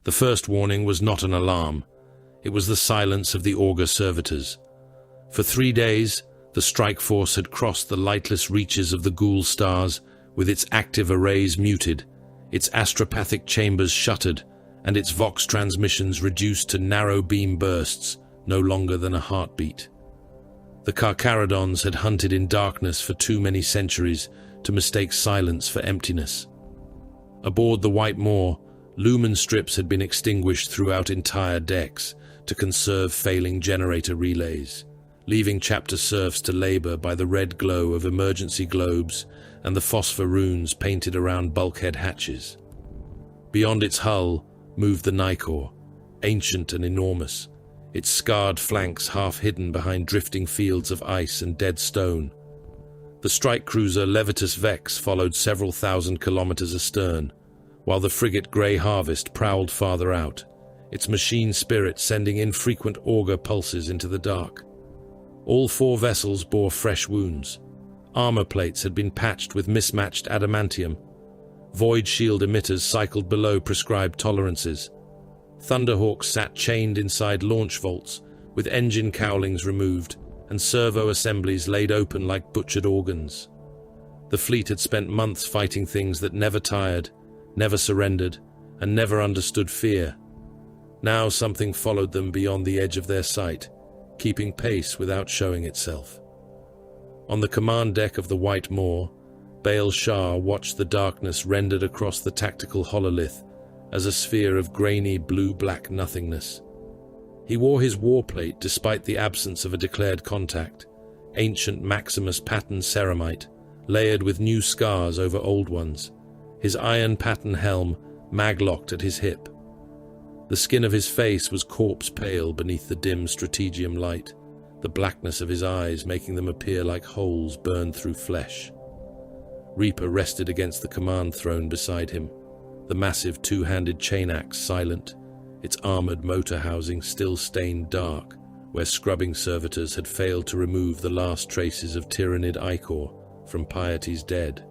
The first warning was not an alarm. It was the silence of the augur servitors. For 3 days, the strike force had crossed the lightless reaches of the ghoul stars, with its active arrays muted, its astropathic chambers shuttered, and its vox transmissions reduced to narrow beam bursts, no longer than a heartbeat. The Carcharodons had hunted in darkness for too many centuries to mistake silence for emptiness. Aboard the White Maw, lumen strips had been extinguished throughout entire decks to conserve failing generator relays, leaving chapter serfs to labor by the red glow of emergency globes and the phosphor runes painted around bulkhead hatches. Beyond its hull moved the Nicor, ancient and enormous, its scarred flanks half hidden behind drifting fields of ice and dead stone. The strike cruiser Levitus Vex followed several thousand kilometers astern, while the frigate Grey Harvest prowled farther out, its machine spirit sending infrequent augur pulses into the dark. All 4 vessels bore fresh wounds. Armor plates had been patched with mismatched adamantium. Void shield emitters cycled below prescribed tolerances. Thunderhawks sat chained inside launch vaults, with engine cowlings removed and servo assemblies laid open like butchered organs. The fleet had spent months fighting things that never tired, never surrendered, and never understood fear. Now something followed them beyond the edge of their sight, keeping pace without showing itself. On the command deck of the White Maw, Baal Shah watched the darkness rendered across the tactical hololith as a sphere of grainy blue-black nothingness. He wore his warplate despite the absence of a declared contact, ancient Maximus pattern ceramite, layered with new scars over old ones, his iron pattern helm maglocked at his hip. The skin of his face was corpse-pale beneath the dim strategium light, the blackness of his eyes making them appear like holes burned through flesh. Reaper rested against the command throne beside him, the massive 2-handed chain axe silent, its armored motor housing still stained dark, where scrubbing servitors had failed to remove the last traces of Tyrannid Ichor from piety's dead.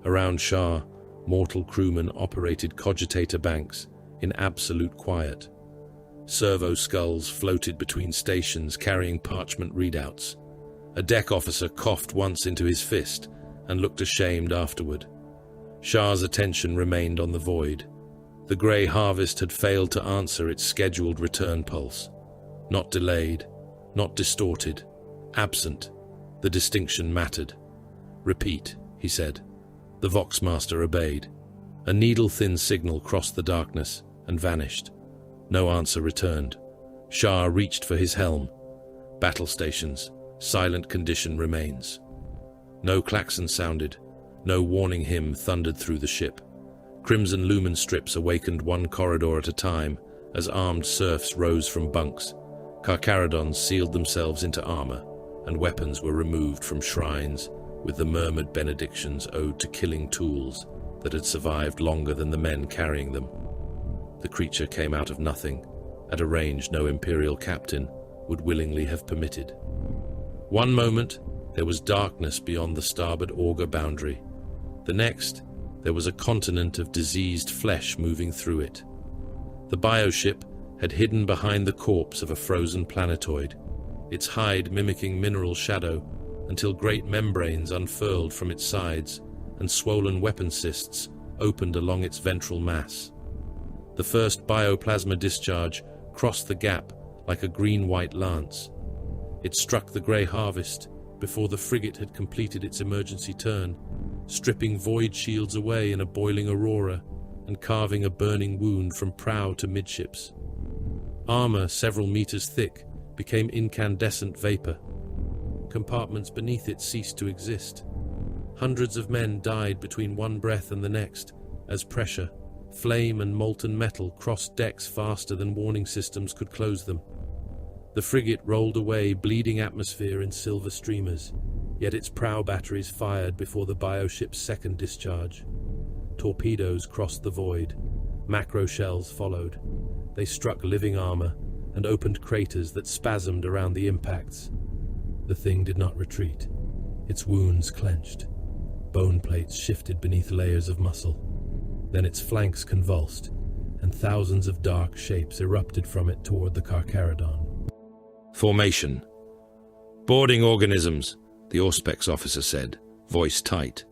Around Shah, mortal crewmen operated cogitator banks in absolute quiet. Servo skulls floated between stations carrying parchment readouts. A deck officer coughed once into his fist and looked ashamed afterward. Shah's attention remained on the void. The Grey Harvest had failed to answer its scheduled return pulse. Not delayed, not distorted, absent. The distinction mattered. "Repeat," he said. The Voxmaster obeyed. A needle-thin signal crossed the darkness and vanished. No answer returned. Shah reached for his helm. Battle stations. Silent condition remains. No klaxon sounded. No warning hymn thundered through the ship. Crimson lumen strips awakened one corridor at a time as armed serfs rose from bunks. Carcharodons sealed themselves into armor, and weapons were removed from shrines with the murmured benedictions owed to killing tools that had survived longer than the men carrying them. The creature came out of nothing, at a range no Imperial captain would willingly have permitted. One moment, there was darkness beyond the starboard augur boundary. The next, there was a continent of diseased flesh moving through it. The bioship had hidden behind the corpse of a frozen planetoid, its hide mimicking mineral shadow, until great membranes unfurled from its sides and swollen weapon cysts opened along its ventral mass. The first bioplasma discharge crossed the gap like a green-white lance. It struck the Grey Harvest before the frigate had completed its emergency turn, stripping void shields away in a boiling aurora and carving a burning wound from prow to midships. Armor several meters thick became incandescent vapor. Compartments beneath it ceased to exist. Hundreds of men died between one breath and the next as pressure, flame and molten metal crossed decks faster than warning systems could close them. The frigate rolled away bleeding atmosphere in silver streamers, yet its prow batteries fired before the bioship's second discharge. Torpedoes crossed the void. Macro shells followed. They struck living armor and opened craters that spasmed around the impacts. The thing did not retreat. Its wounds clenched. Bone plates shifted beneath layers of muscle. Then its flanks convulsed, and thousands of dark shapes erupted from it toward the Carcharodon. Formation. Boarding organisms, the Auspex officer said, voice tight.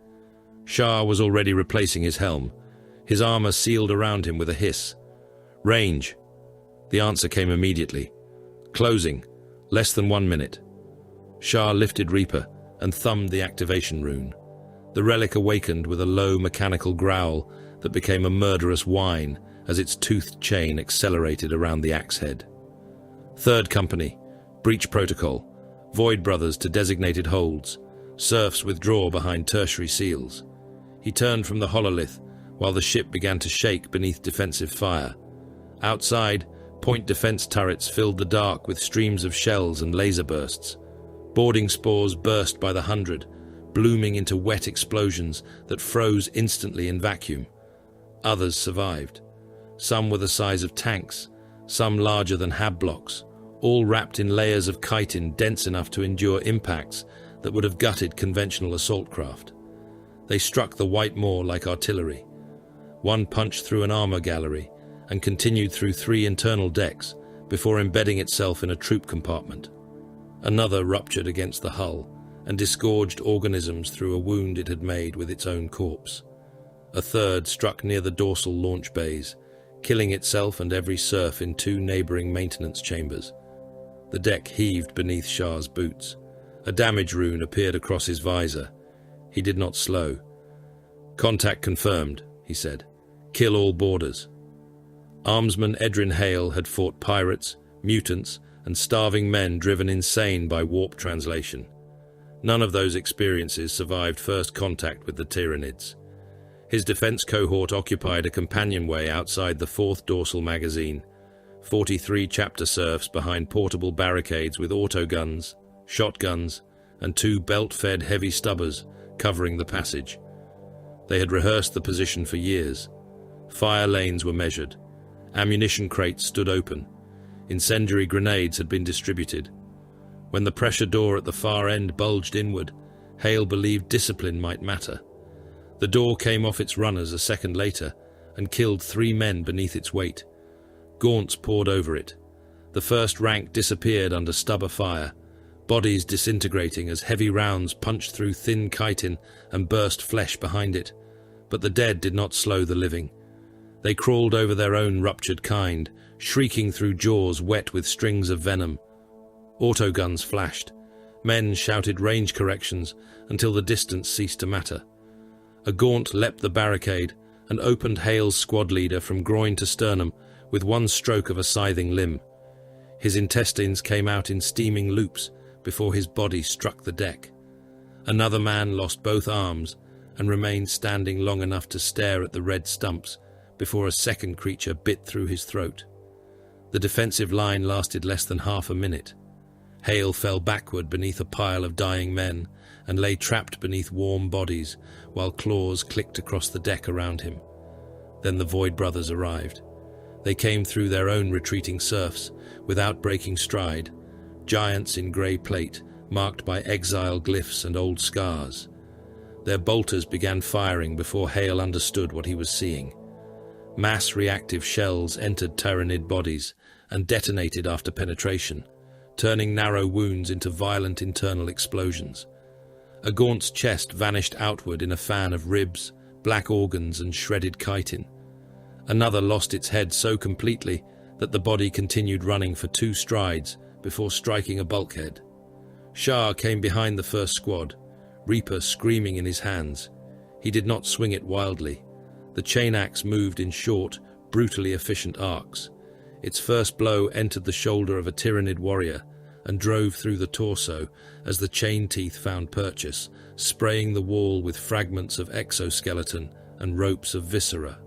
Shah was already replacing his helm, his armor sealed around him with a hiss. Range. The answer came immediately. Closing. Less than 1 minute. Shah lifted Reaper and thumbed the activation rune. The relic awakened with a low mechanical growl that became a murderous whine as its toothed chain accelerated around the axe head. Third company. Breach protocol. Void brothers to designated holds. Serfs withdraw behind tertiary seals. He turned from the hololith while the ship began to shake beneath defensive fire. Outside, point defense turrets filled the dark with streams of shells and laser bursts. Boarding spores burst by the hundred, blooming into wet explosions that froze instantly in vacuum. Others survived. Some were the size of tanks, some larger than hab blocks, all wrapped in layers of chitin dense enough to endure impacts that would have gutted conventional assault craft. They struck the white Maw like artillery. One punched through an armor gallery and continued through 3 internal decks before embedding itself in a troop compartment. Another ruptured against the hull and disgorged organisms through a wound it had made with its own corpse. A third struck near the dorsal launch bays, killing itself and every serf in 2 neighboring maintenance chambers. The deck heaved beneath Shah's boots. A damage rune appeared across his visor. He did not slow. "Contact confirmed," he said. "Kill all boarders." Armsman Edrin Hale had fought pirates, mutants, and starving men driven insane by warp translation. None of those experiences survived first contact with the Tyranids. His defense cohort occupied a companionway outside the 4th dorsal magazine, 43 chapter serfs behind portable barricades with autoguns, shotguns, and 2 belt-fed heavy stubbers covering the passage. They had rehearsed the position for years. Fire lanes were measured. Ammunition crates stood open. Incendiary grenades had been distributed. When the pressure door at the far end bulged inward, Hale believed discipline might matter. The door came off its runners a second later and killed 3 men beneath its weight. Gaunts poured over it. The first rank disappeared under stubber fire, bodies disintegrating as heavy rounds punched through thin chitin and burst flesh behind it. But the dead did not slow the living. They crawled over their own ruptured kind, shrieking through jaws wet with strings of venom. Autoguns flashed. Men shouted range corrections until the distance ceased to matter. A gaunt leapt the barricade and opened Hale's squad leader from groin to sternum with one stroke of a scything limb. His intestines came out in steaming loops before his body struck the deck. Another man lost both arms and remained standing long enough to stare at the red stumps before a second creature bit through his throat. The defensive line lasted less than half a minute. Hale fell backward beneath a pile of dying men and lay trapped beneath warm bodies while claws clicked across the deck around him. Then the Void Brothers arrived. They came through their own retreating serfs without breaking stride, giants in grey plate marked by exile glyphs and old scars. Their bolters began firing before Hale understood what he was seeing. Mass reactive shells entered Tyranid bodies and detonated after penetration, turning narrow wounds into violent internal explosions. A gaunt's chest vanished outward in a fan of ribs, black organs, and shredded chitin. Another lost its head so completely that the body continued running for 2 strides before striking a bulkhead. Shah came behind the first squad, Reaper screaming in his hands. He did not swing it wildly. The chain axe moved in short, brutally efficient arcs. Its first blow entered the shoulder of a Tyranid warrior and drove through the torso as the chain teeth found purchase, spraying the wall with fragments of exoskeleton and ropes of viscera.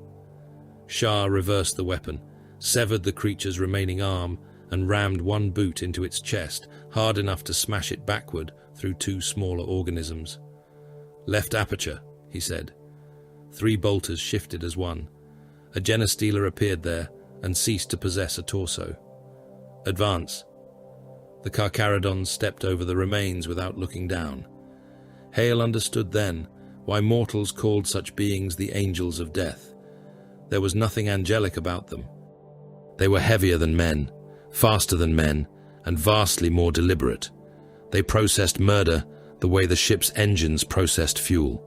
Shah reversed the weapon, severed the creature's remaining arm, and rammed one boot into its chest, hard enough to smash it backward through 2 smaller organisms. "Left aperture," he said. 3 bolters shifted as one. A Genestealer appeared there and ceased to possess a torso. "Advance." The Carcharodons stepped over the remains without looking down. Hale understood then why mortals called such beings the Angels of Death. There was nothing angelic about them. They were heavier than men, faster than men, and vastly more deliberate. They processed murder the way the ship's engines processed fuel.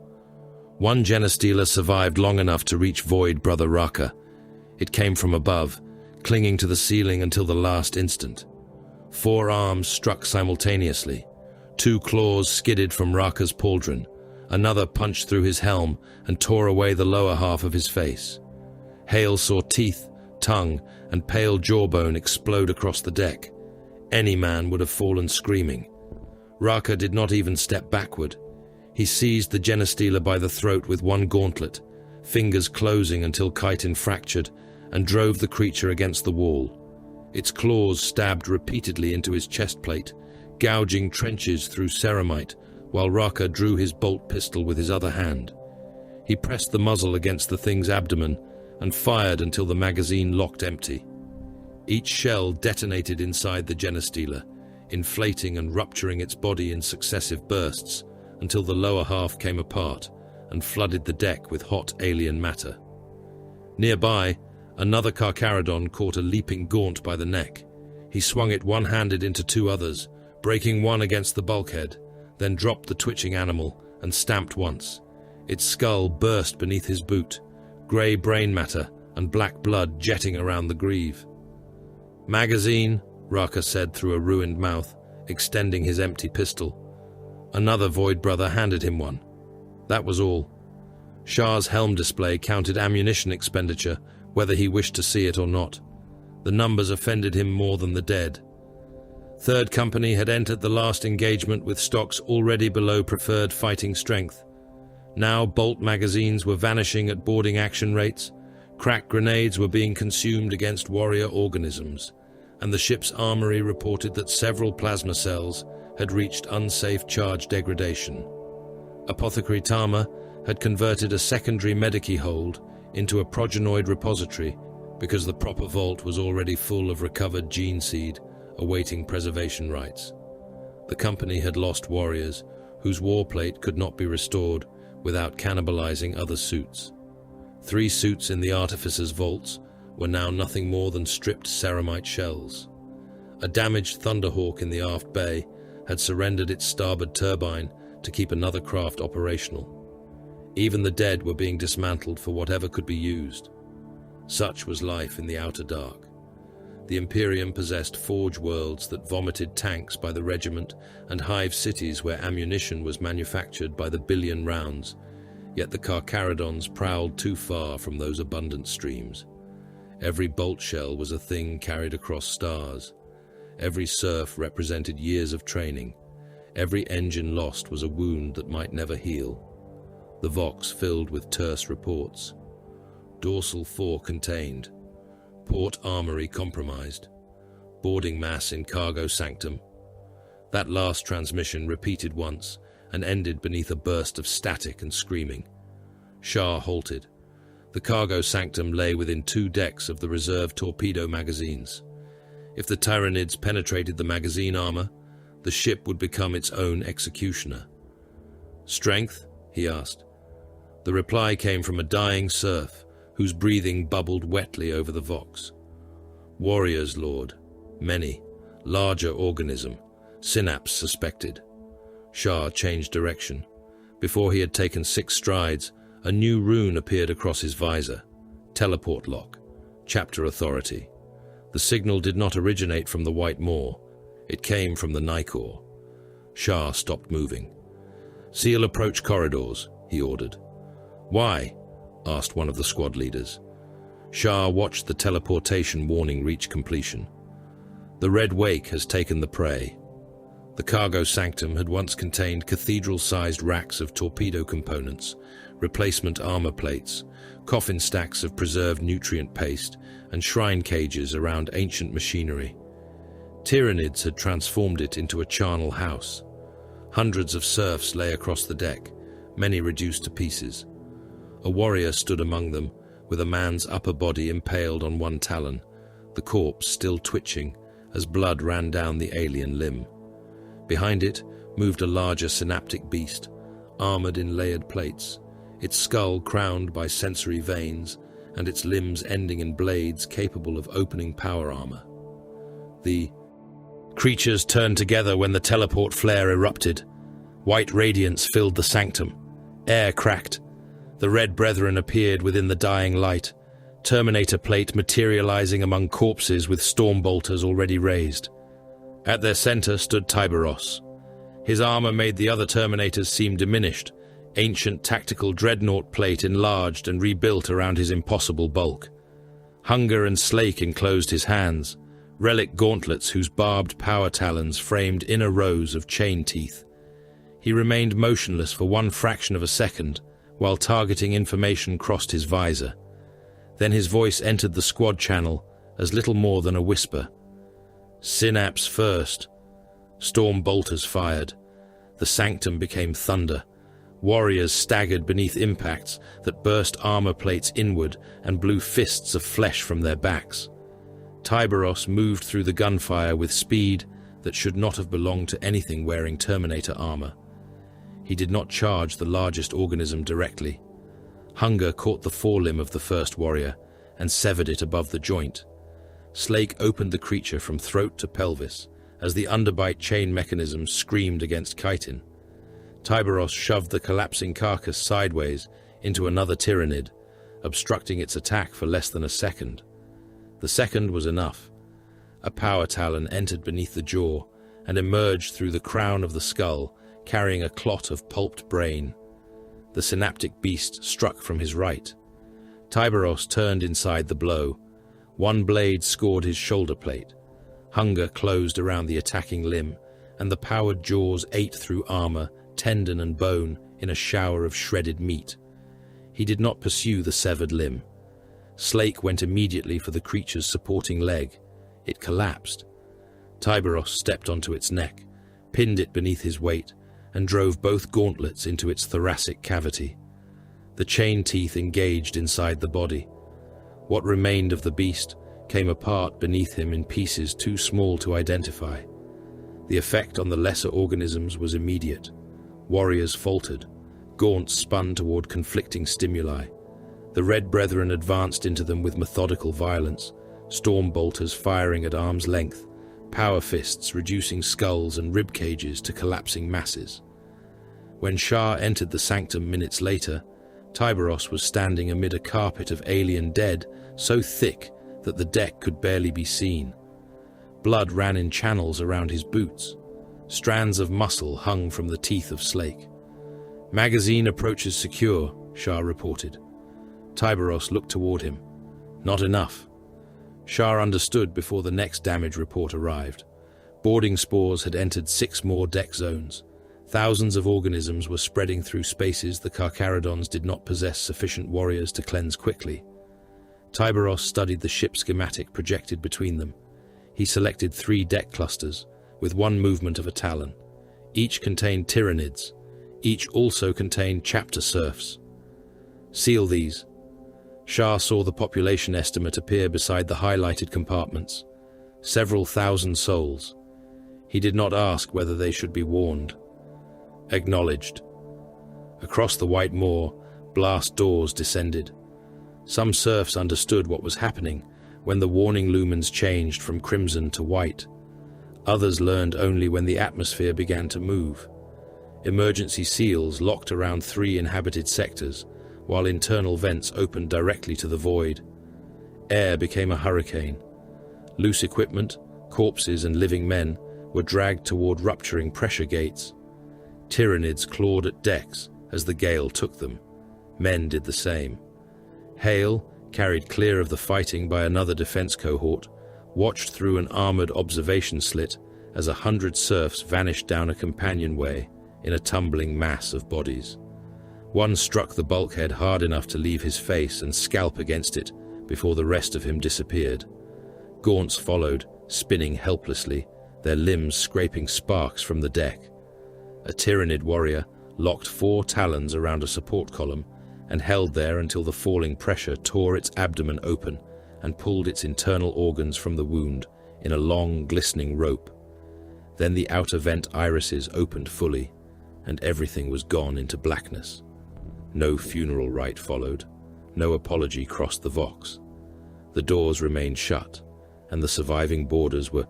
One Genestealer survived long enough to reach Void Brother Raka. It came from above, clinging to the ceiling until the last instant. 4 arms struck simultaneously. 2 claws skidded from Raka's pauldron. Another punched through his helm and tore away the lower half of his face. Hale saw teeth, tongue, and pale jawbone explode across the deck. Any man would have fallen screaming. Raka did not even step backward. He seized the Genestealer by the throat with one gauntlet, fingers closing until chitin fractured, and drove the creature against the wall. Its claws stabbed repeatedly into his chest plate, gouging trenches through ceramite, while Raka drew his bolt pistol with his other hand. He pressed the muzzle against the thing's abdomen and fired until the magazine locked empty. Each shell detonated inside the Genestealer, inflating and rupturing its body in successive bursts until the lower half came apart and flooded the deck with hot alien matter. Nearby, another Carcharodon caught a leaping gaunt by the neck. He swung it one-handed into 2 others, breaking one against the bulkhead, then dropped the twitching animal and stamped once. Its skull burst beneath his boot, grey brain matter and black blood jetting around the greave. "Magazine," Raka said through a ruined mouth, extending his empty pistol. Another Void Brother handed him one. That was all. Shah's helm display counted ammunition expenditure, whether he wished to see it or not. The numbers offended him more than the dead. Third Company had entered the last engagement with stocks already below preferred fighting strength. Now bolt magazines were vanishing at boarding action rates, crack grenades were being consumed against warrior organisms, and the ship's armory reported that several plasma cells had reached unsafe charge degradation. Apothecary Tama had converted a secondary Medici hold into a progenoid repository because the proper vault was already full of recovered gene seed awaiting preservation rights. The company had lost warriors whose warplate could not be restored without cannibalizing other suits. 3 suits in the Artificer's vaults were now nothing more than stripped ceramite shells. A damaged Thunderhawk in the aft bay had surrendered its starboard turbine to keep another craft operational. Even the dead were being dismantled for whatever could be used. Such was life in the outer dark. The Imperium possessed forge worlds that vomited tanks by the regiment and hive cities where ammunition was manufactured by the billion rounds, yet the Carcharodons prowled too far from those abundant streams. Every bolt shell was a thing carried across stars. Every surf represented years of training. Every engine lost was a wound that might never heal. The Vox filled with terse reports. Dorsal 4 contained. Port armory compromised. Boarding mass in cargo sanctum. That last transmission repeated once and ended beneath a burst of static and screaming. Shah halted. The cargo sanctum lay within 2 decks of the reserve torpedo magazines. If the Tyranids penetrated the magazine armor, the ship would become its own executioner. "Strength?" he asked. The reply came from a dying serf, whose breathing bubbled wetly over the Vox. "Warriors, Lord. Many. Larger organism. Synapse suspected." Shah changed direction. Before he had taken 6 strides, a new rune appeared across his visor. Teleport lock. Chapter authority. The signal did not originate from the White Maw. It came from the Nicor. Shah stopped moving. "Seal approach corridors," he ordered. "Why?" asked one of the squad leaders. Shah watched the teleportation warning reach completion. "The Red Wake has taken the prey." The cargo sanctum had once contained cathedral-sized racks of torpedo components, replacement armor plates, coffin stacks of preserved nutrient paste, and shrine cages around ancient machinery. Tyranids had transformed it into a charnel house. Hundreds of serfs lay across the deck, many reduced to pieces. A warrior stood among them, with a man's upper body impaled on one talon, the corpse still twitching as blood ran down the alien limb. Behind it moved a larger synaptic beast, armored in layered plates, its skull crowned by sensory veins and its limbs ending in blades capable of opening power armor. The creatures turned together when the teleport flare erupted. White radiance filled the sanctum. Air cracked. The Red Brethren appeared within the dying light, Terminator plate materializing among corpses with storm bolters already raised. At their center stood Tyberos. His armor made the other Terminators seem diminished, ancient tactical dreadnought plate enlarged and rebuilt around his impossible bulk. Hunger and Slake enclosed his hands, relic gauntlets whose barbed power talons framed inner rows of chain teeth. He remained motionless for one fraction of a second, while targeting information crossed his visor. Then his voice entered the squad channel as little more than a whisper. Synapse first. Storm bolters fired. The sanctum became thunder. Warriors staggered beneath impacts that burst armor plates inward and blew fists of flesh from their backs. Tyberos moved through the gunfire with speed that should not have belonged to anything wearing Terminator armor. He did not charge the largest organism directly. Hunger caught the forelimb of the first warrior and severed it above the joint. Slake opened the creature from throat to pelvis as the underbite chain mechanism screamed against chitin. Tyberos shoved the collapsing carcass sideways into another tyrannid, obstructing its attack for less than a second. The second was enough. A power talon entered beneath the jaw and emerged through the crown of the skull, carrying a clot of pulped brain. The synaptic beast struck from his right. Tyberos turned inside the blow. One blade scored his shoulder plate. Hunger closed around the attacking limb, and the powered jaws ate through armor, tendon and bone in a shower of shredded meat. He did not pursue the severed limb. Slake went immediately for the creature's supporting leg. It collapsed. Tyberos stepped onto its neck, pinned it beneath his weight, and drove both gauntlets into its thoracic cavity. The chain teeth engaged inside the body. What remained of the beast came apart beneath him in pieces too small to identify. The effect on the lesser organisms was immediate. Warriors faltered. Gaunts spun toward conflicting stimuli. The Red Brethren advanced into them with methodical violence, storm bolters firing at arm's length, power fists reducing skulls and rib cages to collapsing masses. When Shah entered the sanctum minutes later, Tyberos was standing amid a carpet of alien dead so thick that the deck could barely be seen. Blood ran in channels around his boots. Strands of muscle hung from the teeth of Slake. Magazine approaches secure, Shah reported. Tyberos looked toward him. Not enough. Shah understood before the next damage report arrived. Boarding spores had entered 6 more deck zones. Thousands of organisms were spreading through spaces the Carcharodons did not possess sufficient warriors to cleanse quickly. Tyberos studied the ship schematic projected between them. He selected 3 deck clusters, with one movement of a talon. Each contained tyrannids. Each also contained chapter serfs. Seal these. Shah saw the population estimate appear beside the highlighted compartments. Several thousand souls. He did not ask whether they should be warned. Acknowledged. Across the white moor, blast doors descended. Some serfs understood what was happening when the warning lumens changed from crimson to white. Others learned only when the atmosphere began to move. Emergency seals locked around 3 inhabited sectors, while internal vents opened directly to the void. Air became a hurricane. Loose equipment, corpses and living men were dragged toward rupturing pressure gates. Tyrannids clawed at decks as the gale took them. Men did the same. Hale, carried clear of the fighting by another defense cohort, watched through an armored observation slit as 100 serfs vanished down a companionway in a tumbling mass of bodies. One struck the bulkhead hard enough to leave his face and scalp against it before the rest of him disappeared. Gaunts followed, spinning helplessly, their limbs scraping sparks from the deck. A tyrannid warrior locked 4 talons around a support column and held there until the falling pressure tore its abdomen open and pulled its internal organs from the wound in a long, glistening rope. Then the outer vent irises opened fully, and everything was gone into blackness. No funeral rite followed, No apology crossed the Vox. The doors remained shut, and the surviving boarders were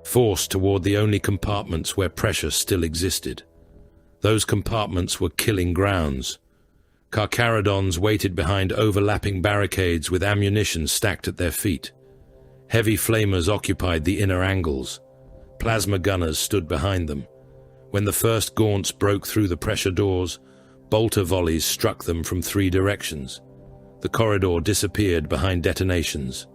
forced toward the only compartments where pressure still existed. Those compartments were killing grounds. Carcharodons waited behind overlapping barricades with ammunition stacked at their feet. Heavy flamers occupied the inner angles. Plasma gunners stood behind them. When the first gaunts broke through the pressure doors, bolter volleys struck them from 3 directions. The corridor disappeared behind detonations.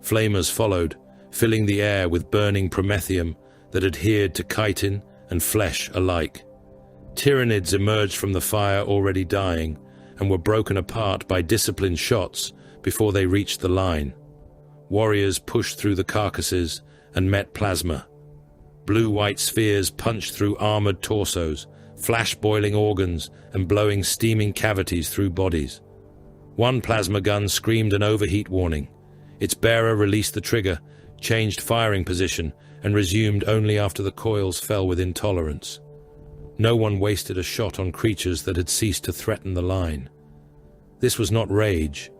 Flamers followed, filling the air with burning promethium that adhered to chitin and flesh alike. Tyranids emerged from the fire already dying and were broken apart by disciplined shots before they reached the line. Warriors pushed through the carcasses and met plasma. Blue-white spheres punched through armored torsos, flash-boiling organs and blowing steaming cavities through bodies. One plasma gun screamed an overheat warning. Its bearer released the trigger, changed firing position, and resumed only after the coils fell within tolerance. No one wasted a shot on creatures that had ceased to threaten the line. This was not rage.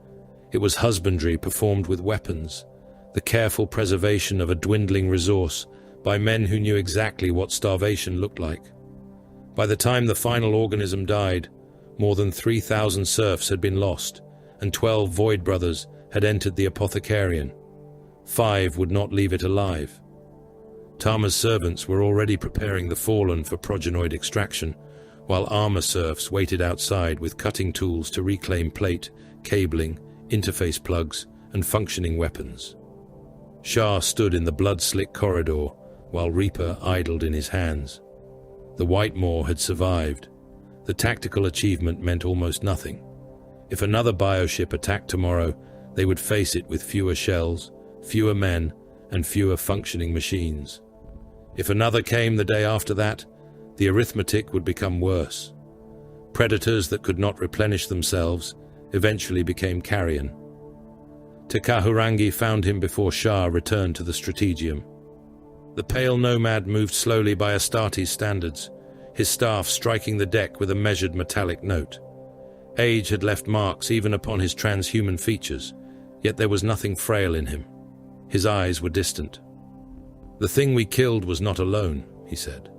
It was husbandry performed with weapons, the careful preservation of a dwindling resource by men who knew exactly what starvation looked like. By the time the final organism died, more than 3,000 serfs had been lost, and 12 Void Brothers had entered the Apothecarian. 5 would not leave it alive. Tama's servants were already preparing the fallen for progenoid extraction, while armor serfs waited outside with cutting tools to reclaim plate, cabling, interface plugs, and functioning weapons. Shah stood in the blood-slick corridor, while Reaper idled in his hands. The White Maw had survived. The tactical achievement meant almost nothing. If another bioship attacked tomorrow, they would face it with fewer shells, fewer men, and fewer functioning machines. If another came the day after that, the arithmetic would become worse. Predators that could not replenish themselves eventually became carrion. Tekahurangi found him before Shah returned to the strategium. The pale nomad moved slowly by Astartes standards, his staff striking the deck with a measured metallic note. Age had left marks even upon his transhuman features, yet there was nothing frail in him. His eyes were distant. "The thing we killed was not alone," he said.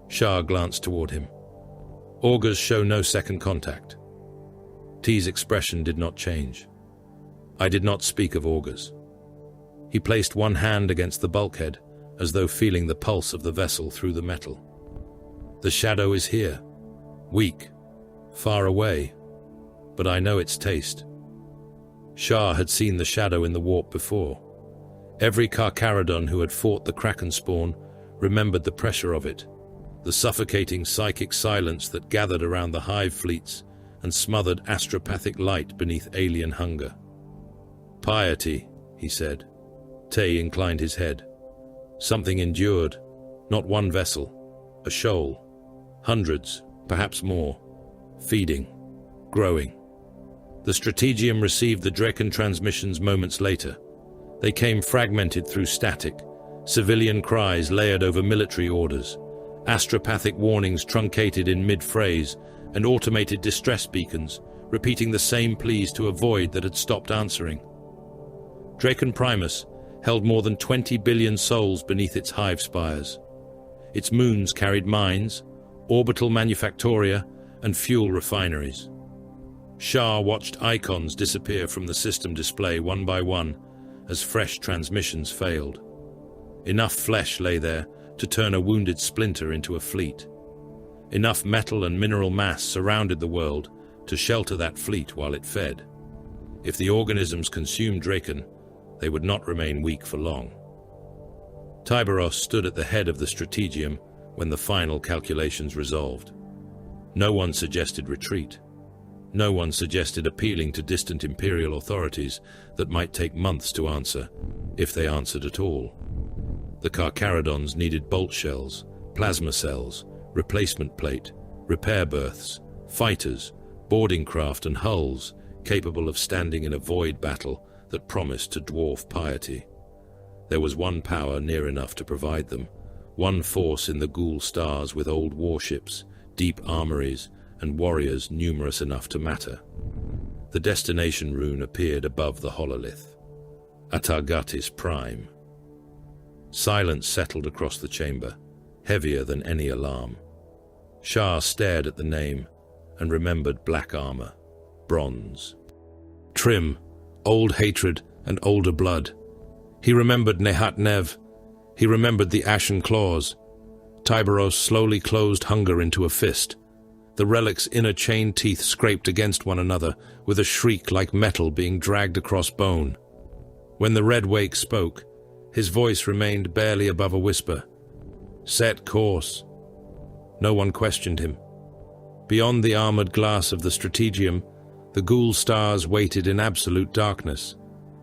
Shah glanced toward him. "Augurs show no second contact." T's expression did not change. "I did not speak of augurs." He placed one hand against the bulkhead, as though feeling the pulse of the vessel through the metal. "The shadow is here, weak, far away, but I know its taste." Shah had seen the shadow in the warp before. Every Carcharodon who had fought the Kraken spawn remembered the pressure of it, the suffocating psychic silence that gathered around the hive fleets and smothered astropathic light beneath alien hunger. "Piety," he said. Tay inclined his head. "Something endured, not one vessel, a shoal, hundreds, perhaps more, feeding, growing." The strategium received the Draken transmissions moments later. They came fragmented through static, civilian cries layered over military orders, astropathic warnings truncated in mid-phrase, and automated distress beacons, repeating the same pleas to a void that had stopped answering. Draken Primus held more than 20 billion souls beneath its hive spires. Its moons carried mines, orbital manufactoria, and fuel refineries. Shah watched icons disappear from the system display one by one as fresh transmissions failed. Enough flesh lay there to turn a wounded splinter into a fleet. Enough metal and mineral mass surrounded the world to shelter that fleet while it fed. If the organisms consumed Draken, they would not remain weak for long. Tiberos stood at the head of the strategium when the final calculations resolved. No one suggested retreat. No one suggested appealing to distant imperial authorities that might take months to answer, if they answered at all. The Carcharodons needed bolt shells, plasma cells, replacement plate, repair berths, fighters, boarding craft and hulls capable of standing in a void battle that promised to dwarf piety. There was one power near enough to provide them, one force in the ghoul stars with old warships, deep armories, and warriors numerous enough to matter. The destination rune appeared above the hololith. Atargatis Prime. Silence settled across the chamber, heavier than any alarm. Shah stared at the name and remembered black armor, bronze. Trim, old hatred and older blood. He remembered Nehat Nev. He remembered the Ashen claws. Tiberos slowly closed hunger into a fist. The relic's inner chain teeth scraped against one another, with a shriek like metal being dragged across bone. When the Red Wake spoke, his voice remained barely above a whisper. Set course. No one questioned him. Beyond the armored glass of the strategium, the ghoul stars waited in absolute darkness,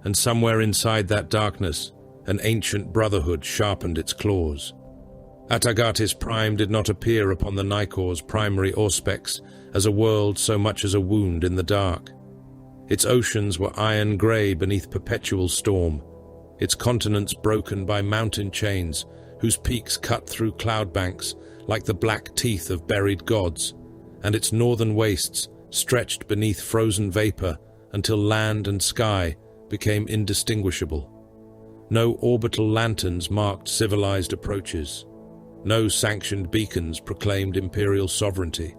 and somewhere inside that darkness, an ancient brotherhood sharpened its claws. Atargatis Prime did not appear upon the Nikor's primary auspex as a world so much as a wound in the dark. Its oceans were iron grey beneath perpetual storm, its continents broken by mountain chains whose peaks cut through cloud banks like the black teeth of buried gods, and its northern wastes stretched beneath frozen vapor until land and sky became indistinguishable. No orbital lanterns marked civilized approaches. No sanctioned beacons proclaimed imperial sovereignty.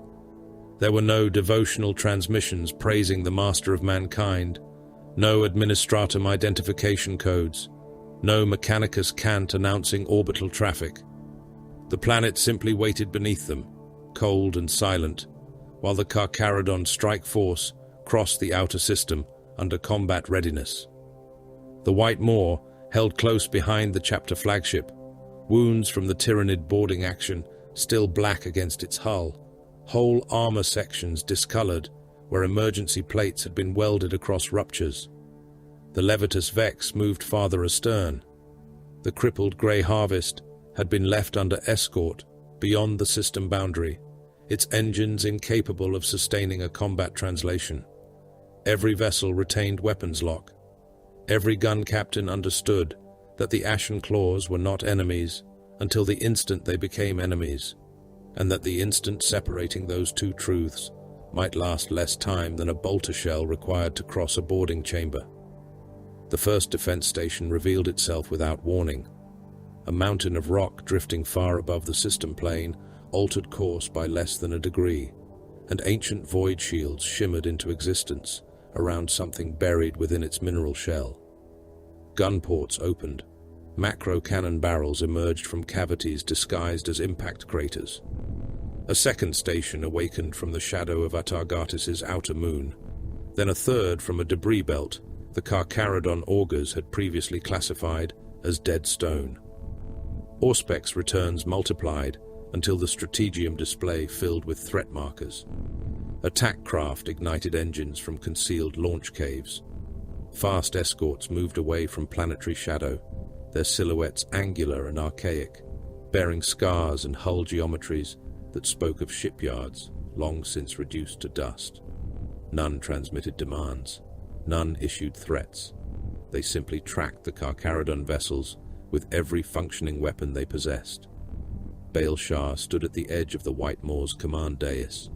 There were no devotional transmissions praising the master of mankind, no administratum identification codes, no mechanicus cant announcing orbital traffic. The planet simply waited beneath them, cold and silent, while the Carcharodon strike force crossed the outer system under combat readiness. The White Maw held close behind the chapter flagship, wounds from the Tyrannid boarding action still black against its hull, whole armor sections discolored where emergency plates had been welded across ruptures. The Levitus Vex moved farther astern. The crippled Grey Harvest had been left under escort beyond the system boundary, its engines incapable of sustaining a combat translation. Every vessel retained weapons lock. Every gun captain understood that the Ashen claws were not enemies until the instant they became enemies, and that the instant separating those two truths might last less time than a bolter shell required to cross a boarding chamber. The first defense station revealed itself without warning. A mountain of rock drifting far above the system plane altered course by less than a degree, and ancient void shields shimmered into existence around something buried within its mineral shell. Gun ports opened. Macro cannon barrels emerged from cavities disguised as impact craters. A second station awakened from the shadow of Atargatis' outer moon. Then a third from a debris belt the Carcharodon augurs had previously classified as dead stone. Auspex returns multiplied until the strategium display filled with threat markers. Attack craft ignited engines from concealed launch caves. Fast escorts moved away from planetary shadow, their silhouettes angular and archaic, bearing scars and hull geometries that spoke of shipyards long since reduced to dust. None transmitted demands. None issued threats. They simply tracked the Carcharodon vessels with every functioning weapon they possessed. Baal Shah stood at the edge of the White Maw's command dais,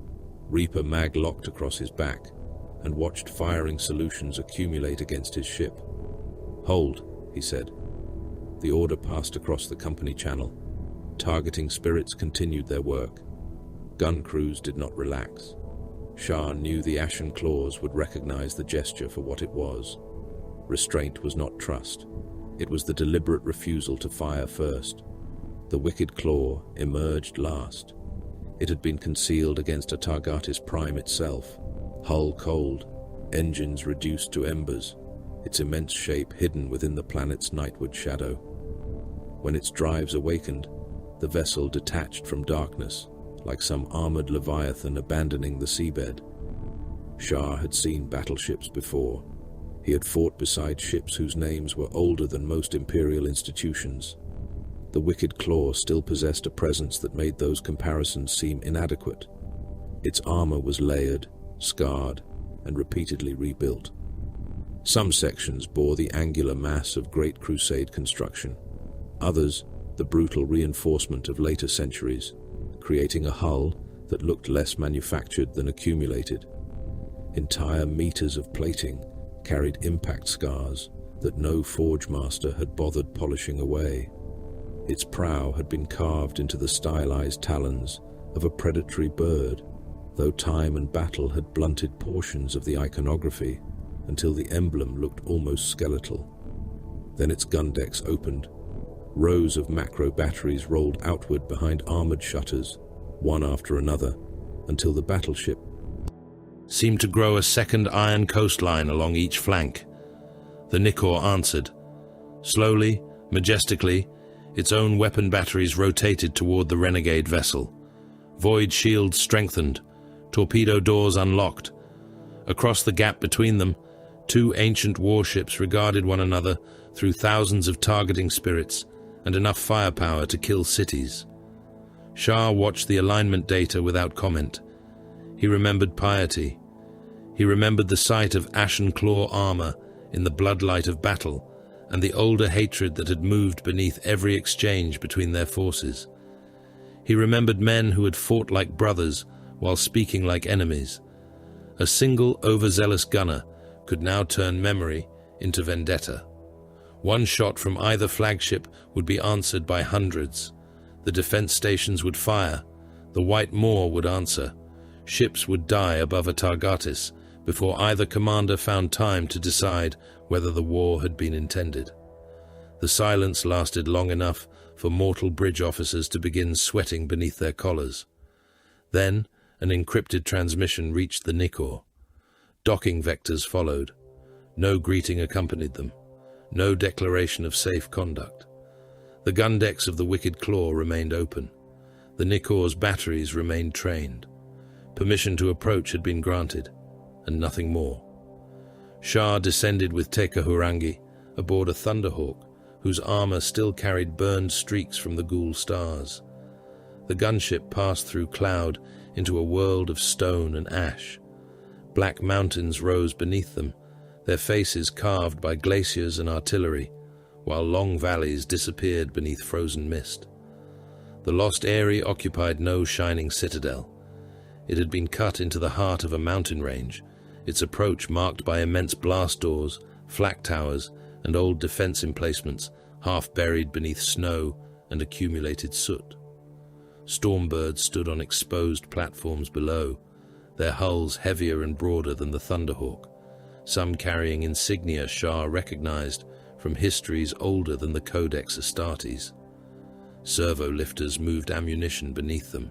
Reaper mag locked across his back, and watched firing solutions accumulate against his ship. "Hold," he said. The order passed across the company channel. Targeting spirits continued their work. Gun crews did not relax. Shah knew the Ashen claws would recognize the gesture for what it was. Restraint was not trust. It was the deliberate refusal to fire first. The wicked claw emerged last. It had been concealed against Atargatis Prime itself, hull cold, engines reduced to embers, its immense shape hidden within the planet's nightward shadow. When its drives awakened, the vessel detached from darkness, like some armored leviathan abandoning the seabed. Shah had seen battleships before. He had fought beside ships whose names were older than most imperial institutions. The wicked claw still possessed a presence that made those comparisons seem inadequate. Its armor was layered, scarred, and repeatedly rebuilt. Some sections bore the angular mass of Great Crusade construction. Others, the brutal reinforcement of later centuries, creating a hull that looked less manufactured than accumulated. Entire meters of plating carried impact scars that no forge master had bothered polishing away. Its prow had been carved into the stylized talons of a predatory bird, though time and battle had blunted portions of the iconography until the emblem looked almost skeletal. Then its gun decks opened. Rows of macro batteries rolled outward behind armored shutters, one after another, until the battleship seemed to grow a second iron coastline along each flank. The Nikor answered. Slowly, majestically, its own weapon batteries rotated toward the renegade vessel. Void shields strengthened, torpedo doors unlocked. Across the gap between them, two ancient warships regarded one another through thousands of targeting spirits and enough firepower to kill cities. Shah watched the alignment data without comment. He remembered piety. He remembered the sight of ashen claw armor in the bloodlight of battle and the older hatred that had moved beneath every exchange between their forces. He remembered men who had fought like brothers while speaking like enemies. A single overzealous gunner could now turn memory into vendetta. One shot from either flagship would be answered by hundreds. The defense stations would fire. The White Maw would answer. Ships would die above a Targatis before either commander found time to decide whether the war had been intended. The silence lasted long enough for mortal bridge officers to begin sweating beneath their collars. Then, an encrypted transmission reached the Nikor. Docking vectors followed. No greeting accompanied them. No declaration of safe conduct. The gun decks of the Wicked Claw remained open. The Nikor's batteries remained trained. Permission to approach had been granted, and nothing more. Shah descended with Te Kahurangi aboard a Thunderhawk, whose armor still carried burned streaks from the ghoul stars. The gunship passed through cloud into a world of stone and ash. Black mountains rose beneath them, their faces carved by glaciers and artillery, while long valleys disappeared beneath frozen mist. The lost Eyrie occupied no shining citadel. It had been cut into the heart of a mountain range, its approach marked by immense blast doors, flak towers, and old defense emplacements, half buried beneath snow and accumulated soot. Stormbirds stood on exposed platforms below, their hulls heavier and broader than the Thunderhawk, some carrying insignia Shah recognized from histories older than the Codex Astartes. Servo-lifters moved ammunition beneath them.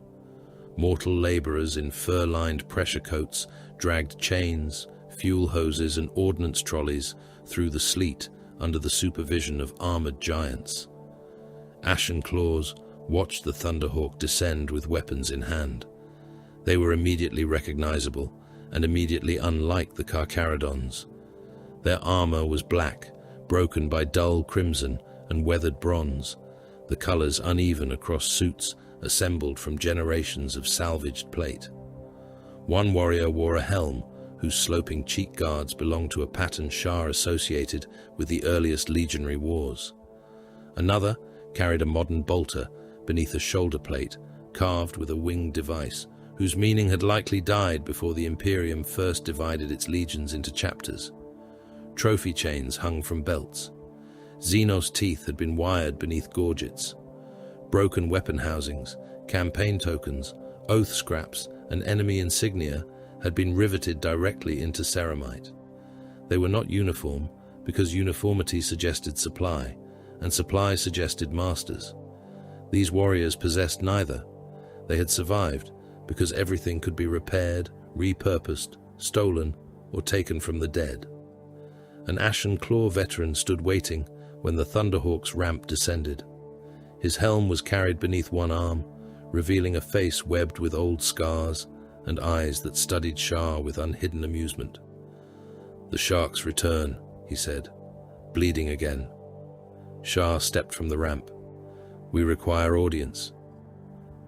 Mortal laborers in fur-lined pressure coats dragged chains, fuel hoses, and ordnance trolleys through the sleet under the supervision of armored giants. Ashen Claws watched the Thunderhawk descend with weapons in hand. They were immediately recognizable and immediately unlike the Carcharodons. Their armor was black, broken by dull crimson and weathered bronze, the colors uneven across suits assembled from generations of salvaged plate. One warrior wore a helm whose sloping cheek guards belonged to a pattern Shah associated with the earliest legionary wars. Another carried a modern bolter beneath a shoulder plate carved with a winged device whose meaning had likely died before the Imperium first divided its legions into chapters. Trophy chains hung from belts. Xenos teeth had been wired beneath gorgets. Broken weapon housings, campaign tokens, oath scraps, and enemy insignia had been riveted directly into ceramite. They were not uniform because uniformity suggested supply, and supply suggested masters. These warriors possessed neither. They had survived because everything could be repaired, repurposed, stolen, or taken from the dead. An Ashen Claw veteran stood waiting when the Thunderhawk's ramp descended. His helm was carried beneath one arm, revealing a face webbed with old scars and eyes that studied Shah with unhidden amusement. "The sharks return," he said, bleeding again. Shah stepped from the ramp. "We require audience."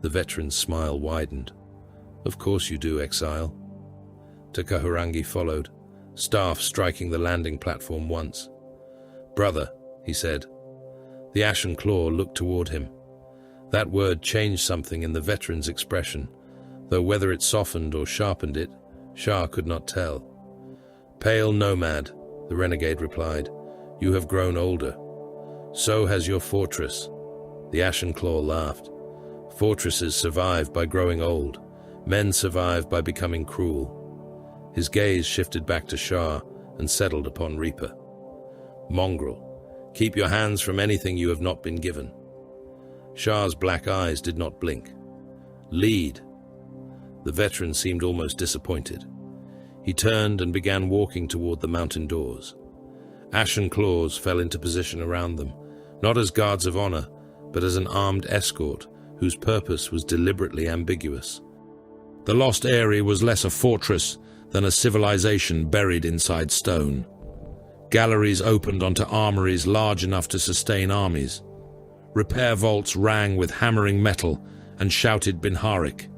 The veteran's smile widened. "Of course you do, exile." Te Kahurangi followed, staff striking the landing platform once. "Brother," he said. The Ashen Claw looked toward him. That word changed something in the veteran's expression, though whether it softened or sharpened it, Shah could not tell. "Pale nomad," the renegade replied. "You have grown older. So has your fortress." The Ashen Claw laughed. "Fortresses survive by growing old. Men survive by becoming cruel." His gaze shifted back to Shah and settled upon Reaper. "Mongrel, keep your hands from anything you have not been given." Shah's black eyes did not blink. "Lead." The veteran seemed almost disappointed. He turned and began walking toward the mountain doors. Ashen Claws fell into position around them, not as guards of honor, but as an armed escort whose purpose was deliberately ambiguous. The lost Eyrie was less a fortress than a civilization buried inside stone. Galleries opened onto armories large enough to sustain armies. Repair vaults rang with hammering metal and shouted Binharik.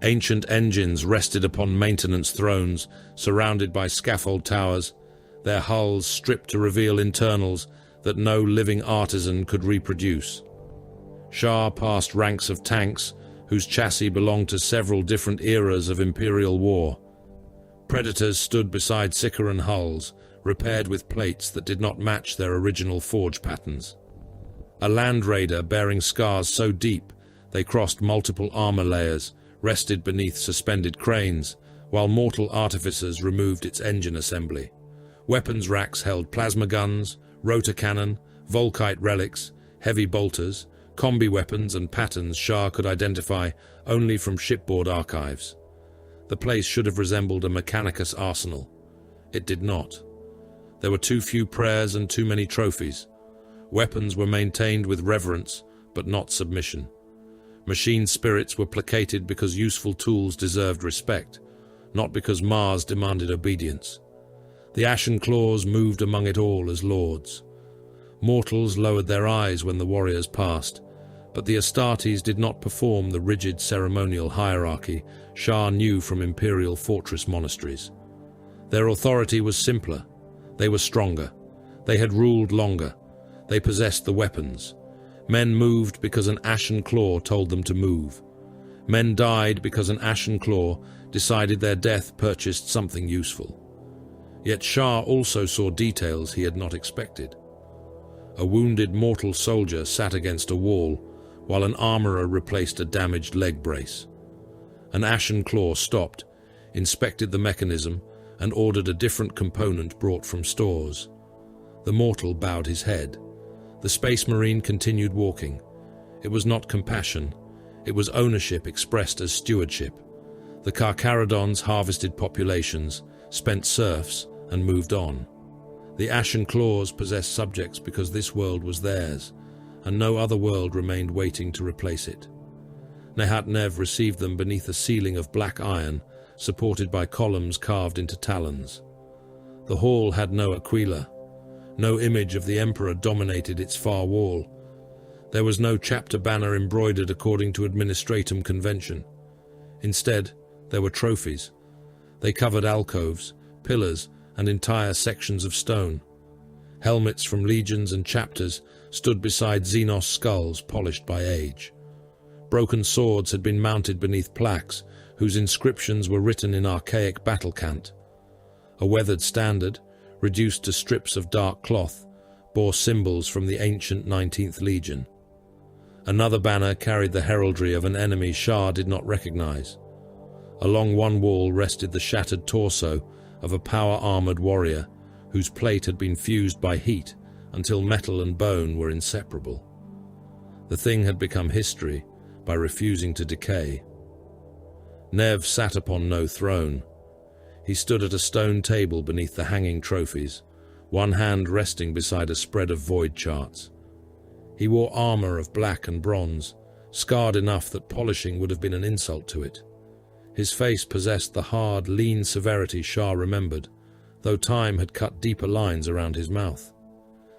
Ancient engines rested upon maintenance thrones, surrounded by scaffold towers, their hulls stripped to reveal internals that no living artisan could reproduce. Shah passed ranks of tanks whose chassis belonged to several different eras of Imperial war. Predators stood beside Sicaran hulls, repaired with plates that did not match their original forge patterns. A land raider bearing scars so deep they crossed multiple armor layers rested beneath suspended cranes, while mortal artificers removed its engine assembly. Weapons racks held plasma guns, rotor cannon, Volkite relics, heavy bolters, combi weapons and patterns Shah could identify only from shipboard archives. The place should have resembled a Mechanicus arsenal. It did not. There were too few prayers and too many trophies. Weapons were maintained with reverence, but not submission. Machine spirits were placated because useful tools deserved respect, not because Mars demanded obedience. The Ashen Claws moved among it all as lords. Mortals lowered their eyes when the warriors passed, but the Astartes did not perform the rigid ceremonial hierarchy Shah knew from imperial fortress monasteries. Their authority was simpler. They were stronger. They had ruled longer. They possessed the weapons. Men moved because an Ashen Claw told them to move. Men died because an Ashen Claw decided their death purchased something useful. Yet Shah also saw details he had not expected. A wounded mortal soldier sat against a wall, while an armorer replaced a damaged leg brace. An Ashen Claw stopped, inspected the mechanism, and ordered a different component brought from stores. The mortal bowed his head. The Space Marine continued walking. It was not compassion. It was ownership expressed as stewardship. The Carcharodons harvested populations, spent serfs, and moved on. The Ashen Claws possessed subjects because this world was theirs, and no other world remained waiting to replace it. Nehat-Nev received them beneath a ceiling of black iron, supported by columns carved into talons. The hall had no aquila. No image of the Emperor dominated its far wall. There was no chapter banner embroidered according to administratum convention. Instead, there were trophies. They covered alcoves, pillars, and entire sections of stone. Helmets from legions and chapters stood beside Xenos skulls polished by age. Broken swords had been mounted beneath plaques whose inscriptions were written in archaic battle cant. A weathered standard, reduced to strips of dark cloth, bore symbols from the ancient 19th Legion. Another banner carried the heraldry of an enemy Shah did not recognize. Along one wall rested the shattered torso of a power-armored warrior whose plate had been fused by heat until metal and bone were inseparable. The thing had become history by refusing to decay. Nev sat upon no throne. He stood at a stone table beneath the hanging trophies, one hand resting beside a spread of void charts. He wore armor of black and bronze, scarred enough that polishing would have been an insult to it. His face possessed the hard, lean severity Shah remembered, though time had cut deeper lines around his mouth.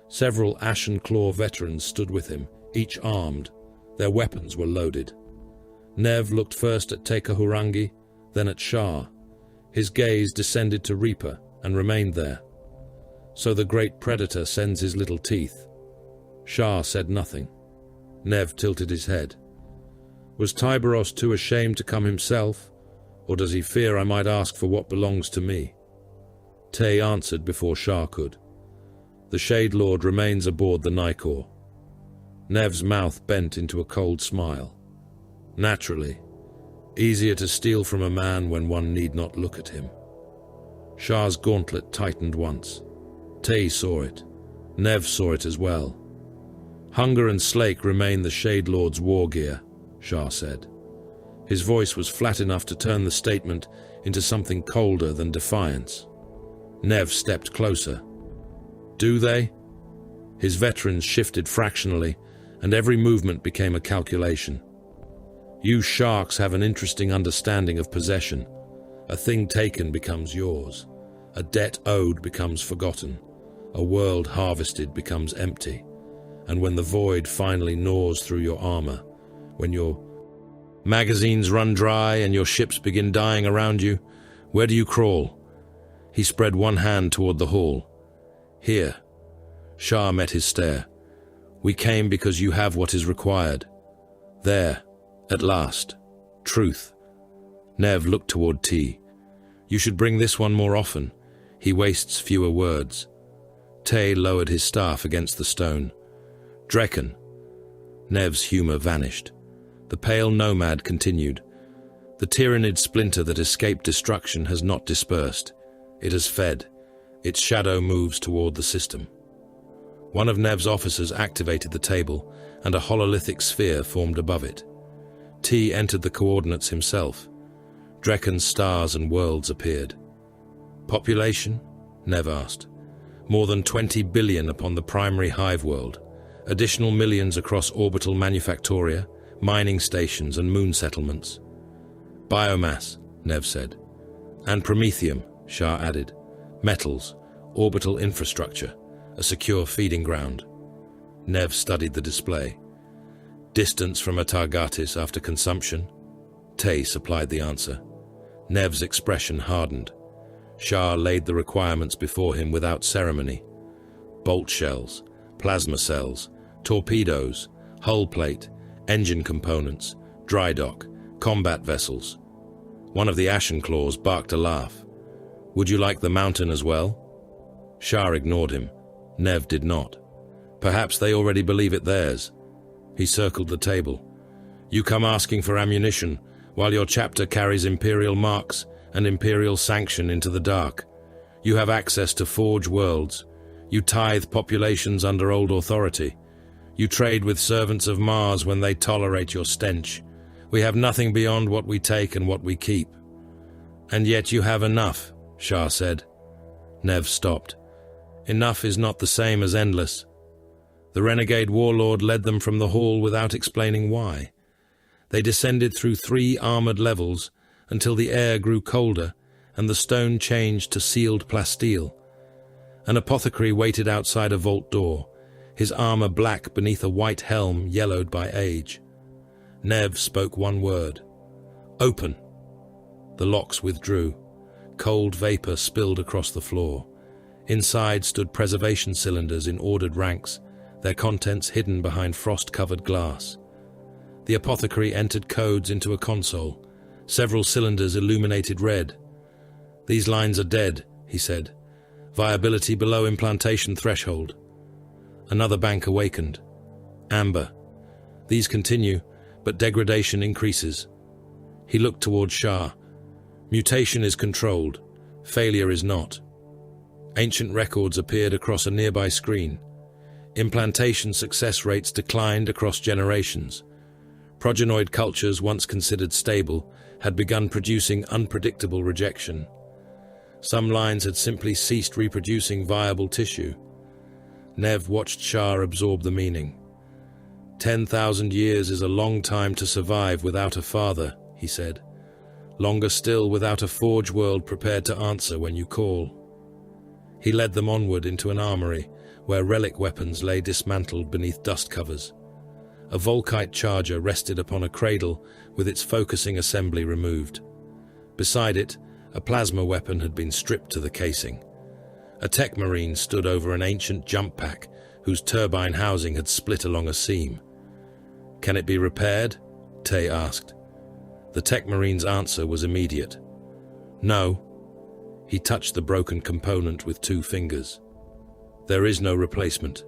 Several Ashen Claw veterans stood with him, each armed. Their weapons were loaded. Nev looked first at Tekahurangi, then at Shah. His gaze descended to Reaper and remained there. So the great predator sends his little teeth. Shah said nothing. Nev tilted his head. Was Tiberos too ashamed to come himself, Or does he fear I might ask for what belongs to me? Tay answered before Shah could. The Shade Lord remains aboard the Nicor. Nev's mouth bent into a cold smile. Naturally, easier to steal from a man when one need not look at him. Shah's gauntlet tightened once. Tay saw it. Nev saw it as well. Hunger and Slake remain the Shade Lord's war gear, Shah said. His voice was flat enough to turn the statement into something colder than defiance. Nev stepped closer. Do they? His veterans shifted fractionally, and every movement became a calculation. You sharks have an interesting understanding of possession. A thing taken becomes yours. A debt owed becomes forgotten. A world harvested becomes empty. And when the void finally gnaws through your armor, when your magazines run dry and your ships begin dying around you, where do you crawl? He spread one hand toward the hall. Here. Shah met his stare. We came because you have what is required. There, at last. Truth. Nev looked toward T. You should bring this one more often. He wastes fewer words. Tay lowered his staff against the stone. Drekken. Nev's humor vanished. The pale nomad continued. The tyrannid splinter that escaped destruction has not dispersed. It has fed. Its shadow moves toward the system. One of Nev's officers activated the table, and a hololithic sphere formed above it. T entered the coordinates himself. Drekken's stars and worlds appeared. Population? Nev asked. More than 20 billion upon the primary hive world. Additional millions across orbital manufactoria, mining stations and moon settlements. Biomass, Nev said. And promethium, Shah added. Metals, orbital infrastructure, a secure feeding ground. Nev studied the display. Distance from a Targatis after consumption? Tay supplied the answer. Nev's expression hardened. Shah laid the requirements before him without ceremony. Bolt shells, plasma cells, torpedoes, hull plate, engine components, dry dock, combat vessels. One of the Ashen claws barked a laugh. Would you like the mountain as well? Shah ignored him. Nev did not. Perhaps they already believe it theirs. He circled the table. You come asking for ammunition, while your chapter carries Imperial marks and Imperial sanction into the dark. You have access to forge worlds. You tithe populations under old authority. You trade with servants of Mars when they tolerate your stench. We have nothing beyond what we take and what we keep. And yet you have enough, Shah said. Nev stopped. Enough is not the same as endless. The renegade warlord led them from the hall without explaining why. They descended through 3 armored levels until the air grew colder and the stone changed to sealed plasteel. An apothecary waited outside a vault door, his armor black beneath a white helm yellowed by age. Nev spoke one word. Open. The locks withdrew. Cold vapor spilled across the floor. Inside stood preservation cylinders in ordered ranks, their contents hidden behind frost-covered glass. The apothecary entered codes into a console. Several cylinders illuminated red. These lines are dead, he said. Viability below implantation threshold. Another bank awakened. Amber. These continue, but degradation increases. He looked toward Shah. Mutation is controlled. Failure is not. Ancient records appeared across a nearby screen. Implantation success rates declined across generations. Progenoid cultures, once considered stable, had begun producing unpredictable rejection. Some lines had simply ceased reproducing viable tissue. Nev watched Shah absorb the meaning. 10,000 years is a long time to survive without a father, he said. Longer still without a forge world prepared to answer when you call. He led them onward into an armory, where relic weapons lay dismantled beneath dust covers. A Volkite charger rested upon a cradle with its focusing assembly removed. Beside it, a plasma weapon had been stripped to the casing. A tech marine stood over an ancient jump pack whose turbine housing had split along a seam. Can it be repaired? Tay asked. The Tech Marine's answer was immediate. No. He touched the broken component with 2 fingers. There is no replacement.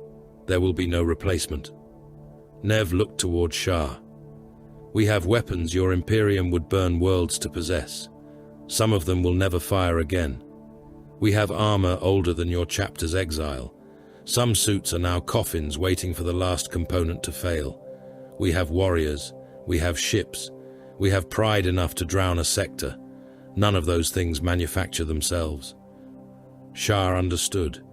There will be no replacement. Nev looked toward Shah. We have weapons your Imperium would burn worlds to possess. Some of them will never fire again. We have armor older than your chapter's exile. Some suits are now coffins waiting for the last component to fail. We have warriors. We have ships. We have pride enough to drown a sector. None of those things manufacture themselves. Shah understood.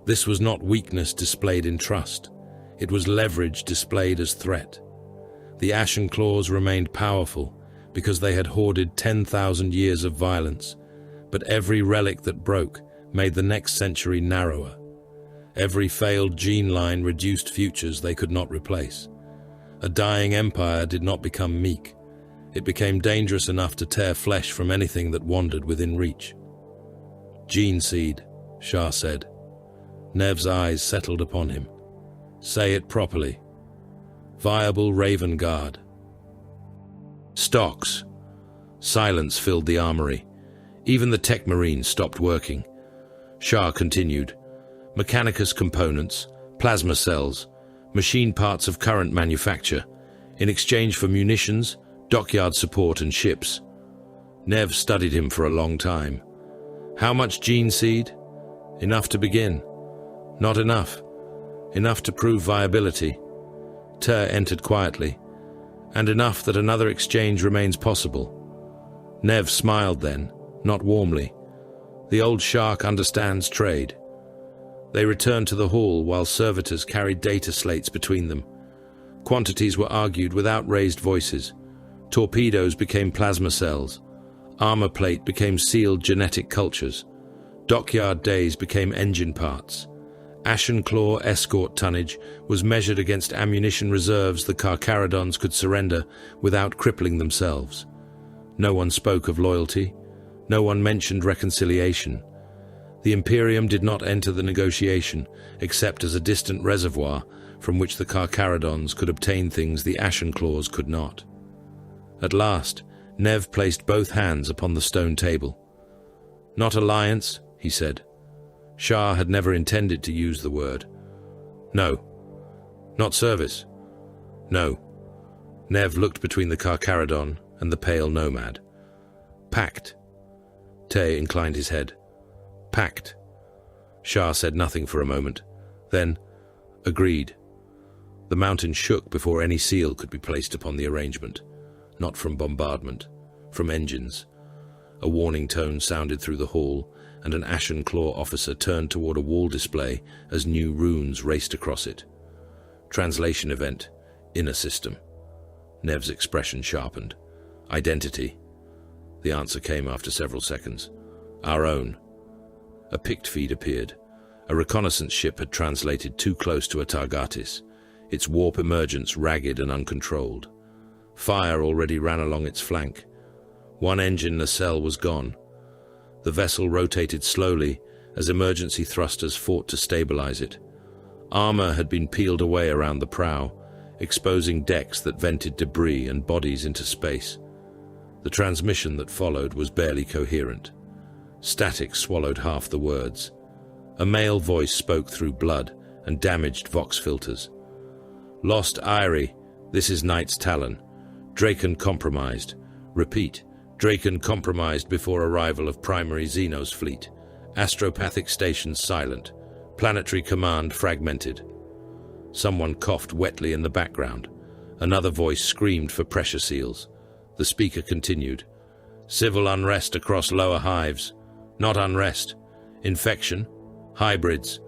This was not weakness displayed in trust. It was leverage displayed as threat. The Ashen Claws remained powerful because they had hoarded 10,000 years of violence, but every relic that broke made the next century narrower. Every failed gene line reduced futures they could not replace. A dying empire did not become meek. It became dangerous enough to tear flesh from anything that wandered within reach. Gene seed, Shah said. Nev's eyes settled upon him. Say it properly. Viable Raven Guard. Stocks. Silence filled the armory. Even the Tech Marine stopped working. Shah continued. Mechanicus components, plasma cells, machine parts of current manufacture, in exchange for munitions, dockyard support and ships. Nev studied him for a long time. How much gene seed? Enough to begin. Not enough. Enough to prove viability. Ter entered quietly, and enough that another exchange remains possible. Nev smiled then, not warmly. The old shark understands trade. They returned to the hall while servitors carried data slates between them. Quantities were argued without raised voices. Torpedoes became plasma cells. Armor plate became sealed genetic cultures. Dockyard days became engine parts. Ashen Claw escort tonnage was measured against ammunition reserves the Carcharodons could surrender without crippling themselves. No one spoke of loyalty. No one mentioned reconciliation. The Imperium did not enter the negotiation except as a distant reservoir from which the Carcharodons could obtain things the Ashen Claws could not. At last, Nev placed both hands upon the stone table. Not alliance, he said. Shah had never intended to use the word. No. Not service. No. Nev looked between the Carcharodon and the pale nomad. Pact. Tay inclined his head. Pact. Shah said nothing for a moment. Then, agreed. The mountain shook before any seal could be placed upon the arrangement. Not from bombardment, from engines. A warning tone sounded through the hall, and an Ashen Claw officer turned toward a wall display as new runes raced across it. Translation event, inner system. Nev's expression sharpened. Identity. The answer came after several seconds. Our own. A picked feed appeared. A reconnaissance ship had translated too close to a Targatis, its warp emergence ragged and uncontrolled. Fire already ran along its flank. One engine nacelle was gone. The vessel rotated slowly as emergency thrusters fought to stabilize it. Armor had been peeled away around the prow, exposing decks that vented debris and bodies into space. The transmission that followed was barely coherent. Static swallowed half the words. A male voice spoke through blood and damaged vox filters. Lost Eyrie, this is Knight's Talon. Draken compromised. Repeat, Draken compromised before arrival of primary Xenos fleet. Astropathic stations silent. Planetary command fragmented. Someone coughed wetly in the background. Another voice screamed for pressure seals. The speaker continued. Civil unrest across lower hives. Not unrest. Infection. Hybrids.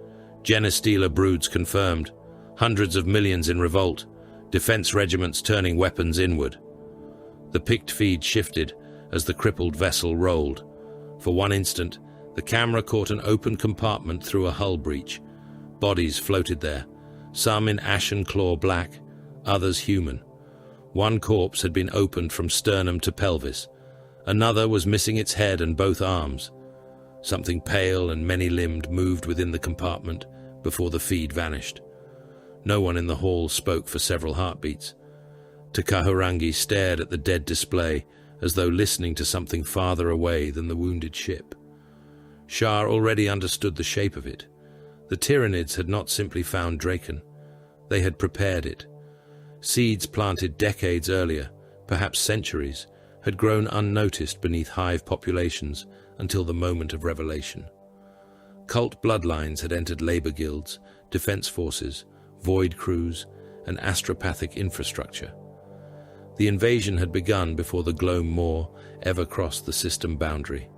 Genestealer broods confirmed. Hundreds of millions in revolt. Defense regiments turning weapons inward. The picked feed shifted as the crippled vessel rolled. For one instant, the camera caught an open compartment through a hull breach. Bodies floated there, some in Ashen Claw black, others human. One corpse had been opened from sternum to pelvis. Another was missing its head and both arms. Something pale and many-limbed moved within the compartment before the feed vanished. No one in the hall spoke for several heartbeats. Takaharangi stared at the dead display, as though listening to something farther away than the wounded ship. Shah already understood the shape of it. The Tyranids had not simply found Draken. They had prepared it. Seeds planted decades earlier, perhaps centuries, had grown unnoticed beneath hive populations until the moment of revelation. Cult bloodlines had entered labor guilds, defense forces, void crews, and astropathic infrastructure. The invasion had begun before the Gloam Maw ever crossed the system boundary.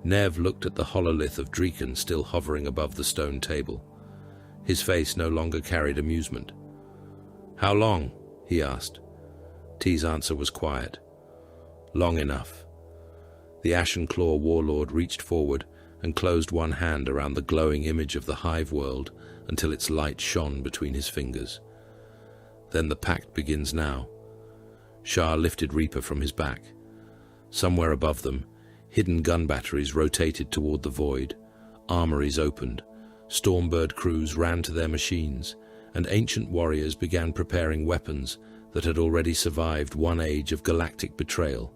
Nev looked at the hololith of Draken still hovering above the stone table. His face no longer carried amusement. "How long?" he asked. T's answer was quiet. "Long enough." The Ashen Claw warlord reached forward and closed one hand around the glowing image of the hive world until its light shone between his fingers. "Then the pact begins now." Shah lifted Reaper from his back. Somewhere above them, hidden gun batteries rotated toward the void, armories opened, Stormbird crews ran to their machines, and ancient warriors began preparing weapons that had already survived one age of galactic betrayal.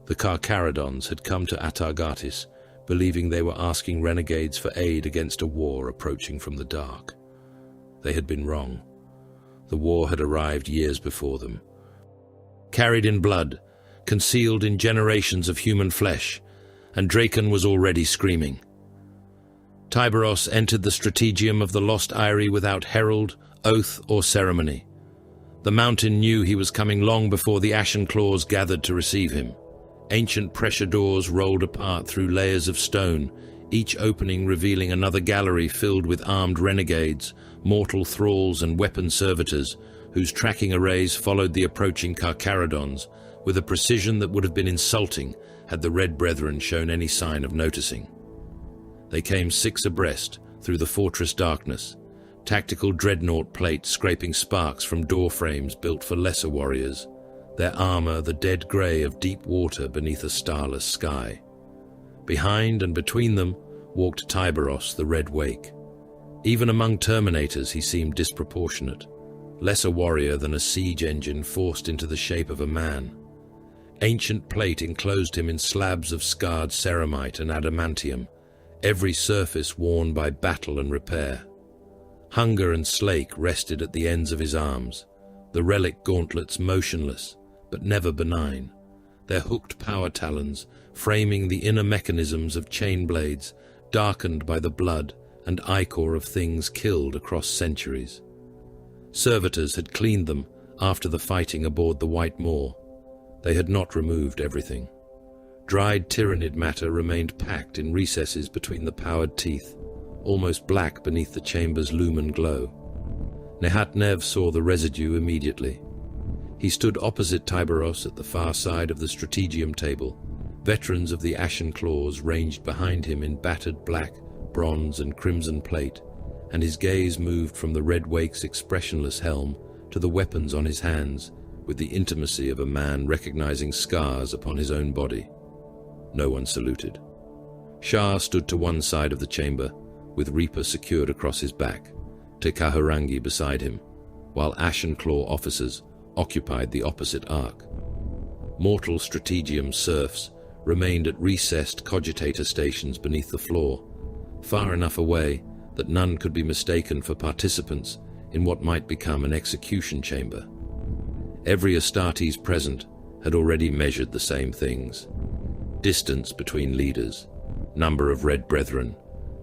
The Carcharodons had come to Atargatis, believing they were asking renegades for aid against a war approaching from the dark. They had been wrong. The war had arrived years before them. Carried in blood, concealed in generations of human flesh, and Draken was already screaming. Tyberos entered the strategium of the lost Eyrie without herald, oath, or ceremony. The mountain knew he was coming long before the Ashen Claws gathered to receive him. Ancient pressure doors rolled apart through layers of stone, each opening revealing another gallery filled with armed renegades, mortal thralls and weapon servitors, whose tracking arrays followed the approaching Carcharodons with a precision that would have been insulting had the Red Brethren shown any sign of noticing. They came 6 abreast through the fortress darkness, tactical dreadnought plates scraping sparks from door frames built for lesser warriors, their armor the dead grey of deep water beneath a starless sky. Behind and between them walked Tyberos, the Red Wake. Even among Terminators he seemed disproportionate, less a warrior than a siege engine forced into the shape of a man. Ancient plate enclosed him in slabs of scarred ceramite and adamantium, every surface worn by battle and repair. Hunger and Slake rested at the ends of his arms, the relic gauntlets motionless, but never benign, their hooked power talons framing the inner mechanisms of chain blades, darkened by the blood and ichor of things killed across centuries. Servitors had cleaned them after the fighting aboard the White Maw. They had not removed everything. Dried Tyranid matter remained packed in recesses between the powered teeth, almost black beneath the chamber's lumen glow. Nehatnev saw the residue immediately. He stood opposite Tyberos at the far side of the strategium table. Veterans of the Ashen Claws ranged behind him in battered black, bronze, and crimson plate, and his gaze moved from the Red Wake's expressionless helm to the weapons on his hands with the intimacy of a man recognizing scars upon his own body. No one saluted. Shah stood to one side of the chamber, with Reaper secured across his back, Tekaharangi beside him, while Ashen Claw officers occupied the opposite arc. Mortal strategium serfs remained at recessed cogitator stations beneath the floor, far enough away that none could be mistaken for participants in what might become an execution chamber. Every Astartes present had already measured the same things. Distance between leaders, number of Red Brethren,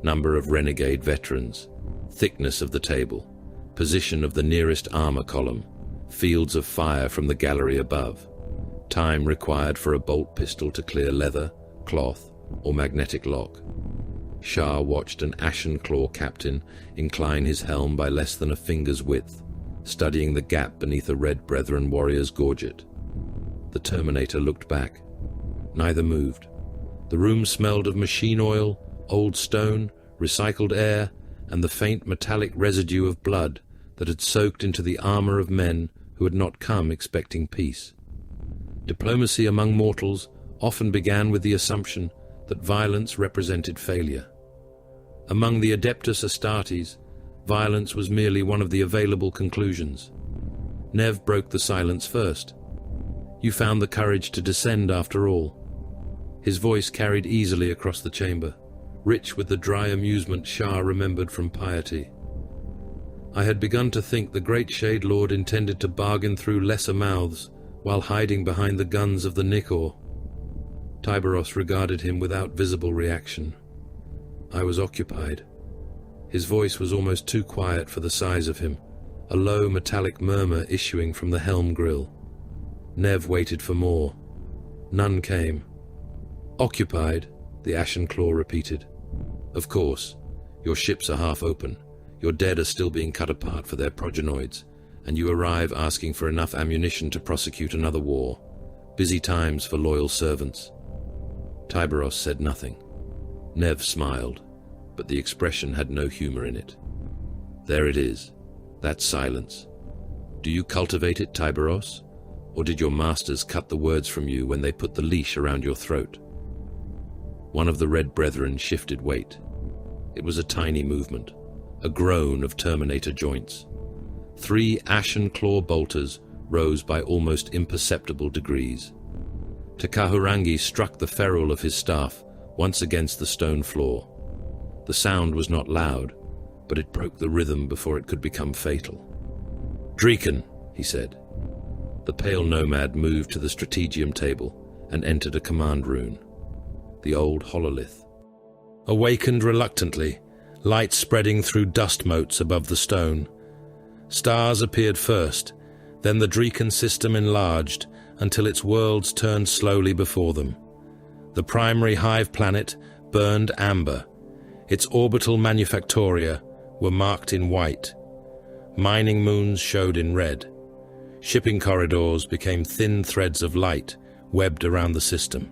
number of renegade veterans, thickness of the table, position of the nearest armor column, fields of fire from the gallery above, time required for a bolt pistol to clear leather, cloth, or magnetic lock. Shah watched an Ashen Claw captain incline his helm by less than a finger's width, studying the gap beneath a Red Brethren warrior's gorget. The Terminator looked back. Neither moved. The room smelled of machine oil, old stone, recycled air, and the faint metallic residue of blood that had soaked into the armor of men who had not come expecting peace. Diplomacy among mortals often began with the assumption that violence represented failure. Among the Adeptus Astartes, violence was merely one of the available conclusions. Nev broke the silence first. You found the courage to descend after all." His voice carried easily across the chamber, rich with the dry amusement Shah remembered from piety. "I had begun to think the great Shade Lord intended to bargain through lesser mouths while hiding behind the guns of the Nikor." Tiberos regarded him without visible reaction. "I was occupied." His voice was almost too quiet for the size of him, a low metallic murmur issuing from the helm grill. Nev waited for more. None came. "Occupied," the Ashen Claw repeated. "Of course. Your ships are half open. Your dead are still being cut apart for their progenoids, and you arrive asking for enough ammunition to prosecute another war. Busy times for loyal servants." Tiberos said nothing. Nev smiled, but the expression had no humor in it. "There it is. That silence. Do you cultivate it, Tiberos? Or did your masters cut the words from you when they put the leash around your throat?" One of the Red Brethren shifted weight. It was a tiny movement, a groan of Terminator joints. 3 Ashen Claw bolters rose by almost imperceptible degrees. Takahurangi struck the ferrule of his staff once against the stone floor. The sound was not loud, but it broke the rhythm before it could become fatal. "Dreeken," he said. The pale nomad moved to the strategium table and entered a command rune. The old hololith. Awakened reluctantly, light spreading through dust motes above the stone. Stars appeared first, then the Dreeken system enlarged until its worlds turned slowly before them. The primary hive planet burned amber. Its orbital manufactoria were marked in white. Mining moons showed in red. Shipping corridors became thin threads of light webbed around the system.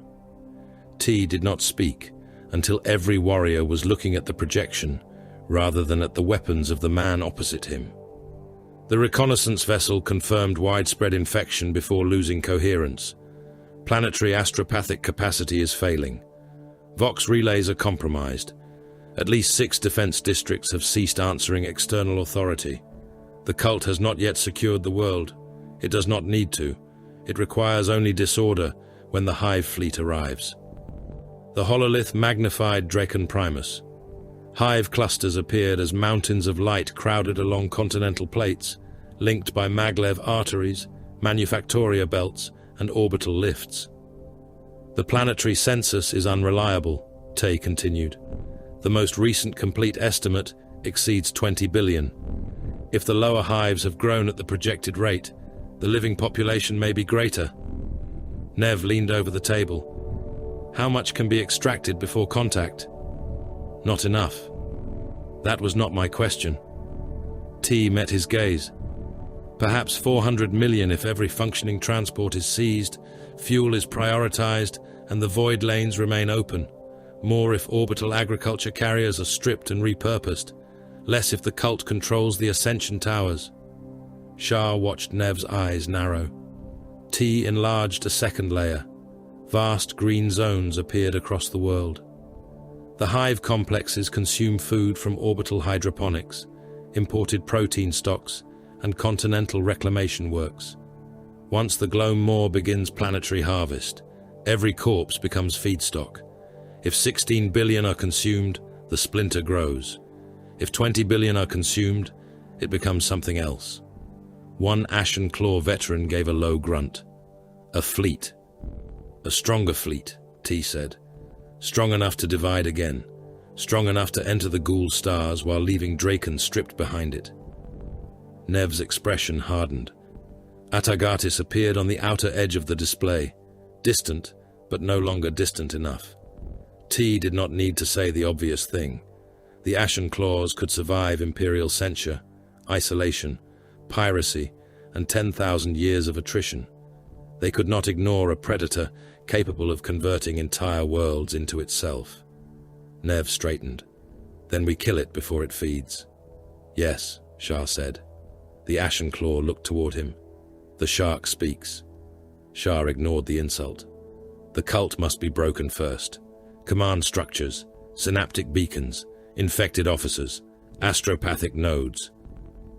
T did not speak until every warrior was looking at the projection rather than at the weapons of the man opposite him. The reconnaissance vessel confirmed widespread infection before losing coherence. Planetary astropathic capacity is failing. Vox relays are compromised. At least 6 defense districts have ceased answering external authority. The cult has not yet secured the world. It does not need to. It requires only disorder when the Hive fleet arrives. The hololith magnified Draken Primus. Hive clusters appeared as mountains of light crowded along continental plates, linked by maglev arteries, manufactoria belts, and orbital lifts. "The planetary census is unreliable," Tay continued. "The most recent complete estimate exceeds 20 billion. If the lower hives have grown at the projected rate, the living population may be greater." Nev leaned over the table. "How much can be extracted before contact?" "Not enough." "That was not my question." T met his gaze. "Perhaps 400 million if every functioning transport is seized, fuel is prioritized, and the void lanes remain open. More if orbital agriculture carriers are stripped and repurposed. Less if the cult controls the ascension towers." Shah watched Nev's eyes narrow. T enlarged a second layer. Vast green zones appeared across the world. The hive complexes consume food from orbital hydroponics, imported protein stocks, and continental reclamation works. Once the Gloam Maw begins planetary harvest, every corpse becomes feedstock. If 16 billion are consumed, the splinter grows. If 20 billion are consumed, it becomes something else. One Ashen Claw veteran gave a low grunt. "A fleet. A stronger fleet," T said. "Strong enough to divide again. Strong enough to enter the ghoul stars while leaving Draken stripped behind it." Nev's expression hardened. Atagatis appeared on the outer edge of the display, distant, but no longer distant enough. T did not need to say the obvious thing. The Ashen Claws could survive Imperial censure, isolation, piracy, and 10,000 years of attrition. They could not ignore a predator capable of converting entire worlds into itself. Nev straightened. "Then we kill it before it feeds." "Yes," Shah said. The Ashen Claw looked toward him. "The shark speaks." Shah ignored the insult. "The cult must be broken first. Command structures, synaptic beacons, infected officers, astropathic nodes."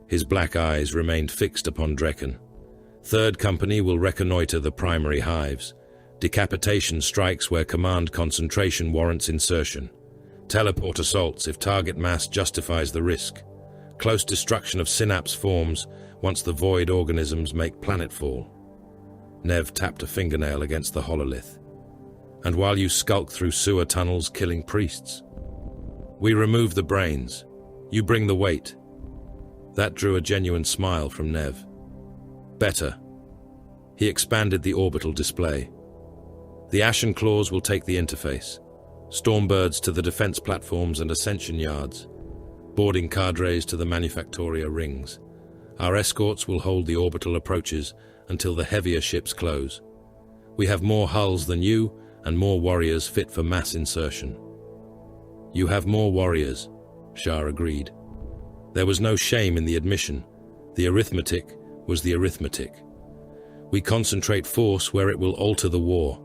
His black eyes remained fixed upon Draken. Third Company will reconnoiter the primary hives. Decapitation strikes where command concentration warrants insertion. Teleport assaults if target mass justifies the risk. Close destruction of synapse forms once the void organisms make planetfall. Nev tapped a fingernail against the hololith. And while you skulk through sewer tunnels killing priests. We remove the brains. You bring the weight. That drew a genuine smile from Nev. Better. He expanded the orbital display. The Ashen Claws will take the interface. Stormbirds to the defense platforms and ascension yards. Boarding cadres to the Manufactoria rings. Our escorts will hold the orbital approaches until the heavier ships close. We have more hulls than you and more warriors fit for mass insertion. You have more warriors, Shah agreed. There was no shame in the admission. The arithmetic was the arithmetic. We concentrate force where it will alter the war.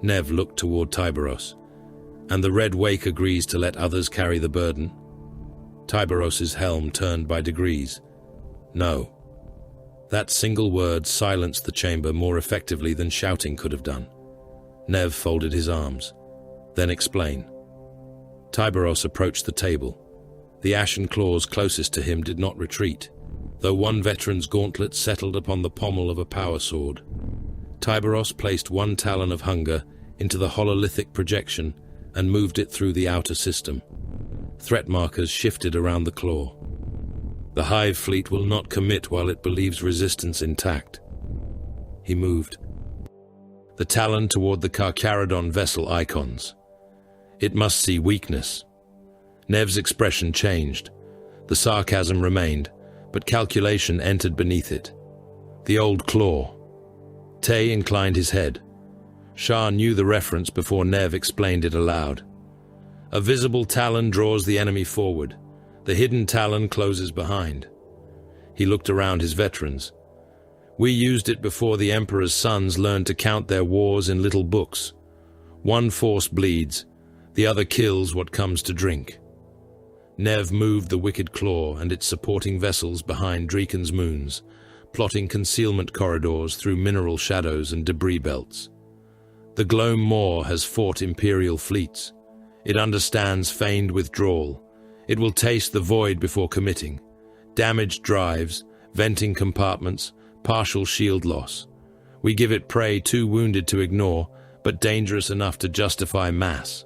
Nev looked toward Tiberos. And the Red Wake agrees to let others carry the burden? Tiberos's helm turned by degrees. No. That single word silenced the chamber more effectively than shouting could have done. Nev folded his arms. Then explain. Tiberos approached the table. The Ashen Claws closest to him did not retreat, though one veteran's gauntlet settled upon the pommel of a power sword. Tiberos placed one talon of hunger into the hololithic projection and moved it through the outer system. Threat markers shifted around the claw. The Hive fleet will not commit while it believes resistance intact. He moved the talon toward the Carcharodon vessel icons. It must see weakness. Nev's expression changed. The sarcasm remained, but calculation entered beneath it. The old claw. Tay inclined his head. Shah knew the reference before Nev explained it aloud. A visible talon draws the enemy forward. The hidden talon closes behind. He looked around his veterans. We used it before the Emperor's sons learned to count their wars in little books. One force bleeds, the other kills what comes to drink. Nev moved the wicked claw and its supporting vessels behind Dreaken's moons, plotting concealment corridors through mineral shadows and debris belts. The Gloam Maw has fought Imperial fleets. It understands feigned withdrawal. It will taste the void before committing. Damaged drives, venting compartments, partial shield loss. We give it prey too wounded to ignore, but dangerous enough to justify mass.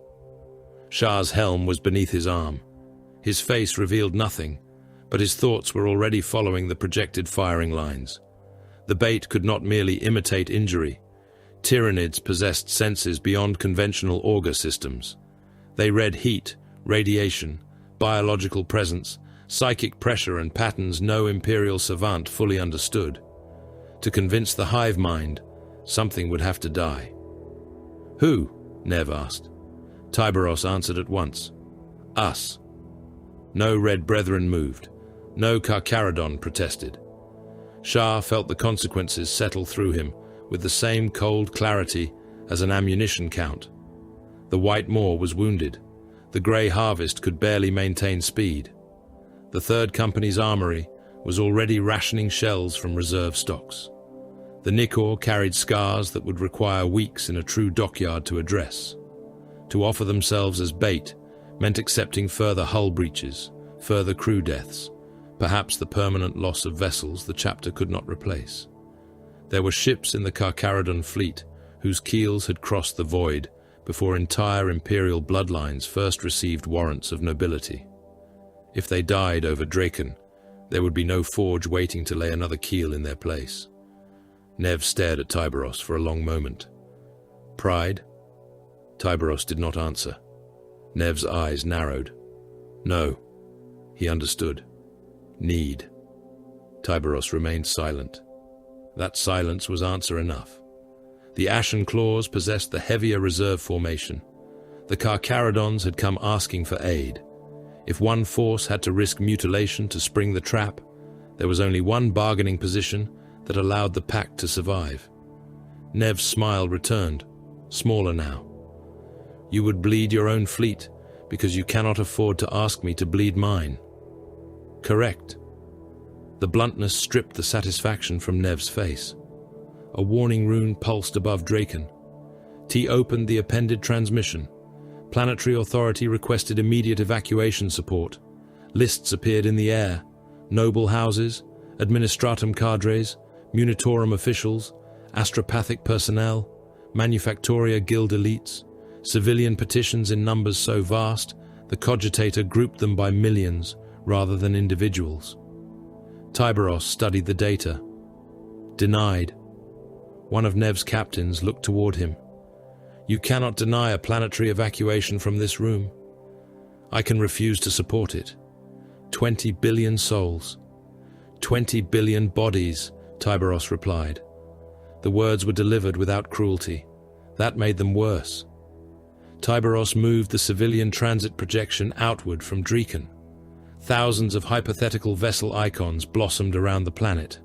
Shah's helm was beneath his arm. His face revealed nothing, but his thoughts were already following the projected firing lines. The bait could not merely imitate injury. Tyranids possessed senses beyond conventional auger systems. They read heat, radiation, biological presence, psychic pressure and patterns no Imperial savant fully understood. To convince the hive mind, something would have to die. Who? Nev asked. Tiberos answered at once. Us. No Red Brethren moved. No Carcharodon protested. Shah felt the consequences settle through him with the same cold clarity as an ammunition count. The White Maw was wounded. The Grey Harvest could barely maintain speed. The Third Company's armory was already rationing shells from reserve stocks. The Nikor carried scars that would require weeks in a true dockyard to address. To offer themselves as bait meant accepting further hull breaches, further crew deaths, perhaps the permanent loss of vessels the chapter could not replace. There were ships in the Carcharodon fleet whose keels had crossed the void before entire Imperial bloodlines first received warrants of nobility. If they died over Draken, there would be no forge waiting to lay another keel in their place. Nev stared at Tiberos for a long moment. Pride? Tiberos did not answer. Nev's eyes narrowed. No. He understood. Need. Tiberos remained silent. That silence was answer enough. The Ashen Claws possessed the heavier reserve formation. The Carcharodons had come asking for aid. If one force had to risk mutilation to spring the trap, there was only one bargaining position that allowed the pack to survive. Nev's smile returned, smaller now. You would bleed your own fleet because you cannot afford to ask me to bleed mine. Correct. The bluntness stripped the satisfaction from Nev's face. A warning rune pulsed above Draken. T opened the appended transmission. Planetary Authority requested immediate evacuation support. Lists appeared in the air. Noble houses, administratum cadres, munitorum officials, astropathic personnel, manufactoria guild elites, civilian petitions in numbers so vast, the cogitator grouped them by millions rather than individuals. Tyberos studied the data. Denied. One of Nev's captains looked toward him. You cannot deny a planetary evacuation from this room. I can refuse to support it. 20 billion souls. 20 billion bodies, Tyberos replied. The words were delivered without cruelty. That made them worse. Tyberos moved the civilian transit projection outward from Draken. Thousands of hypothetical vessel icons blossomed around the planet.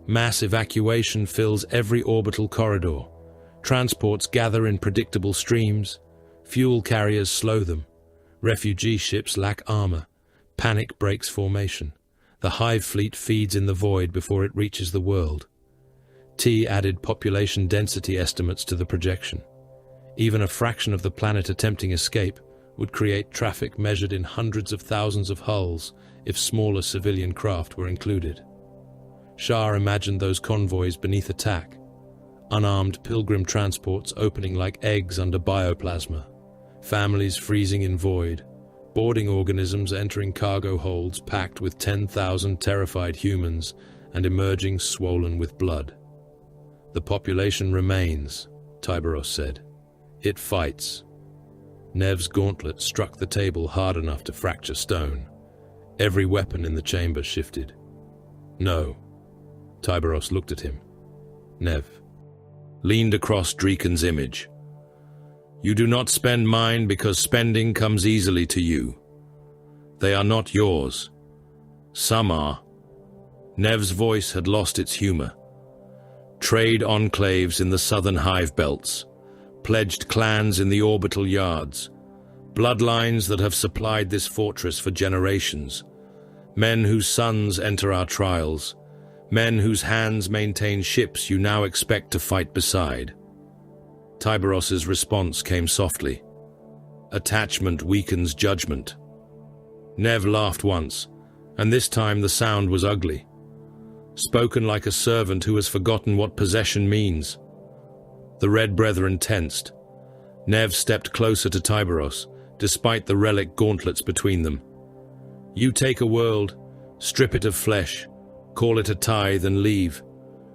Mass evacuation fills every orbital corridor. Transports gather in predictable streams. Fuel carriers slow them. Refugee ships lack armor. Panic breaks formation. The hive fleet feeds in the void before it reaches the world. T added population density estimates to the projection. Even a fraction of the planet attempting escape would create traffic measured in hundreds of thousands of hulls if smaller civilian craft were included. Shah imagined those convoys beneath attack, unarmed pilgrim transports opening like eggs under bioplasma, families freezing in void, boarding organisms entering cargo holds packed with 10,000 terrified humans and emerging swollen with blood. The population remains, Tyberos said. It fights. Nev's gauntlet struck the table hard enough to fracture stone. Every weapon in the chamber shifted. No. Tyberos looked at him. Nev leaned across Draken's image. You do not spend mine because spending comes easily to you. They are not yours. Some are. Nev's voice had lost its humor. Trade enclaves in the southern hive belts, pledged clans in the orbital yards, bloodlines that have supplied this fortress for generations, men whose sons enter our trials, men whose hands maintain ships you now expect to fight beside. Tyberos's response came softly. Attachment weakens judgment. Nev laughed once, and this time the sound was ugly. Spoken like a servant who has forgotten what possession means. The Red Brethren tensed. Nev stepped closer to Tyberos, despite the relic gauntlets between them. You take a world, strip it of flesh, call it a tithe and leave.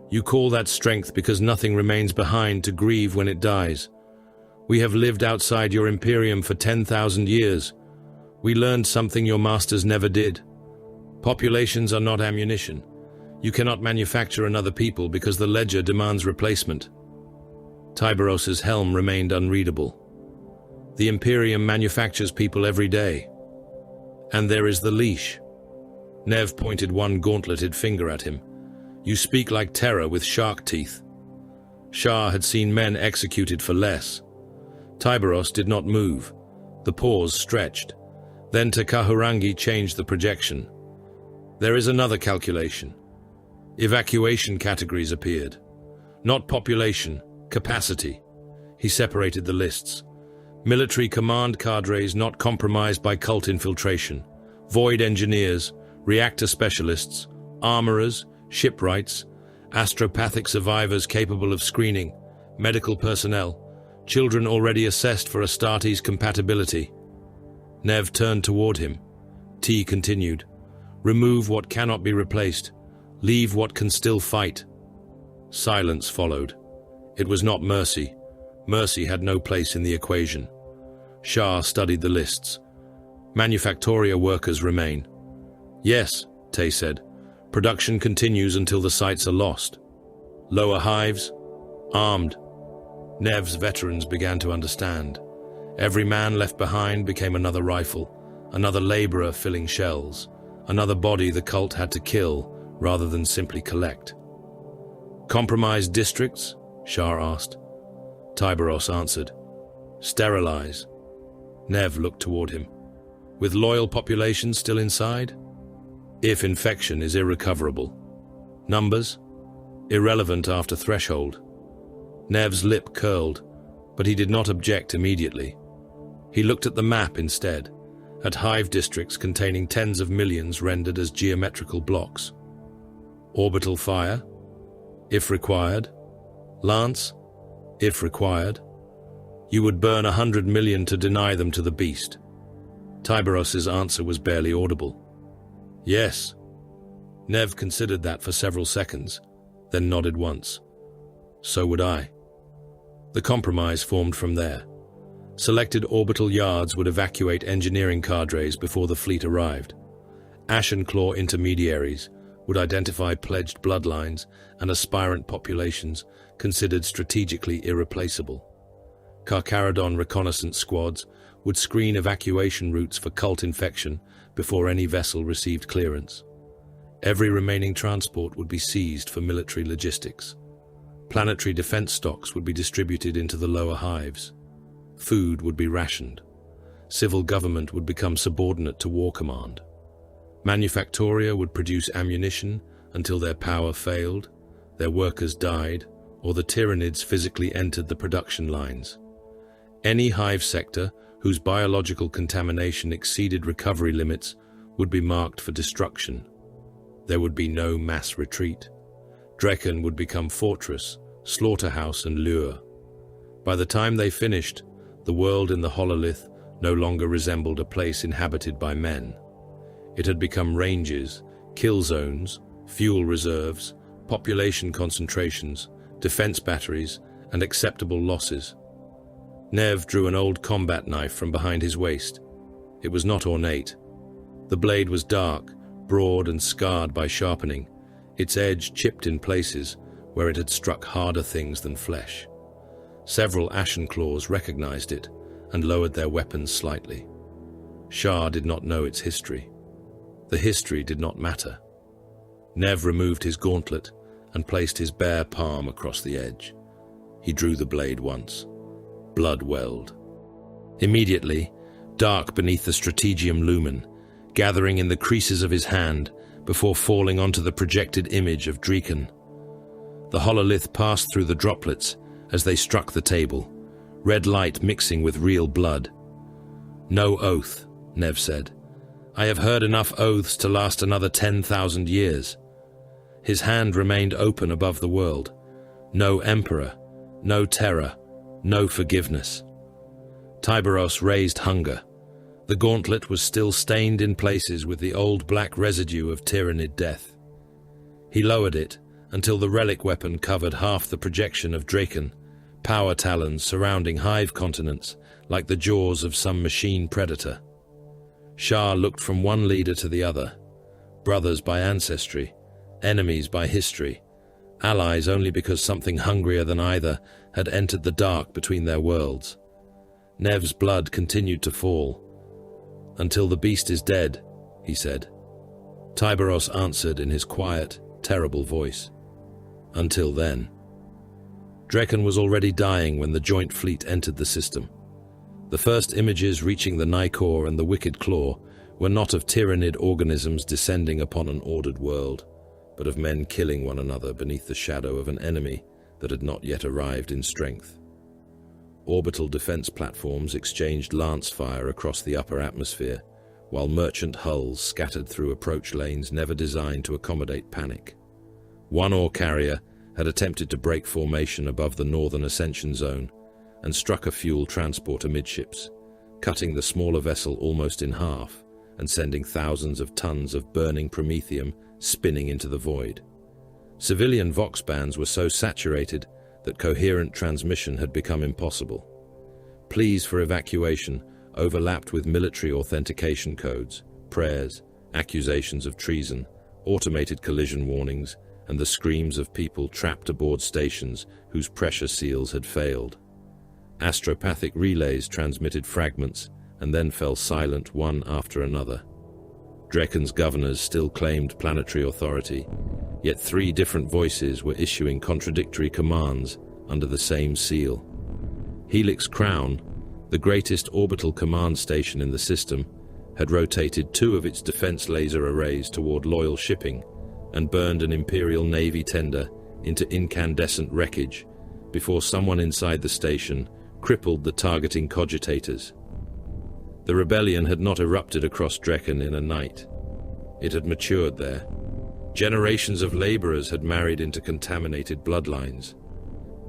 You call that strength because nothing remains behind to grieve when it dies. We have lived outside your Imperium for 10,000 years. We learned something your masters never did. Populations are not ammunition. You cannot manufacture another people because the ledger demands replacement. Tyberos's helm remained unreadable. The Imperium manufactures people every day. And there is the leash. Nev pointed one gauntleted finger at him. You speak like terror with shark teeth. Shah had seen men executed for less. Tyberos did not move. The pause stretched. Then Takahurangi changed the projection. There is another calculation. Evacuation categories appeared. Not population, capacity. He separated the lists. Military command cadres not compromised by cult infiltration. Void engineers, reactor specialists, armorers, shipwrights, astropathic survivors capable of screening, medical personnel, children already assessed for Astartes compatibility. Nev turned toward him. T continued. Remove what cannot be replaced. Leave what can still fight. Silence followed. It was not mercy. Mercy had no place in the equation. Shah studied the lists. Manufactoria workers remain. Yes, Tay said. Production continues until the sites are lost. Lower hives? Armed. Nev's veterans began to understand. Every man left behind became another rifle, another laborer filling shells, another body the cult had to kill rather than simply collect. Compromised districts? Shah asked. Tyberos answered. if infection is irrecoverable. Numbers? Irrelevant after threshold. Nev's lip curled, but he did not object immediately. He looked at the map instead, at hive districts containing tens of millions rendered as geometrical blocks. Orbital fire? If required. Lance? If required. You would burn 100 million to deny them to the beast. Tiberos's answer was barely audible. Yes. Nev considered that for several seconds, then nodded once. So would I. The compromise formed from there. Selected orbital yards would evacuate engineering cadres before the fleet arrived. Ashen Claw intermediaries would identify pledged bloodlines and aspirant populations considered strategically irreplaceable. Carcharodon reconnaissance squads would screen evacuation routes for cult infection before any vessel received clearance. Every remaining transport would be seized for military logistics. Planetary defense stocks would be distributed into the lower hives. Food would be rationed. Civil government would become subordinate to War Command. Manufactoria would produce ammunition until their power failed, their workers died, or the Tyranids physically entered the production lines. Any hive sector whose biological contamination exceeded recovery limits would be marked for destruction. There would be no mass retreat. Drekken would become fortress, slaughterhouse, and lure. By the time they finished, the world in the hololith no longer resembled a place inhabited by men. It had become ranges, kill zones, fuel reserves, population concentrations, defense batteries, and acceptable losses. Nev drew an old combat knife from behind his waist. It was not ornate. The blade was dark, broad and scarred by sharpening, its edge chipped in places where it had struck harder things than flesh. Several Ashen Claws recognized it and lowered their weapons slightly. Shah did not know its history. The history did not matter. Nev removed his gauntlet and placed his bare palm across the edge. He drew the blade once. Blood welled. Immediately, dark beneath the strategium lumen, gathering in the creases of his hand before falling onto the projected image of Drekken. The hololith passed through the droplets as they struck the table, red light mixing with real blood. No oath, Nev said. I have heard enough oaths to last another 10,000 years. His hand remained open above the world. No emperor, no terror, no forgiveness. Tiberos raised hunger. The gauntlet was still stained in places with the old black residue of Tyranid death. He lowered it until the relic weapon covered half the projection of Drekken, power talons surrounding hive continents like the jaws of some machine predator. Shah looked from one leader to the other, brothers by ancestry, enemies by history, allies only because something hungrier than either had entered the dark between their worlds. Nev's blood continued to fall. Until the beast is dead, he said. Tiberos answered in his quiet, terrible voice. Until then. Drekken was already dying when the joint fleet entered the system. The first images reaching the Nicor and the Wicked Claw were not of Tyranid organisms descending upon an ordered world, but of men killing one another beneath the shadow of an enemy that had not yet arrived in strength. Orbital defense platforms exchanged lance fire across the upper atmosphere, while merchant hulls scattered through approach lanes never designed to accommodate panic. One ore carrier had attempted to break formation above the northern ascension zone and struck a fuel transport amidships, cutting the smaller vessel almost in half and sending thousands of tons of burning promethium spinning into the void. Civilian vox bands were so saturated that coherent transmission had become impossible. Pleas for evacuation overlapped with military authentication codes, prayers, accusations of treason, automated collision warnings, and the screams of people trapped aboard stations whose pressure seals had failed. Astropathic relays transmitted fragments and then fell silent one after another. Drekken's governors still claimed planetary authority, yet 3 different voices were issuing contradictory commands under the same seal. Helix Crown, the greatest orbital command station in the system, had rotated 2 of its defense laser arrays toward loyal shipping and burned an Imperial Navy tender into incandescent wreckage before someone inside the station crippled the targeting cogitators. The rebellion had not erupted across Drekken in a night. It had matured there. Generations of laborers had married into contaminated bloodlines.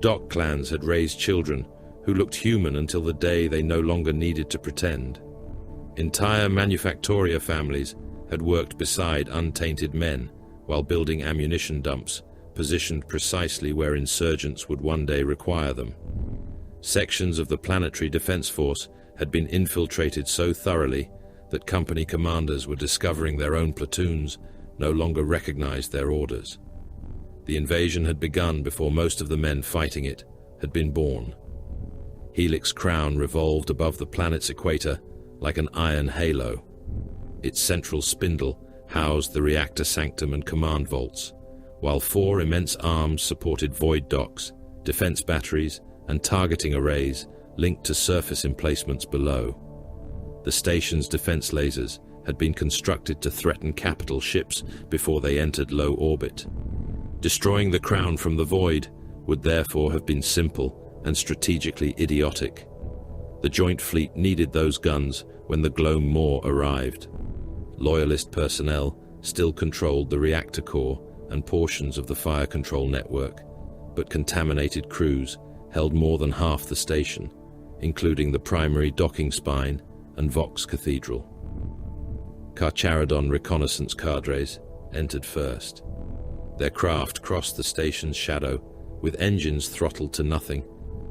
Dock clans had raised children who looked human until the day they no longer needed to pretend. Entire manufactoria families had worked beside untainted men while building ammunition dumps positioned precisely where insurgents would one day require them. Sections of the planetary defense force had been infiltrated so thoroughly that company commanders were discovering their own platoons no longer recognized their orders. The invasion had begun before most of the men fighting it had been born. Helix Crown revolved above the planet's equator like an iron halo. Its central spindle housed the reactor sanctum and command vaults, while 4 immense arms supported void docks, defense batteries, and targeting arrays linked to surface emplacements below. The station's defense lasers had been constructed to threaten capital ships before they entered low orbit. Destroying the Crown from the void would therefore have been simple and strategically idiotic. The Joint Fleet needed those guns when the Gloam Maw arrived. Loyalist personnel still controlled the reactor core and portions of the fire control network, but contaminated crews held more than half the station, including the primary docking spine and Vox Cathedral. Carcharodon reconnaissance cadres entered first. Their craft crossed the station's shadow, with engines throttled to nothing,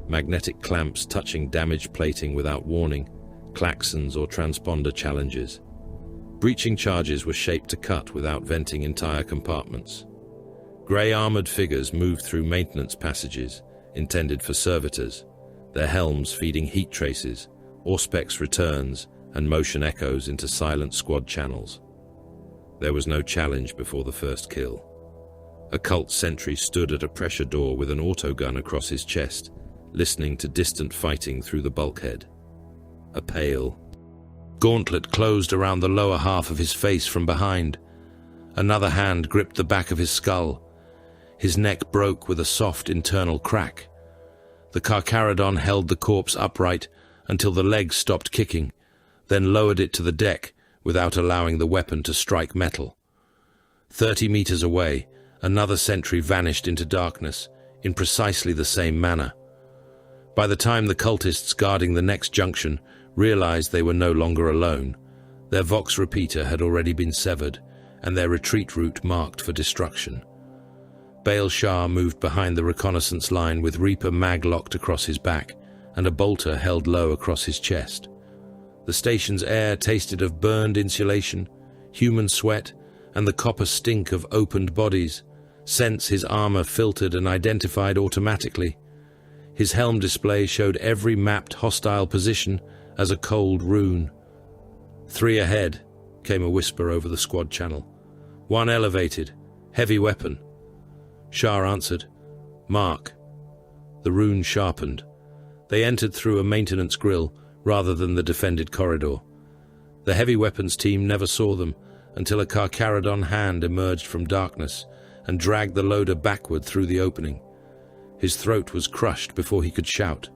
magnetic clamps touching damaged plating without warning, klaxons or transponder challenges. Breaching charges were shaped to cut without venting entire compartments. Grey armored figures moved through maintenance passages intended for servitors, their helms feeding heat traces, Auspex returns, and motion echoes into silent squad channels. There was no challenge before the first kill. A cult sentry stood at a pressure door with an autogun across his chest, listening to distant fighting through the bulkhead. A pale gauntlet closed around the lower half of his face from behind. Another hand gripped the back of his skull. His neck broke with a soft internal crack. The Carcharodon held the corpse upright until the legs stopped kicking, then lowered it to the deck without allowing the weapon to strike metal. 30 meters away, another sentry vanished into darkness in precisely the same manner. By the time the cultists guarding the next junction realized they were no longer alone, their Vox repeater had already been severed and their retreat route marked for destruction. Baal Shah moved behind the reconnaissance line with Reaper mag locked across his back and a bolter held low across his chest. The station's air tasted of burned insulation, human sweat, and the copper stink of opened bodies, scents his armor filtered and identified automatically. His helm display showed every mapped hostile position as a cold rune. 3 ahead, came a whisper over the squad channel. 1 elevated, heavy weapon. Shah answered, "Mark." The rune sharpened. They entered through a maintenance grill rather than the defended corridor. The heavy weapons team never saw them until a Carcharodon hand emerged from darkness and dragged the loader backward through the opening. His throat was crushed before he could shout.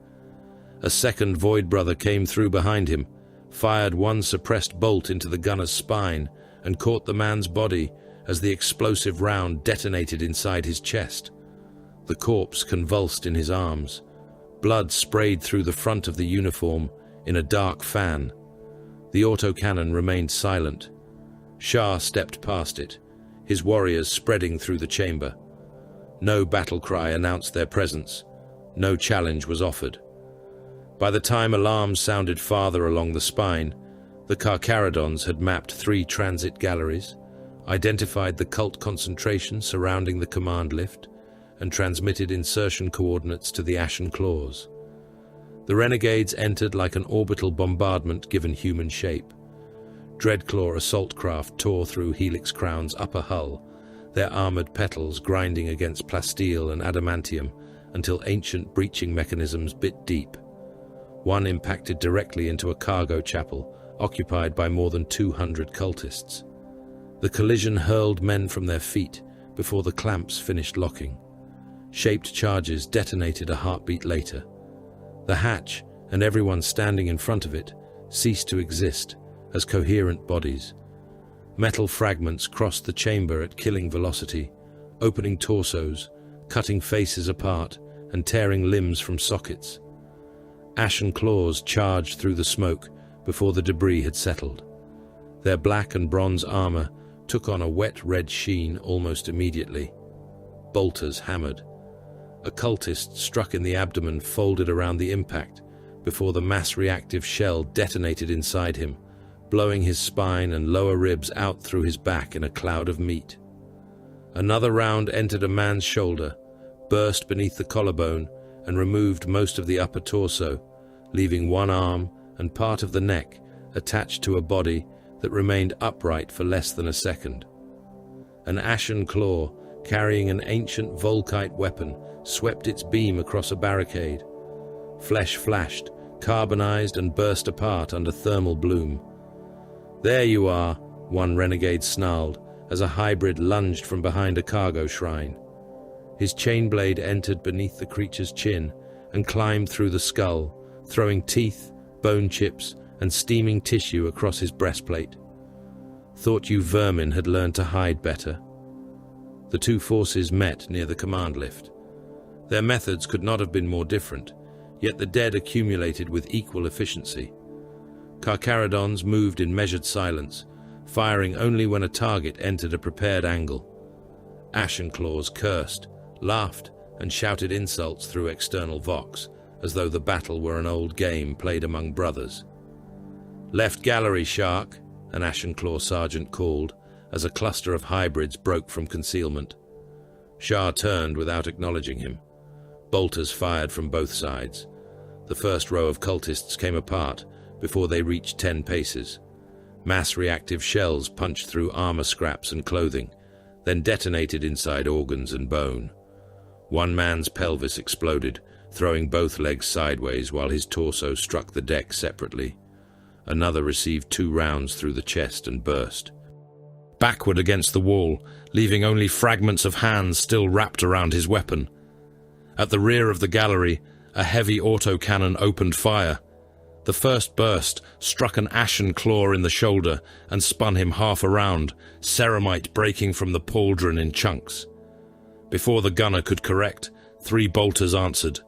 A second Void Brother came through behind him, fired 1 suppressed bolt into the gunner's spine, and caught the man's body as the explosive round detonated inside his chest. The corpse convulsed in his arms. Blood sprayed through the front of the uniform in a dark fan. The autocannon remained silent. Shah stepped past it, his warriors spreading through the chamber. No battle cry announced their presence. No challenge was offered. By the time alarms sounded farther along the spine, the Carcharodons had mapped 3 transit galleries, identified the cult concentration surrounding the command lift, and transmitted insertion coordinates to the Ashen claws. The Renegades entered like an orbital bombardment given human shape. Dreadclaw assault craft tore through Helix Crown's upper hull, their armored petals grinding against plasteel and adamantium until ancient breaching mechanisms bit deep. One impacted directly into a cargo chapel occupied by more than 200 cultists. The collision hurled men from their feet before the clamps finished locking. Shaped charges detonated a heartbeat later. The hatch, and everyone standing in front of it, ceased to exist as coherent bodies. Metal fragments crossed the chamber at killing velocity, opening torsos, cutting faces apart, and tearing limbs from sockets. Ashen claws charged through the smoke before the debris had settled. Their black and bronze armor took on a wet red sheen almost immediately. Bolters hammered. A cultist struck in the abdomen folded around the impact before the mass-reactive shell detonated inside him, blowing his spine and lower ribs out through his back in a cloud of meat. Another round entered a man's shoulder, burst beneath the collarbone, and removed most of the upper torso, leaving one arm and part of the neck attached to a body that remained upright for less than a second. An ashen claw, carrying an ancient Volkite weapon, swept its beam across a barricade. Flesh flashed, carbonized, and burst apart under thermal bloom. "There you are," one renegade snarled as a hybrid lunged from behind a cargo shrine. His chain blade entered beneath the creature's chin and climbed through the skull, throwing teeth, bone chips, and steaming tissue across his breastplate. "Thought you vermin had learned to hide better." The two forces met near the command lift. Their methods could not have been more different, yet the dead accumulated with equal efficiency. Carcharodons moved in measured silence, firing only when a target entered a prepared angle. Ashen claws cursed, laughed, and shouted insults through external vox, as though the battle were an old game played among brothers. "Left gallery, Shark," an Ashen Claw sergeant called, as a cluster of hybrids broke from concealment. Shah turned without acknowledging him. Bolters fired from both sides. The first row of cultists came apart before they reached 10 paces. Mass-reactive shells punched through armor scraps and clothing, then detonated inside organs and bone. One man's pelvis exploded, throwing both legs sideways while his torso struck the deck separately. Another received 2 rounds through the chest and burst. Backward against the wall, leaving only fragments of hands still wrapped around his weapon. At the rear of the gallery, a heavy autocannon opened fire. The first burst struck an Ashen Claw in the shoulder and spun him half around, ceramite breaking from the pauldron in chunks. Before the gunner could correct, 3 bolters answered.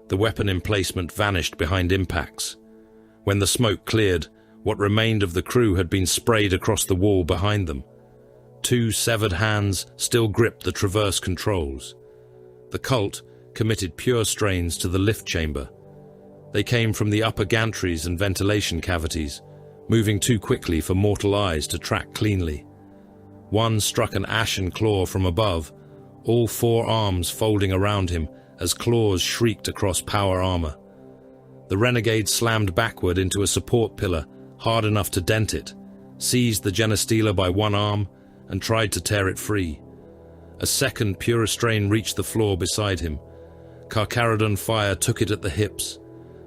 The weapon emplacement vanished behind impacts. When the smoke cleared, what remained of the crew had been sprayed across the wall behind them. 2 severed hands still gripped the traverse controls. The cult committed pure strains to the lift chamber. They came from the upper gantries and ventilation cavities, moving too quickly for mortal eyes to track cleanly. One struck an Ashen Claw from above, all 4 arms folding around him as claws shrieked across power armor. The renegade slammed backward into a support pillar, hard enough to dent it, seized the Genestealer by one arm, and tried to tear it free. A second pure strain reached the floor beside him. Carcharodon fire took it at the hips.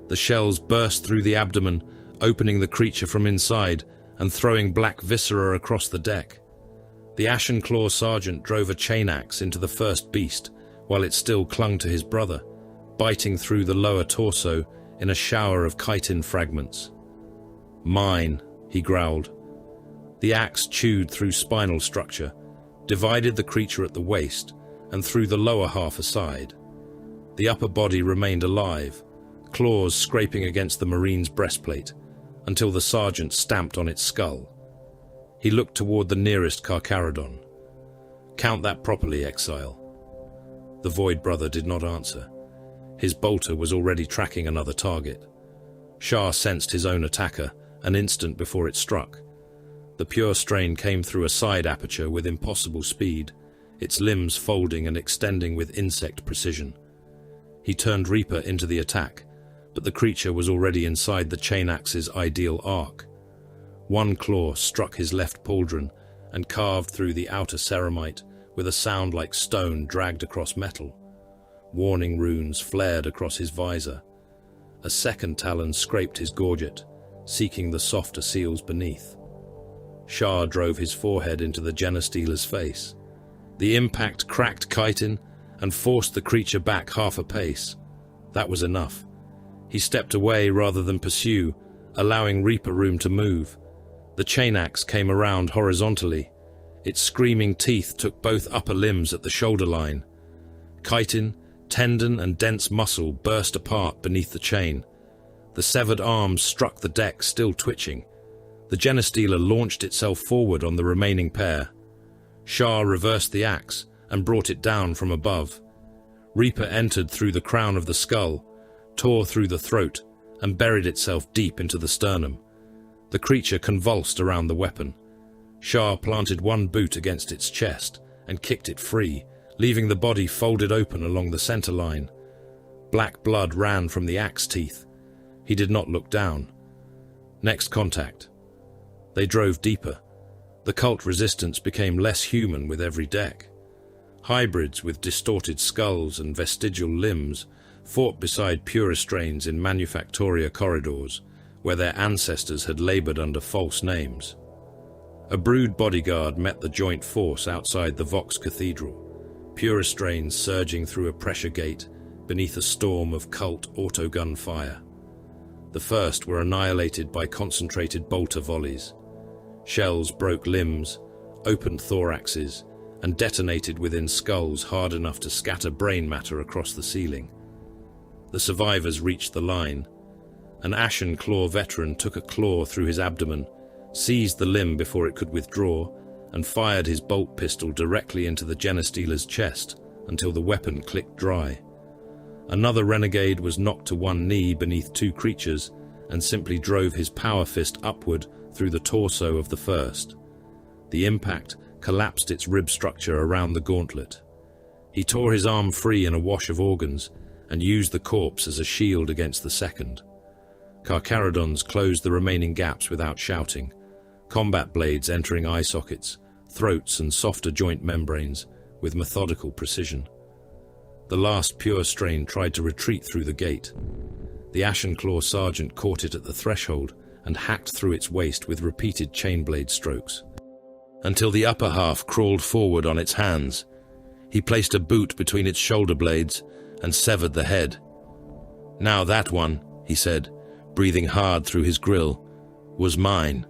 The shells burst through the abdomen, opening the creature from inside and throwing black viscera across the deck. The Ashen Claw sergeant drove a chain axe into the first beast, while it still clung to his brother, biting through the lower torso in a shower of chitin fragments. "Mine," he growled. The axe chewed through spinal structure, divided the creature at the waist, and threw the lower half aside. The upper body remained alive, claws scraping against the Marine's breastplate, until the sergeant stamped on its skull. He looked toward the nearest Carcharodon. "Count that properly, Exile." The Void Brother did not answer. His bolter was already tracking another target. Shah sensed his own attacker an instant before it struck. The pure strain came through a side aperture with impossible speed, its limbs folding and extending with insect precision. He turned Reaper into the attack, but the creature was already inside the chain axe's ideal arc. One claw struck his left pauldron and carved through the outer ceramite with a sound like stone dragged across metal. Warning runes flared across his visor. A second talon scraped his gorget, seeking the softer seals beneath. Shah drove his forehead into the Genestealer's face. The impact cracked chitin and forced the creature back half a pace. That was enough. He stepped away rather than pursue, allowing Reaper room to move. The chain axe came around horizontally. Its screaming teeth took both upper limbs at the shoulder line. Chitin, tendon and dense muscle burst apart beneath the chain. The severed arms struck the deck, still twitching. The Genestealer launched itself forward on the remaining pair. Shah reversed the axe and brought it down from above. Reaper entered through the crown of the skull, tore through the throat, and buried itself deep into the sternum. The creature convulsed around the weapon. Shah planted one boot against its chest and kicked it free, leaving the body folded open along the center line. Black blood ran from the axe teeth. He did not look down. Next contact. They drove deeper. The cult resistance became less human with every deck. Hybrids with distorted skulls and vestigial limbs fought beside purer strains in Manufactoria corridors, where their ancestors had labored under false names. A brood bodyguard met the joint force outside the Vox Cathedral, purer strains surging through a pressure gate beneath a storm of cult autogun fire. The first were annihilated by concentrated bolter volleys. Shells broke limbs, opened thoraxes, and detonated within skulls hard enough to scatter brain matter across the ceiling. The survivors reached the line. An Ashen claw veteran took a claw through his abdomen, seized the limb before it could withdraw, and fired his bolt pistol directly into the Genestealer's chest until the weapon clicked dry. Another renegade was knocked to one knee beneath two creatures and simply drove his power fist upward through the torso of the first. The impact collapsed its rib structure around the gauntlet. He tore his arm free in a wash of organs and used the corpse as a shield against the second. Carcharodons closed the remaining gaps without shouting, combat blades entering eye sockets, throats and softer joint membranes with methodical precision. The last pure strain tried to retreat through the gate. The Ashen Claw sergeant caught it at the threshold and hacked through its waist with repeated chain blade strokes, until the upper half crawled forward on its hands. He placed a boot between its shoulder blades and severed the head. "Now that one," he said, breathing hard through his grill, "was mine."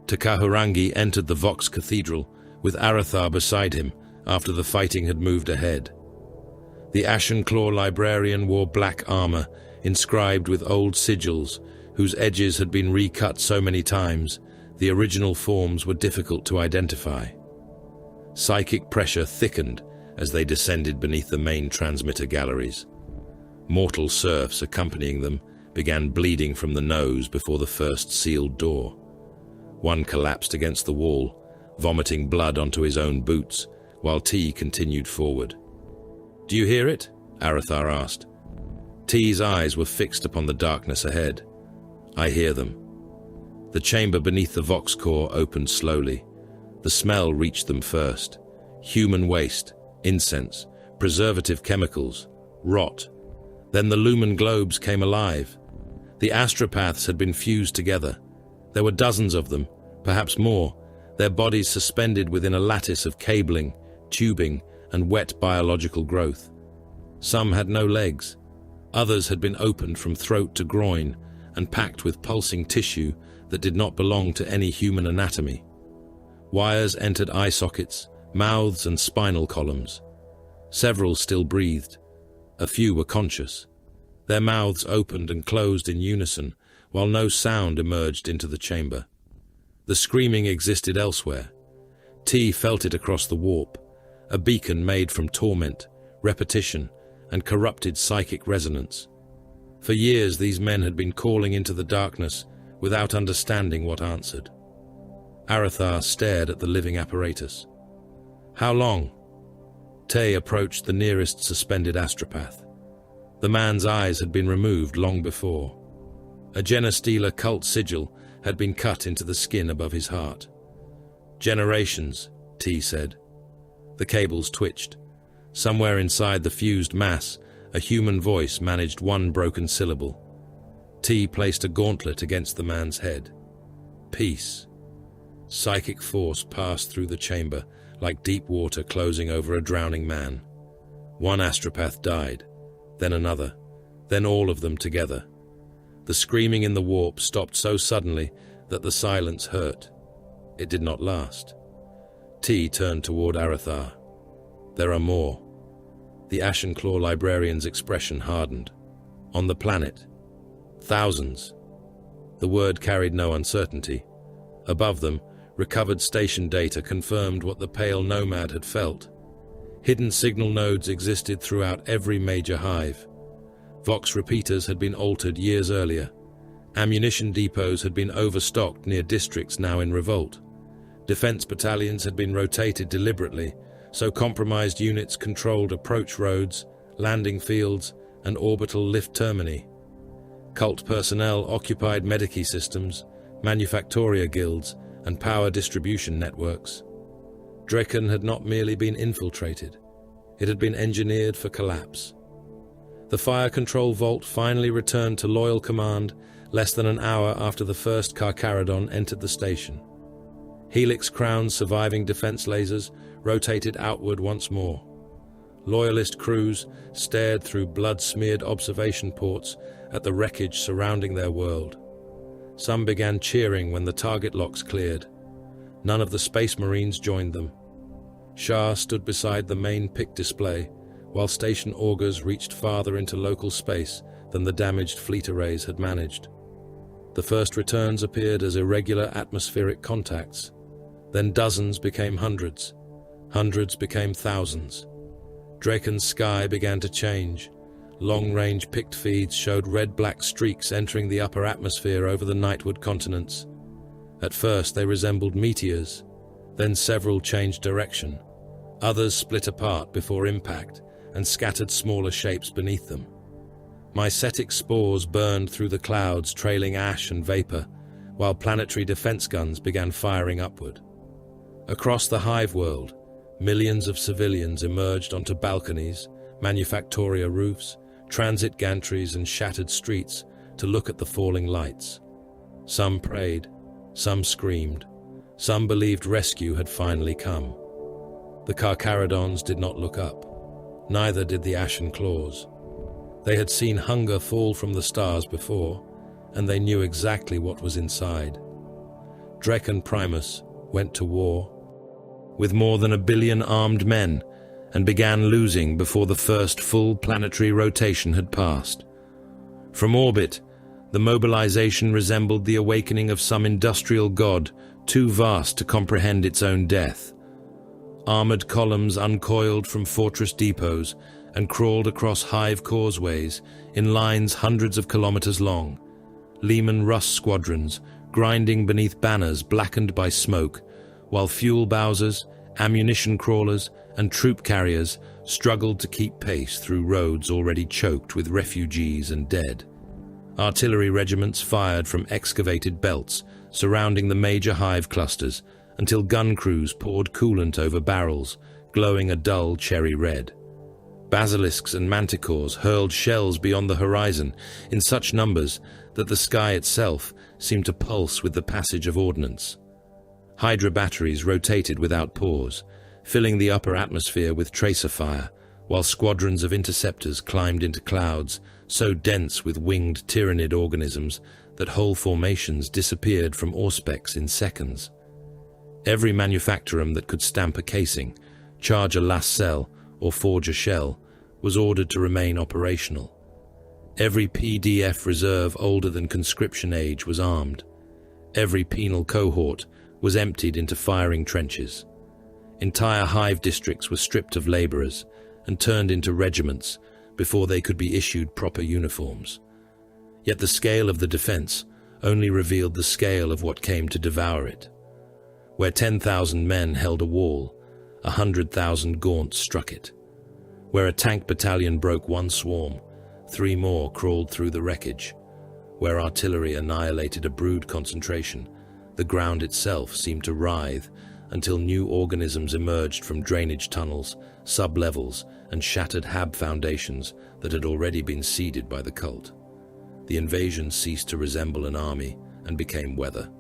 Takahurangi entered the Vox Cathedral with Arathar beside him after the fighting had moved ahead. The Ashen Claw librarian wore black armor inscribed with old sigils whose edges had been recut so many times the original forms were difficult to identify. Psychic pressure thickened as they descended beneath the main transmitter galleries. Mortal serfs accompanying them began bleeding from the nose before the first sealed door. One collapsed against the wall, vomiting blood onto his own boots, while T continued forward. "Do you hear it?" Arathar asked. T's eyes were fixed upon the darkness ahead. "I hear them." The chamber beneath the Vox core opened slowly. The smell reached them first. Human waste, incense, preservative chemicals, rot. Then the lumen globes came alive. The astropaths had been fused together. There were dozens of them, perhaps more, their bodies suspended within a lattice of cabling, tubing, and wet biological growth. Some had no legs. Others had been opened from throat to groin and packed with pulsing tissue that did not belong to any human anatomy. Wires entered eye sockets, mouths, and spinal columns. Several still breathed. A few were conscious. Their mouths opened and closed in unison, while no sound emerged into the chamber. The screaming existed elsewhere. T felt it across the warp, a beacon made from torment, repetition, and corrupted psychic resonance. For years these men had been calling into the darkness without understanding what answered. Arathar stared at the living apparatus. "How long?" Tay approached the nearest suspended astropath. The man's eyes had been removed long before. A Genestealer cult sigil had been cut into the skin above his heart. "Generations," T said. The cables twitched. Somewhere inside the fused mass, a human voice managed one broken syllable. T placed a gauntlet against the man's head. Peace. Psychic force passed through the chamber, like deep water closing over a drowning man. One astropath died, then another, then all of them together. The screaming in the warp stopped so suddenly that the silence hurt. It did not last. T turned toward Arathar. There are more. The Ashen Claw librarian's expression hardened. On the planet. Thousands. The word carried no uncertainty. Above them, recovered station data confirmed what the pale nomad had felt. Hidden signal nodes existed throughout every major hive. Vox repeaters had been altered years earlier. Ammunition depots had been overstocked near districts now in revolt. Defense battalions had been rotated deliberately, so compromised units controlled approach roads, landing fields, and orbital lift termini. Cult personnel occupied Medici systems, manufactoria guilds, and power distribution networks. Draken had not merely been infiltrated, it had been engineered for collapse. The fire control vault finally returned to loyal command less than an hour after the first Carcharodon entered the station. Helix-crowned surviving defense lasers rotated outward once more. Loyalist crews stared through blood-smeared observation ports at the wreckage surrounding their world. Some began cheering when the target locks cleared. None of the Space Marines joined them. Shah stood beside the main pick display, while station augurs reached farther into local space than the damaged fleet arrays had managed. The first returns appeared as irregular atmospheric contacts. Then dozens became hundreds. Hundreds became thousands. Draken's sky began to change. Long-range picked feeds showed red-black streaks entering the upper atmosphere over the nightward continents. At first they resembled meteors, then several changed direction. Others split apart before impact and scattered smaller shapes beneath them. Mycetic spores burned through the clouds, trailing ash and vapor, while planetary defense guns began firing upward. Across the hive world, millions of civilians emerged onto balconies, manufactoria roofs, transit gantries, and shattered streets to look at the falling lights. Some prayed, some screamed, some believed rescue had finally come. The Carcharodons did not look up. Neither did the Ashen Claws. They had seen hunger fall from the stars before, and they knew exactly what was inside. Draken Primus went to war with more than 1 billion armed men and began losing before the first full planetary rotation had passed. From orbit, the mobilization resembled the awakening of some industrial god too vast to comprehend its own death. Armored columns uncoiled from fortress depots and crawled across hive causeways in lines hundreds of kilometers long. Lehman Russ squadrons grinding beneath banners blackened by smoke, while fuel bowsers, ammunition crawlers, and troop carriers struggled to keep pace through roads already choked with refugees and dead. Artillery regiments fired from excavated belts surrounding the major hive clusters until gun crews poured coolant over barrels, glowing a dull cherry red. Basilisks and manticores hurled shells beyond the horizon in such numbers that the sky itself seemed to pulse with the passage of ordnance. Hydra batteries rotated without pause, filling the upper atmosphere with tracer fire, while squadrons of interceptors climbed into clouds so dense with winged tyrannid organisms that whole formations disappeared from auspex in seconds. Every manufactorum that could stamp a casing, charge a last cell, or forge a shell was ordered to remain operational. Every PDF reserve older than conscription age was armed. Every penal cohort was emptied into firing trenches. Entire hive districts were stripped of laborers and turned into regiments before they could be issued proper uniforms. Yet the scale of the defense only revealed the scale of what came to devour it. Where 10,000 men held a wall, 100,000 gaunts struck it. Where a tank battalion broke one swarm, 3 more crawled through the wreckage. Where artillery annihilated a brood concentration, the ground itself seemed to writhe until new organisms emerged from drainage tunnels, sublevels, and shattered hab foundations that had already been seeded by the cult. The invasion ceased to resemble an army and became weather.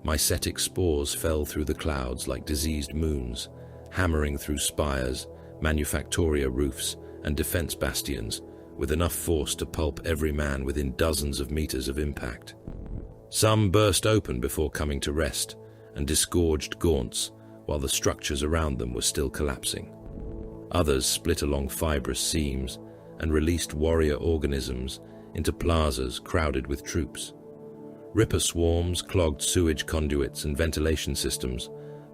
Mycetic spores fell through the clouds like diseased moons, hammering through spires, manufactoria roofs, and defense bastions, with enough force to pulp every man within dozens of meters of impact. Some burst open before coming to rest, and disgorged gaunts, while the structures around them were still collapsing. Others split along fibrous seams and released warrior organisms into plazas crowded with troops. Ripper swarms clogged sewage conduits and ventilation systems,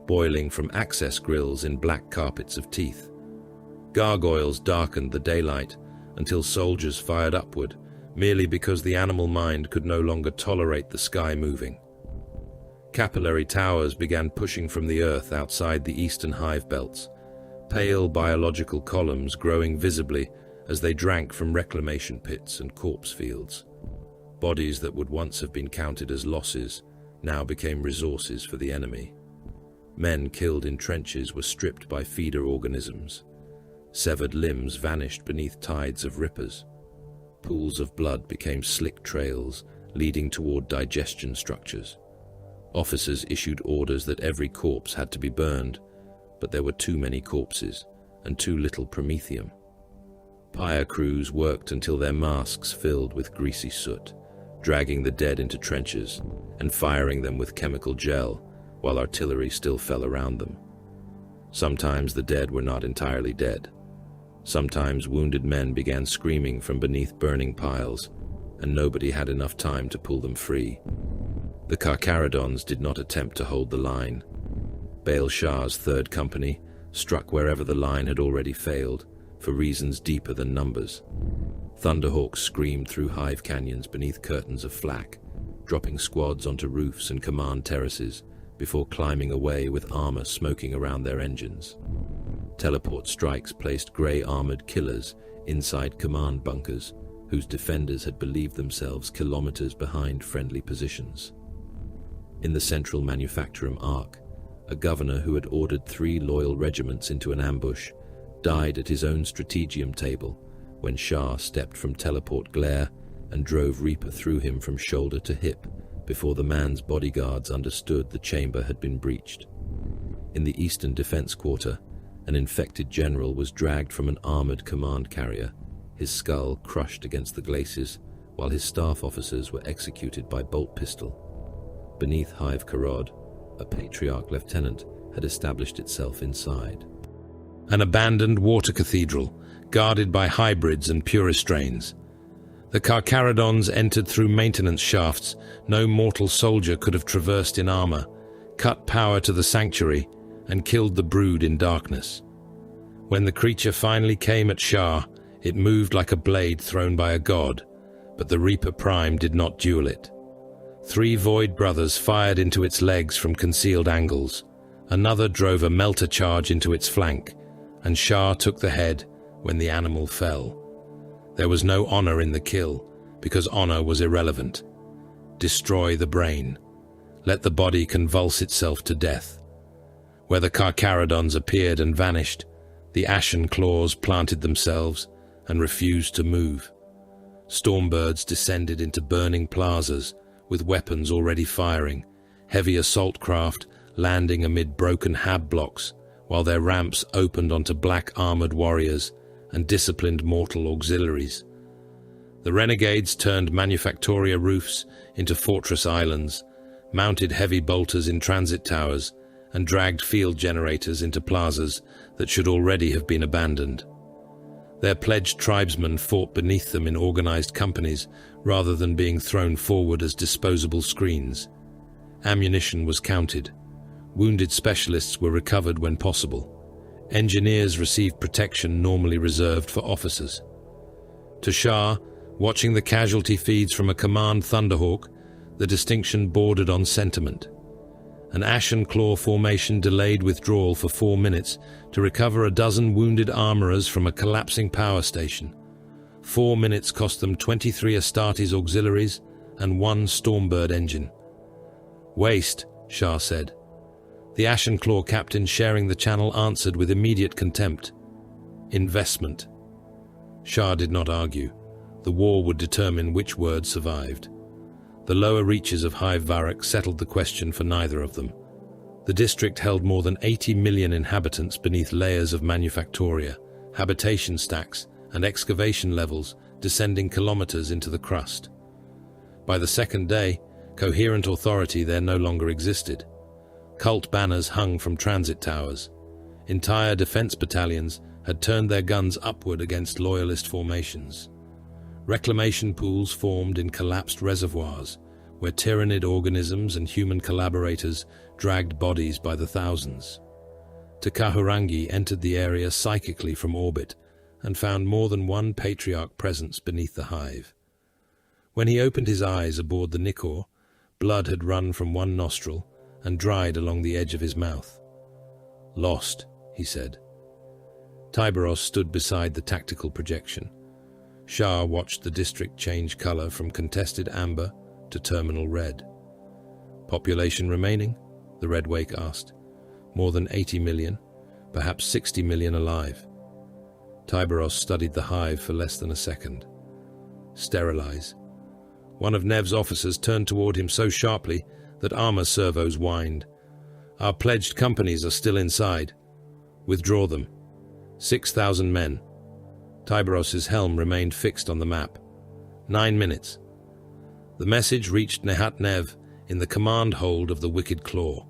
boiling from access grills in black carpets of teeth. Gargoyles darkened the daylight until soldiers fired upward, merely because the animal mind could no longer tolerate the sky moving. Capillary towers began pushing from the earth outside the eastern hive belts, pale biological columns growing visibly as they drank from reclamation pits and corpse fields. Bodies that would once have been counted as losses now became resources for the enemy. Men killed in trenches were stripped by feeder organisms. Severed limbs vanished beneath tides of rippers. Pools of blood became slick trails leading toward digestion structures. Officers issued orders that every corpse had to be burned, but there were too many corpses and too little promethium. Pyre crews worked until their masks filled with greasy soot, dragging the dead into trenches and firing them with chemical gel while artillery still fell around them. Sometimes the dead were not entirely dead. Sometimes wounded men began screaming from beneath burning piles, and nobody had enough time to pull them free. The Carcharodons did not attempt to hold the line. Baal Shah's Third Company struck wherever the line had already failed, for reasons deeper than numbers. Thunderhawks screamed through hive canyons beneath curtains of flak, dropping squads onto roofs and command terraces before climbing away with armor smoking around their engines. Teleport strikes placed grey-armored killers inside command bunkers whose defenders had believed themselves kilometers behind friendly positions. In the central manufacturum arc, a governor who had ordered 3 loyal regiments into an ambush died at his own strategium table when Shah stepped from teleport glare and drove Reaper through him from shoulder to hip before the man's bodyguards understood the chamber had been breached. In the eastern defense quarter, an infected general was dragged from an armored command carrier, his skull crushed against the glacis, while his staff officers were executed by bolt pistol. Beneath Hive Karod, a patriarch lieutenant had established itself inside. An abandoned water cathedral, guarded by hybrids and puristrains. The Carcharodons entered through maintenance shafts no mortal soldier could have traversed in armor, cut power to the sanctuary, and killed the brood in darkness. When the creature finally came at Shah, it moved like a blade thrown by a god, but the Reaper Prime did not duel it. 3 Void Brothers fired into its legs from concealed angles. Another drove a melter charge into its flank, and Shah took the head when the animal fell. There was no honor in the kill, because honor was irrelevant. Destroy the brain. Let the body convulse itself to death. Where the Carcharodons appeared and vanished, the Ashen claws planted themselves and refused to move. Stormbirds descended into burning plazas, with weapons already firing, heavy assault craft landing amid broken hab blocks, while their ramps opened onto black-armored warriors and disciplined mortal auxiliaries. The renegades turned manufactoria roofs into fortress islands, mounted heavy bolters in transit towers, and dragged field generators into plazas that should already have been abandoned. Their pledged tribesmen fought beneath them in organized companies rather than being thrown forward as disposable screens. Ammunition was counted. Wounded specialists were recovered when possible. Engineers received protection normally reserved for officers. To Shah, watching the casualty feeds from a command Thunderhawk, the distinction bordered on sentiment. An Ashen Claw formation delayed withdrawal for 4 minutes to recover a dozen wounded armorers from a collapsing power station. 4 minutes cost them 23 Astartes auxiliaries and 1 Stormbird engine. "Waste," Shah said. The Ashen Claw captain sharing the channel answered with immediate contempt. "Investment." Shah did not argue. The war would determine which word survived. The lower reaches of Hive Varrock settled the question for neither of them. The district held more than 80 million inhabitants beneath layers of manufactoria, habitation stacks, and excavation levels descending kilometers into the crust. By the second day, coherent authority there no longer existed. Cult banners hung from transit towers. Entire defense battalions had turned their guns upward against loyalist formations. Reclamation pools formed in collapsed reservoirs, where tyrannid organisms and human collaborators dragged bodies by the thousands. Takahurangi entered the area psychically from orbit and found more than one patriarch presence beneath the hive. When he opened his eyes aboard the Nikor, blood had run from one nostril and dried along the edge of his mouth. "Lost," he said. Tyberos stood beside the tactical projection. Shah watched the district change color from contested amber to terminal red. "Population remaining?" the Red Wake asked. "More than 80 million, perhaps 60 million alive." Tyberos studied the hive for less than a second. "Sterilize." One of Nev's officers turned toward him so sharply that armor servos whined. "Our pledged companies are still inside. Withdraw them. 6,000 men." Tyberos's helm remained fixed on the map. 9 minutes. The message reached Nehat Nev in the command hold of the Wicked Claw.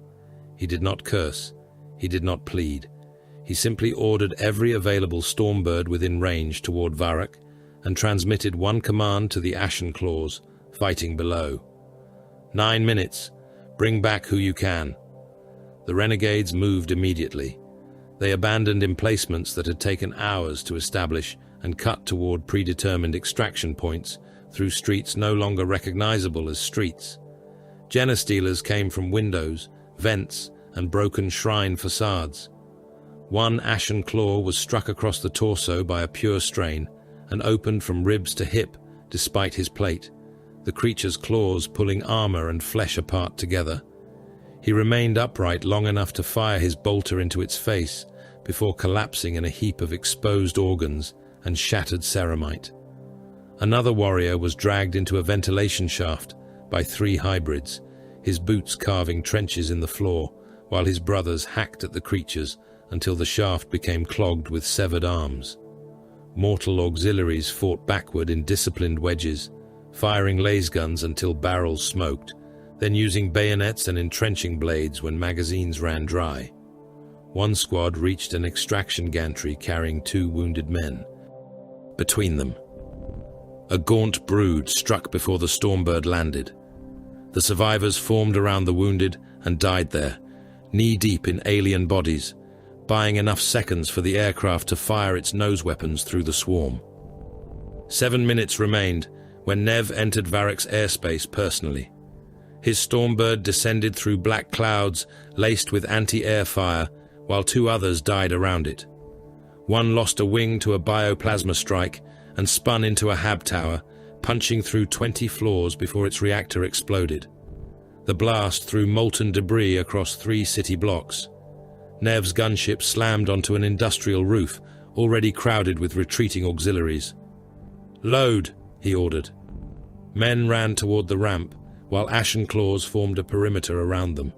He did not curse. He did not plead. He simply ordered every available Stormbird within range toward Varrock and transmitted one command to the Ashen Claws, fighting below. 9 minutes. Bring back who you can. The Renegades moved immediately. They abandoned emplacements that had taken hours to establish and cut toward predetermined extraction points through streets no longer recognizable as streets. Genestealers came from windows, vents, and broken shrine facades. One Ashen Claw was struck across the torso by a pure strain and opened from ribs to hip despite his plate, the creature's claws pulling armor and flesh apart together. He remained upright long enough to fire his bolter into its face before collapsing in a heap of exposed organs and shattered ceramite. Another warrior was dragged into a ventilation shaft by 3 hybrids, his boots carving trenches in the floor, while his brothers hacked at the creatures until the shaft became clogged with severed arms. Mortal auxiliaries fought backward in disciplined wedges, firing lasguns until barrels smoked, then using bayonets and entrenching blades when magazines ran dry. One squad reached an extraction gantry carrying 2 wounded men. Between them, a gaunt brood struck before the Stormbird landed. The survivors formed around the wounded and died there, knee-deep in alien bodies, buying enough seconds for the aircraft to fire its nose weapons through the swarm. 7 minutes remained when Nev entered Varrock's airspace personally. His Stormbird descended through black clouds laced with anti-air fire, while 2 others died around it. One lost a wing to a bioplasma strike and spun into a hab tower, punching through 20 floors before its reactor exploded. The blast threw molten debris across 3 city blocks. Nev's gunship slammed onto an industrial roof, already crowded with retreating auxiliaries. "Load," he ordered. Men ran toward the ramp, while Ashen Claws formed a perimeter around them.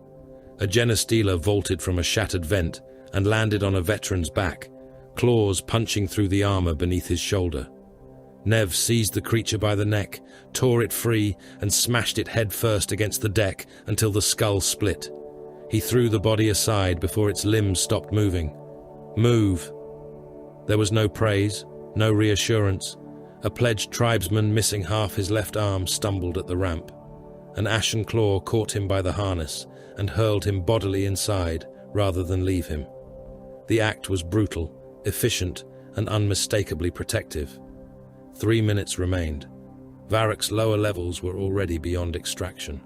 A Genestealer vaulted from a shattered vent and landed on a veteran's back, claws punching through the armor beneath his shoulder. Nev seized the creature by the neck, tore it free, and smashed it head first against the deck until the skull split. He threw the body aside before its limbs stopped moving. "Move!" There was no praise, no reassurance. A pledged tribesman missing half his left arm stumbled at the ramp. An Ashen Claw caught him by the harness and hurled him bodily inside rather than leave him. The act was brutal, efficient, and unmistakably protective. 3 minutes remained. Varrock's lower levels were already beyond extraction.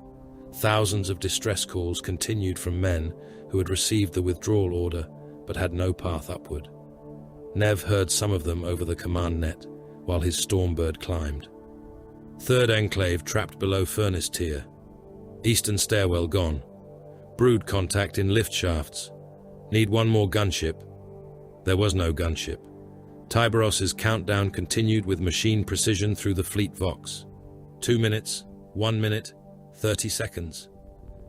Thousands of distress calls continued from men who had received the withdrawal order but had no path upward. Nev heard some of them over the command net while his Stormbird climbed. Third enclave trapped below furnace tier. Eastern stairwell gone. Brood contact in lift shafts. Need one more gunship. There was no gunship. Tyberos's countdown continued with machine precision through the fleet vox. 2 minutes, 1 minute, 30 seconds.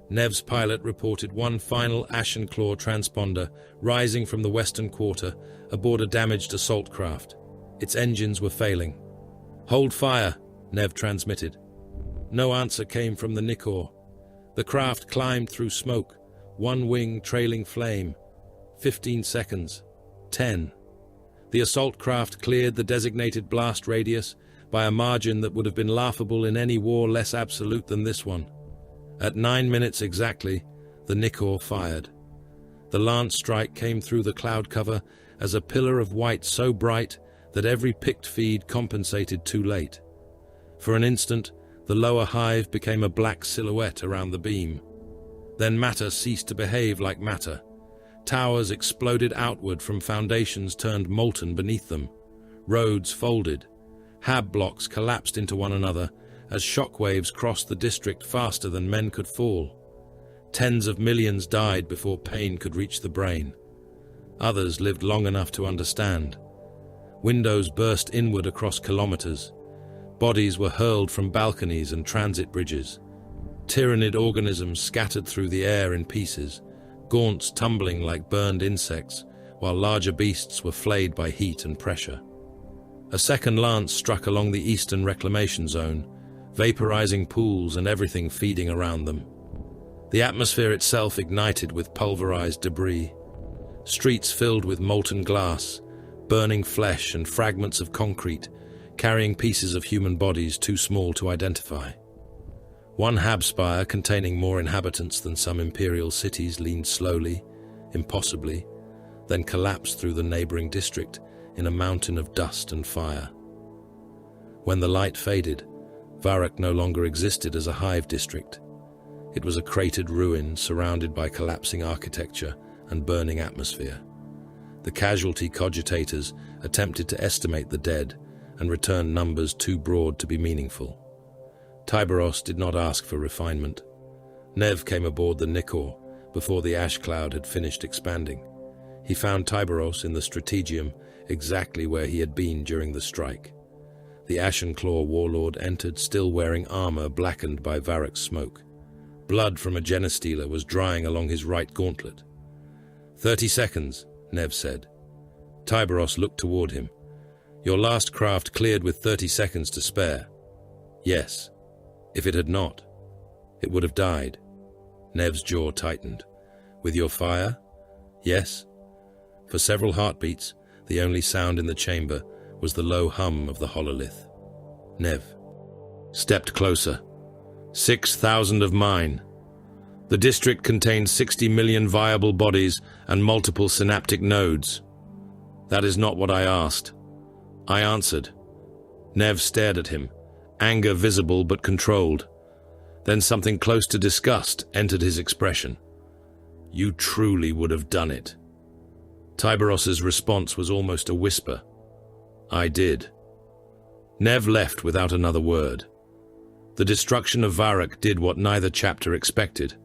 Nev's pilot reported one final Ashen Claw transponder rising from the western quarter aboard a damaged assault craft. Its engines were failing. "Hold fire," Nev transmitted. No answer came from the Nikor. The craft climbed through smoke, one wing trailing flame. 15 seconds. 10. The assault craft cleared the designated blast radius by a margin that would have been laughable in any war less absolute than this one. At 9 minutes exactly, the Nikor fired. The lance strike came through the cloud cover as a pillar of white so bright that every picked feed compensated too late. For an instant, the lower hive became a black silhouette around the beam. Then matter ceased to behave like matter. Towers exploded outward from foundations turned molten beneath them. Roads folded. Hab blocks collapsed into one another as shockwaves crossed the district faster than men could fall. Tens of millions died before pain could reach the brain. Others lived long enough to understand. Windows burst inward across kilometers. Bodies were hurled from balconies and transit bridges. Tyrannid organisms scattered through the air in pieces, gaunts tumbling like burned insects, while larger beasts were flayed by heat and pressure. A second lance struck along the eastern reclamation zone, vaporizing pools and everything feeding around them. The atmosphere itself ignited with pulverized debris. Streets filled with molten glass, burning flesh and fragments of concrete, carrying pieces of human bodies too small to identify. One hab spire containing more inhabitants than some imperial cities leaned slowly, impossibly, then collapsed through the neighboring district in a mountain of dust and fire. When the light faded, Varrock no longer existed as a hive district. It was a cratered ruin surrounded by collapsing architecture and burning atmosphere. The casualty cogitators attempted to estimate the dead and return numbers too broad to be meaningful. Tyberos did not ask for refinement. Nev came aboard the Nikor before the ash cloud had finished expanding. He found Tyberos in the Strategium exactly where he had been during the strike. The Ashen Claw warlord entered still wearing armor blackened by Varrock's smoke. Blood from a genestealer was drying along his right gauntlet. 30 seconds, Nev said. Tyberos looked toward him. Your last craft cleared with 30 seconds to spare. Yes. If it had not, it would have died. Nev's jaw tightened. With your fire? Yes. For several heartbeats, the only sound in the chamber was the low hum of the hololith. Nev stepped closer. 6,000 of mine. The district contained 60 million viable bodies and multiple synaptic nodes. That is not what I asked. I answered. Nev stared at him, anger visible but controlled. Then something close to disgust entered his expression. You truly would have done it. Tyberos's response was almost a whisper. I did. Nev left without another word. The destruction of Varrock did what neither chapter expected.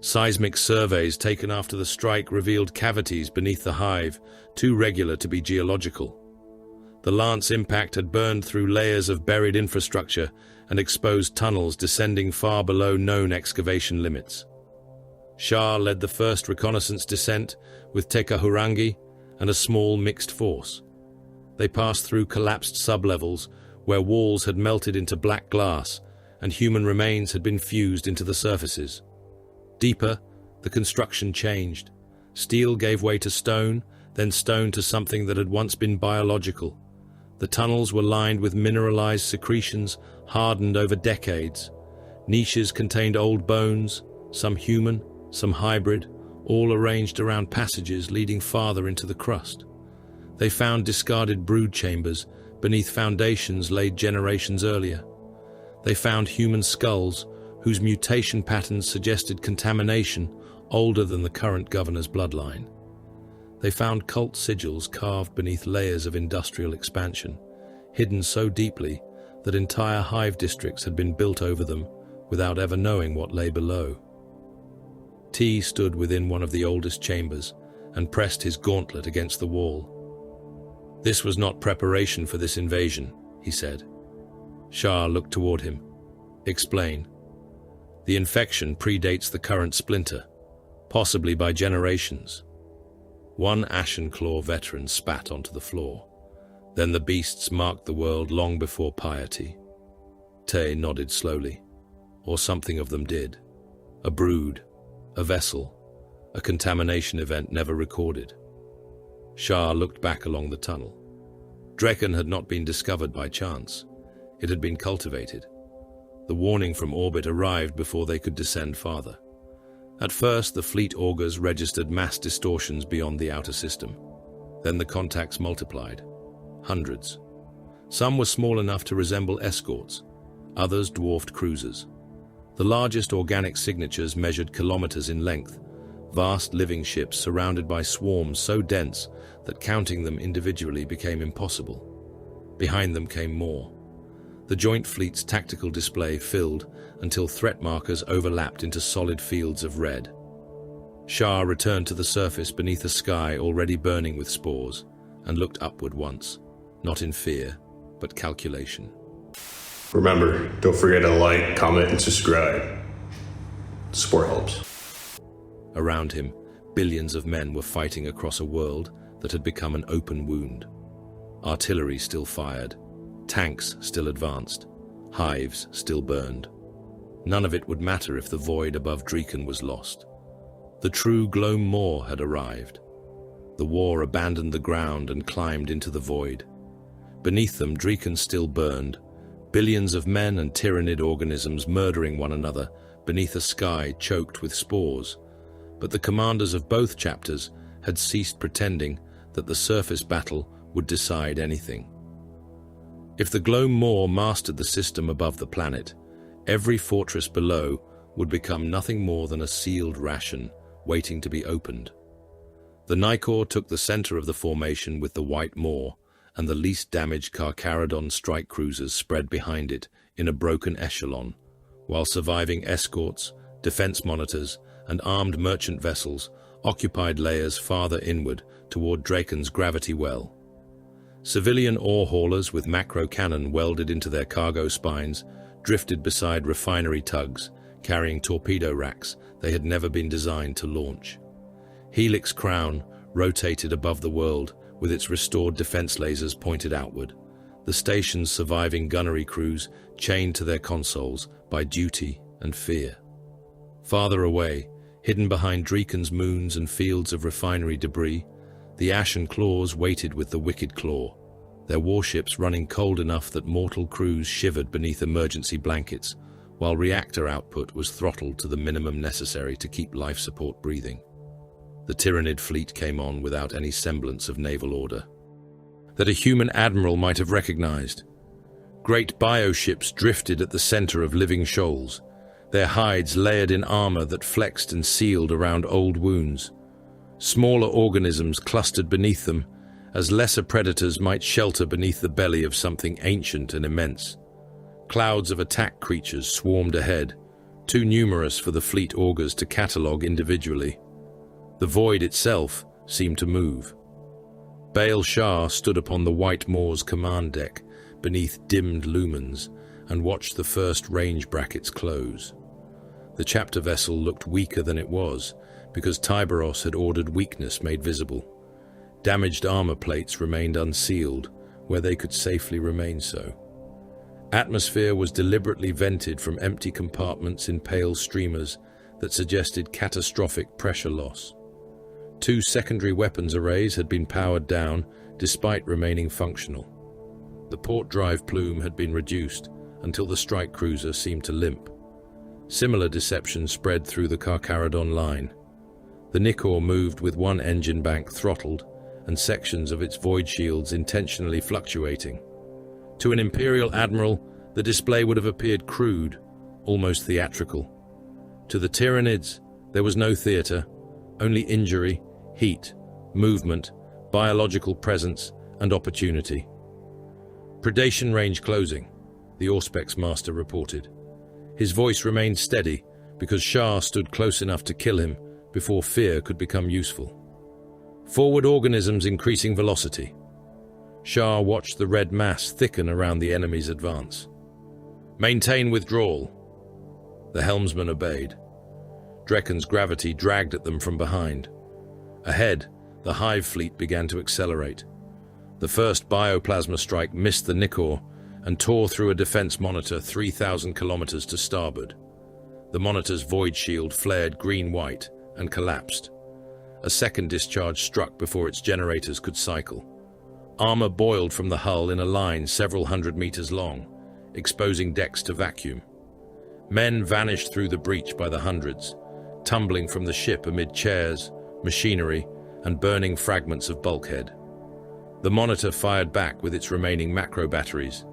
Seismic surveys taken after the strike revealed cavities beneath the hive, too regular to be geological. The lance impact had burned through layers of buried infrastructure and exposed tunnels descending far below known excavation limits. Shah led the first reconnaissance descent with Tekahurangi and a small mixed force. They passed through collapsed sublevels where walls had melted into black glass and human remains had been fused into the surfaces. Deeper, the construction changed. Steel gave way to stone, then stone to something that had once been biological. The tunnels were lined with mineralized secretions hardened over decades. Niches contained old bones, some human, some hybrid, all arranged around passages leading farther into the crust. They found discarded brood chambers beneath foundations laid generations earlier. They found human skulls whose mutation patterns suggested contamination older than the current governor's bloodline. They found cult sigils carved beneath layers of industrial expansion, hidden so deeply that entire hive districts had been built over them without ever knowing what lay below. T stood within one of the oldest chambers and pressed his gauntlet against the wall. This was not preparation for this invasion, he said. Shah looked toward him. Explain. The infection predates the current splinter, possibly by generations. One Ashen Claw veteran spat onto the floor. Then the beasts marked the world long before piety. Tithe nodded slowly. Or something of them did. A brood, a vessel, a contamination event never recorded. Shah looked back along the tunnel. Draken had not been discovered by chance. It had been cultivated. The warning from orbit arrived before they could descend farther. At first, the fleet augurs registered mass distortions beyond the outer system. Then the contacts multiplied. Hundreds. Some were small enough to resemble escorts. Others dwarfed cruisers. The largest organic signatures measured kilometers in length, vast living ships surrounded by swarms so dense that counting them individually became impossible. Behind them came more. The Joint Fleet's tactical display filled until threat markers overlapped into solid fields of red. Shah returned to the surface beneath a sky already burning with spores and looked upward once, not in fear, but calculation. Remember, don't forget to like, comment, and subscribe. Support helps. Around him, billions of men were fighting across a world that had become an open wound. Artillery still fired, tanks still advanced, hives still burned. None of it would matter if the void above Draken was lost. The true Gloam Maw had arrived. The war abandoned the ground and climbed into the void. Beneath them, Draken still burned, billions of men and tyrannid organisms murdering one another beneath a sky choked with spores. But the commanders of both chapters had ceased pretending that the surface battle would decide anything. If the Gloam Maw mastered the system above the planet, every fortress below would become nothing more than a sealed ration waiting to be opened. The Nicor took the center of the formation with the White Maw, and the least damaged Carcharodon strike cruisers spread behind it in a broken echelon, while surviving escorts, defense monitors, and armed merchant vessels occupied layers farther inward toward Draken's gravity well. Civilian ore haulers with macro cannon welded into their cargo spines drifted beside refinery tugs, carrying torpedo racks they had never been designed to launch. Helix Crown rotated above the world with its restored defense lasers pointed outward, the station's surviving gunnery crews chained to their consoles by duty and fear. Farther away, hidden behind Draken's moons and fields of refinery debris, the Ashen Claws waited with the Wicked Claw, their warships running cold enough that mortal crews shivered beneath emergency blankets, while reactor output was throttled to the minimum necessary to keep life support breathing. The Tyrannid fleet came on without any semblance of naval order that a human admiral might have recognized. Great bioships drifted at the center of living shoals, their hides layered in armor that flexed and sealed around old wounds. Smaller organisms clustered beneath them, as lesser predators might shelter beneath the belly of something ancient and immense. Clouds of attack creatures swarmed ahead, too numerous for the fleet augurs to catalogue individually. The void itself seemed to move. Baal Shah stood upon the White Maw's command deck beneath dimmed lumens and watched the first range brackets close. The chapter vessel looked weaker than it was because Tyberos had ordered weakness made visible. Damaged armor plates remained unsealed where they could safely remain so. Atmosphere was deliberately vented from empty compartments in pale streamers that suggested catastrophic pressure loss. 2 secondary weapons arrays had been powered down despite remaining functional. The port drive plume had been reduced until the strike cruiser seemed to limp. Similar deception spread through the Carcharodon line. The Nicor moved with one engine bank throttled and sections of its void shields intentionally fluctuating. To an Imperial admiral, the display would have appeared crude, almost theatrical. To the Tyrannids, there was no theater, only injury, heat, movement, biological presence, and opportunity. Predation range closing, the Auspex master reported. His voice remained steady because Shah stood close enough to kill him before fear could become useful. Forward organisms increasing velocity. Shah watched the red mass thicken around the enemy's advance. "Maintain withdrawal." The helmsman obeyed. Drekken's gravity dragged at them from behind. Ahead, the hive fleet began to accelerate. The first bioplasma strike missed the Nikor and tore through a defense monitor 3,000 kilometers to starboard. The monitor's void shield flared green-white and collapsed. A second discharge struck before its generators could cycle. Armor boiled from the hull in a line several hundred meters long, exposing decks to vacuum. Men vanished through the breach by the hundreds, tumbling from the ship amid chairs, machinery, and burning fragments of bulkhead. The monitor fired back with its remaining macro batteries,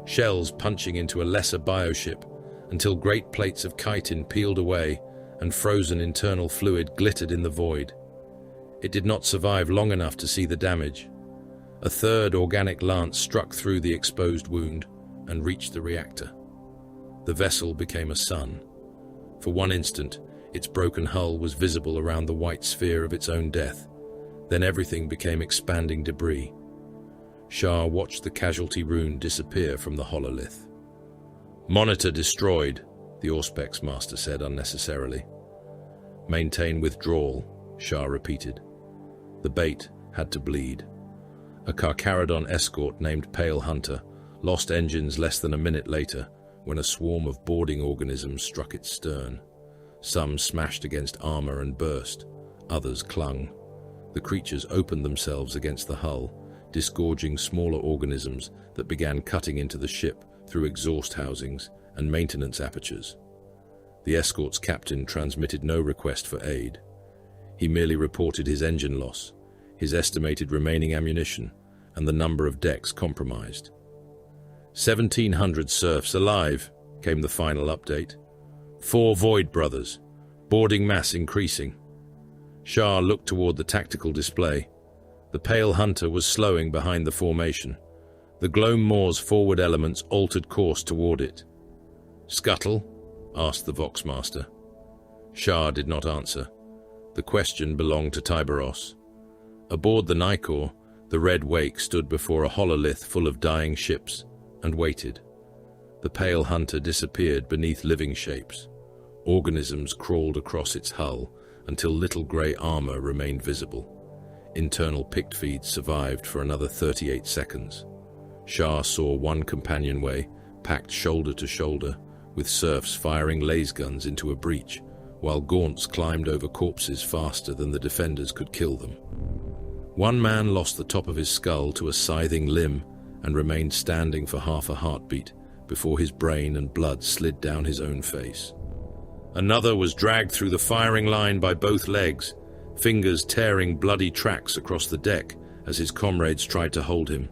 shells punching into a lesser bioship until great plates of chitin peeled away and frozen internal fluid glittered in the void. It did not survive long enough to see the damage. A third organic lance struck through the exposed wound and reached the reactor. The vessel became a sun. For one instant, its broken hull was visible around the white sphere of its own death. Then everything became expanding debris. Shah watched the casualty rune disappear from the hololith. "Monitor destroyed," the Auspex master said unnecessarily. "Maintain withdrawal," Shah repeated. The bait had to bleed. A Carcharodon escort named Pale Hunter lost engines less than a minute later when a swarm of boarding organisms struck its stern. Some smashed against armor and burst, others clung. The creatures opened themselves against the hull, disgorging smaller organisms that began cutting into the ship through exhaust housings and maintenance apertures. The escort's captain transmitted no request for aid. He merely reported his engine loss, his estimated remaining ammunition, and the number of decks compromised. 1,700 serfs alive, came the final update. 4 Void Brothers, boarding mass increasing. Shah looked toward the tactical display. The Pale Hunter was slowing behind the formation. The Gloam Maw's forward elements altered course toward it. "Scuttle?" asked the Voxmaster. Shah did not answer. The question belonged to Tiberos. Aboard the Nikor, the Red Wake stood before a hololith full of dying ships and waited. The Pale Hunter disappeared beneath living shapes. Organisms crawled across its hull until little grey armor remained visible. Internal pict feeds survived for another 38 seconds. Shah saw one companionway, packed shoulder to shoulder, with serfs firing laser guns into a breach, while gaunts climbed over corpses faster than the defenders could kill them. One man lost the top of his skull to a scything limb and remained standing for half a heartbeat before his brain and blood slid down his own face. Another was dragged through the firing line by both legs, fingers tearing bloody tracks across the deck as his comrades tried to hold him.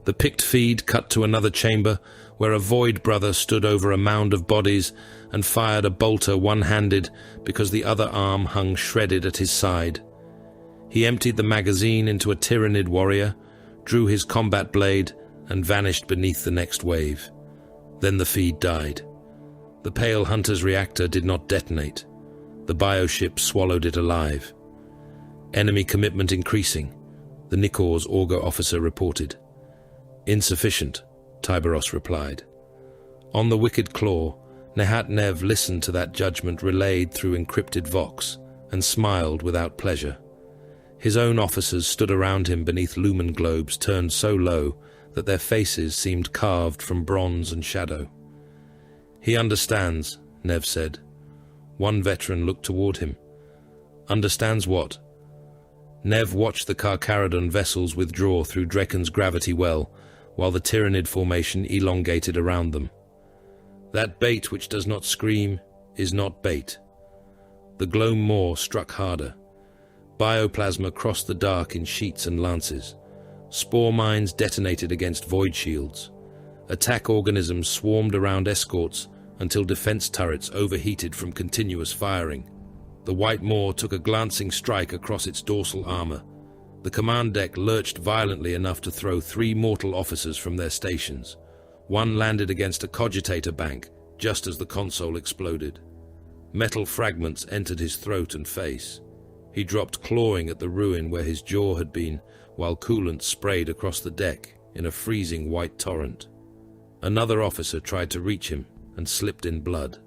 The picked feed cut to another chamber where a Void Brother stood over a mound of bodies and fired a bolter one-handed because the other arm hung shredded at his side. He emptied the magazine into a Tyrannid warrior, drew his combat blade, and vanished beneath the next wave. Then the feed died. The Pale Hunter's reactor did not detonate. The bioship swallowed it alive. "Enemy commitment increasing," the Nikor's augur officer reported. "Insufficient," Tiberos replied. On the Wicked Claw, Nehat Nev listened to that judgment relayed through encrypted vox and smiled without pleasure. His own officers stood around him beneath lumen globes turned so low that their faces seemed carved from bronze and shadow. "He understands," Nev said. One veteran looked toward him. "Understands what?" Nev watched the Carcharodon vessels withdraw through Drekken's gravity well, while the Tyrannid formation elongated around them. "That bait which does not scream is not bait." The Gloam Maw struck harder. Bioplasma crossed the dark in sheets and lances. Spore mines detonated against void shields. Attack organisms swarmed around escorts until defense turrets overheated from continuous firing. The White Maw took a glancing strike across its dorsal armor. The command deck lurched violently enough to throw 3 mortal officers from their stations. One landed against a cogitator bank just as the console exploded. Metal fragments entered his throat and face. He dropped clawing at the ruin where his jaw had been, while coolant sprayed across the deck in a freezing white torrent. Another officer tried to reach him and slipped in blood.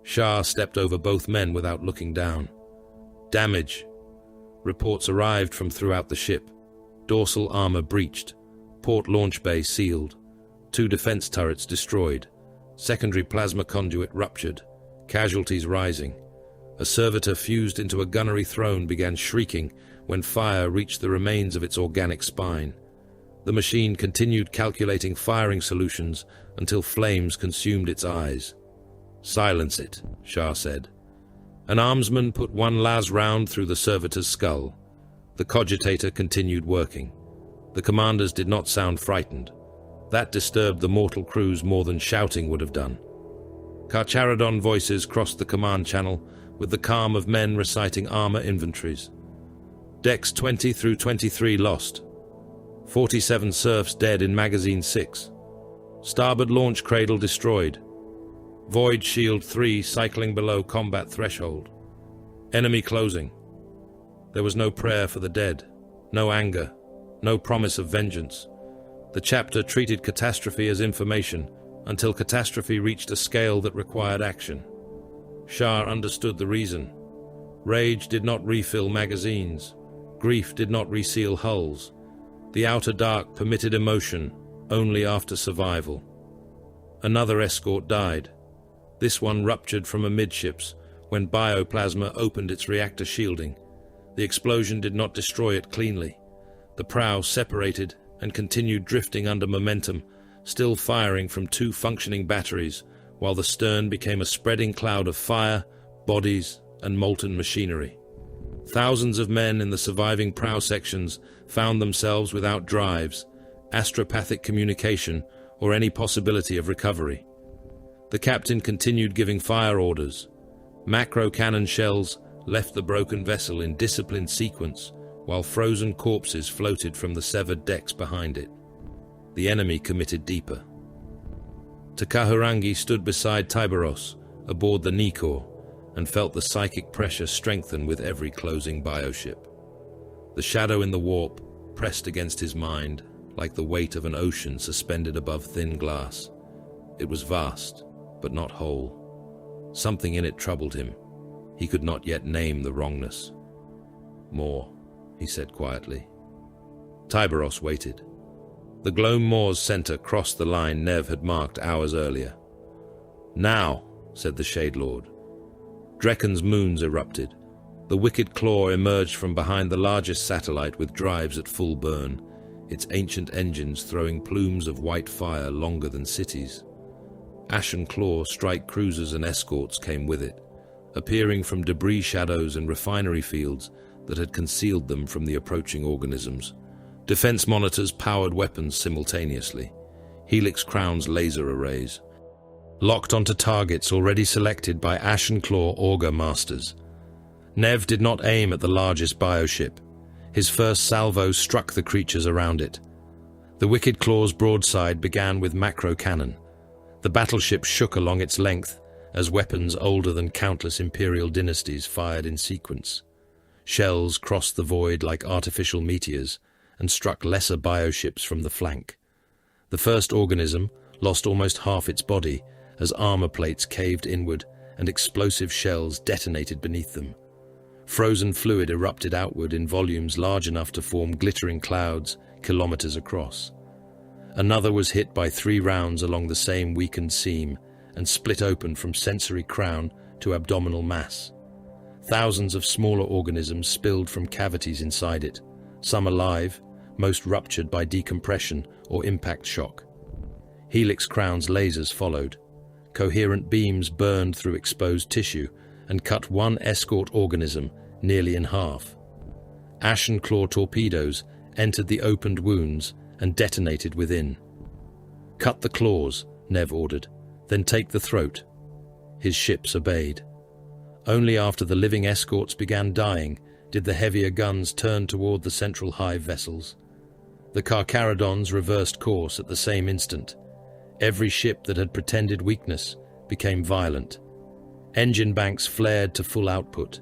Shah stepped over both men without looking down. Damage. Reports arrived from throughout the ship. Dorsal armor breached. Port launch bay sealed. 2 defense turrets destroyed. Secondary plasma conduit ruptured. Casualties rising. A servitor fused into a gunnery throne began shrieking when fire reached the remains of its organic spine. The machine continued calculating firing solutions until flames consumed its eyes. "Silence it," Shah said. An armsman put one las round through the servitor's skull. The cogitator continued working. The commanders did not sound frightened. That disturbed the mortal crews more than shouting would have done. Carcharodon voices crossed the command channel with the calm of men reciting armor inventories. Decks 20 through 23 lost. 47 serfs dead in Magazine 6. Starboard launch cradle destroyed. Void Shield 3 cycling below combat threshold. Enemy closing. There was no prayer for the dead, no anger, no promise of vengeance. The chapter treated catastrophe as information until catastrophe reached a scale that required action. Shah understood the reason. Rage did not refill magazines. Grief did not reseal hulls. The outer dark permitted emotion only after survival. Another escort died. This one ruptured from amidships when bioplasma opened its reactor shielding. The explosion did not destroy it cleanly. The prow separated and continued drifting under momentum, still firing from 2 functioning batteries, while the stern became a spreading cloud of fire, bodies, and molten machinery. Thousands of men in the surviving prow sections found themselves without drives, astropathic communication, or any possibility of recovery. The captain continued giving fire orders. Macro cannon shells left the broken vessel in disciplined sequence, while frozen corpses floated from the severed decks behind it. The enemy committed deeper. Takahurangi stood beside Tiberos, aboard the Nikor, and felt the psychic pressure strengthen with every closing bioship. The shadow in the warp pressed against his mind like the weight of an ocean suspended above thin glass. It was vast, but not whole. Something in it troubled him. He could not yet name the wrongness. "More," he said quietly. Tiberos waited. The Gloam Moor's center crossed the line Nev had marked hours earlier. "Now," said the Shade Lord. Drekken's moons erupted. The wicked claw emerged from behind the largest satellite with drives at full burn, its ancient engines throwing plumes of white fire longer than cities. Ashen claw strike cruisers and escorts came with it, appearing from debris shadows and refinery fields that had concealed them from the approaching organisms. Defense monitors powered weapons simultaneously. Helix Crown's laser arrays locked onto targets already selected by Ashen Claw Augur Masters. Nev did not aim at the largest bioship. His first salvo struck the creatures around it. The Wicked Claw's broadside began with macro cannon. The battleship shook along its length as weapons older than countless Imperial dynasties fired in sequence. Shells crossed the void like artificial meteors and struck lesser bioships from the flank. The first organism lost almost half its body as armor plates caved inward and explosive shells detonated beneath them. Frozen fluid erupted outward in volumes large enough to form glittering clouds kilometers across. Another was hit by 3 rounds along the same weakened seam and split open from sensory crown to abdominal mass. Thousands of smaller organisms spilled from cavities inside it, some alive, most ruptured by decompression or impact shock. Helix Crown's lasers followed. Coherent beams burned through exposed tissue and cut one escort organism nearly in half. Ashen Claw torpedoes entered the opened wounds and detonated within. "Cut the claws," Nev ordered, "then take the throat." His ships obeyed. Only after the living escorts began dying did the heavier guns turn toward the central hive vessels. The Carcharodons reversed course at the same instant. Every ship that had pretended weakness became violent. Engine banks flared to full output.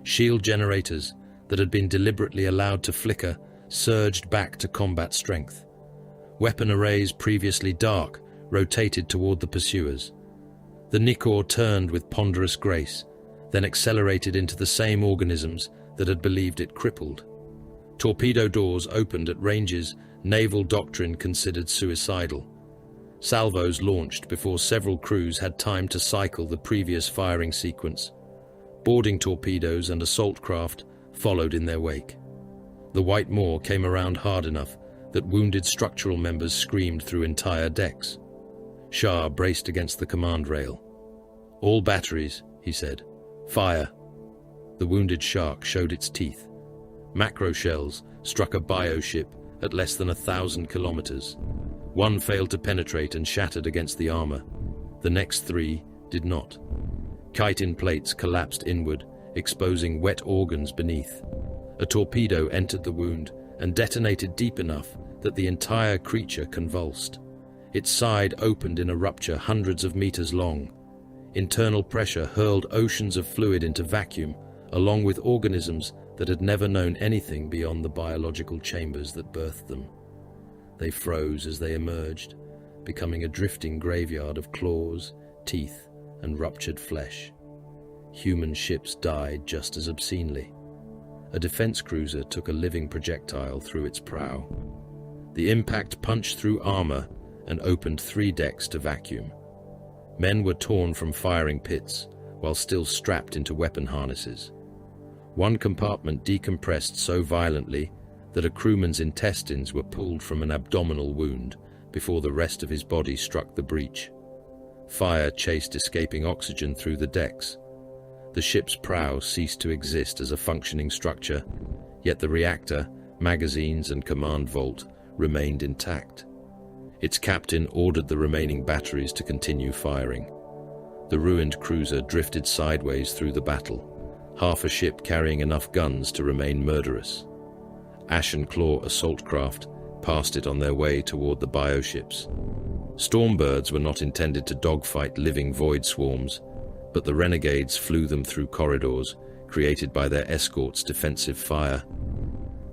Shield generators that had been deliberately allowed to flicker surged back to combat strength. Weapon arrays previously dark rotated toward the pursuers. The Nikor turned with ponderous grace, then accelerated into the same organisms that had believed it crippled. Torpedo doors opened at ranges naval doctrine considered suicidal. Salvos launched before several crews had time to cycle the previous firing sequence. Boarding torpedoes and assault craft followed in their wake. The White Maw came around hard enough that wounded structural members screamed through entire decks. Shah braced against the command rail. "All batteries," he said. "Fire." The wounded shark showed its teeth. Macro shells struck a bioship at less than 1,000 kilometers. One failed to penetrate and shattered against the armor. The next 3 did not. Chitin plates collapsed inward, exposing wet organs beneath. A torpedo entered the wound and detonated deep enough that the entire creature convulsed. Its side opened in a rupture hundreds of meters long. Internal pressure hurled oceans of fluid into vacuum, along with organisms that had never known anything beyond the biological chambers that birthed them. They froze as they emerged, becoming a drifting graveyard of claws, teeth, and ruptured flesh. Human ships died just as obscenely. A defense cruiser took a living projectile through its prow. The impact punched through armor and opened 3 decks to vacuum. Men were torn from firing pits, while still strapped into weapon harnesses. One compartment decompressed so violently that a crewman's intestines were pulled from an abdominal wound before the rest of his body struck the breach. Fire chased escaping oxygen through the decks. The ship's prow ceased to exist as a functioning structure, yet the reactor, magazines, and command vault remained intact. Its captain ordered the remaining batteries to continue firing. The ruined cruiser drifted sideways through the battle, half a ship carrying enough guns to remain murderous. Ashen Claw assault craft passed it on their way toward the bioships. Stormbirds were not intended to dogfight living void swarms, but the Renegades flew them through corridors created by their escort's defensive fire.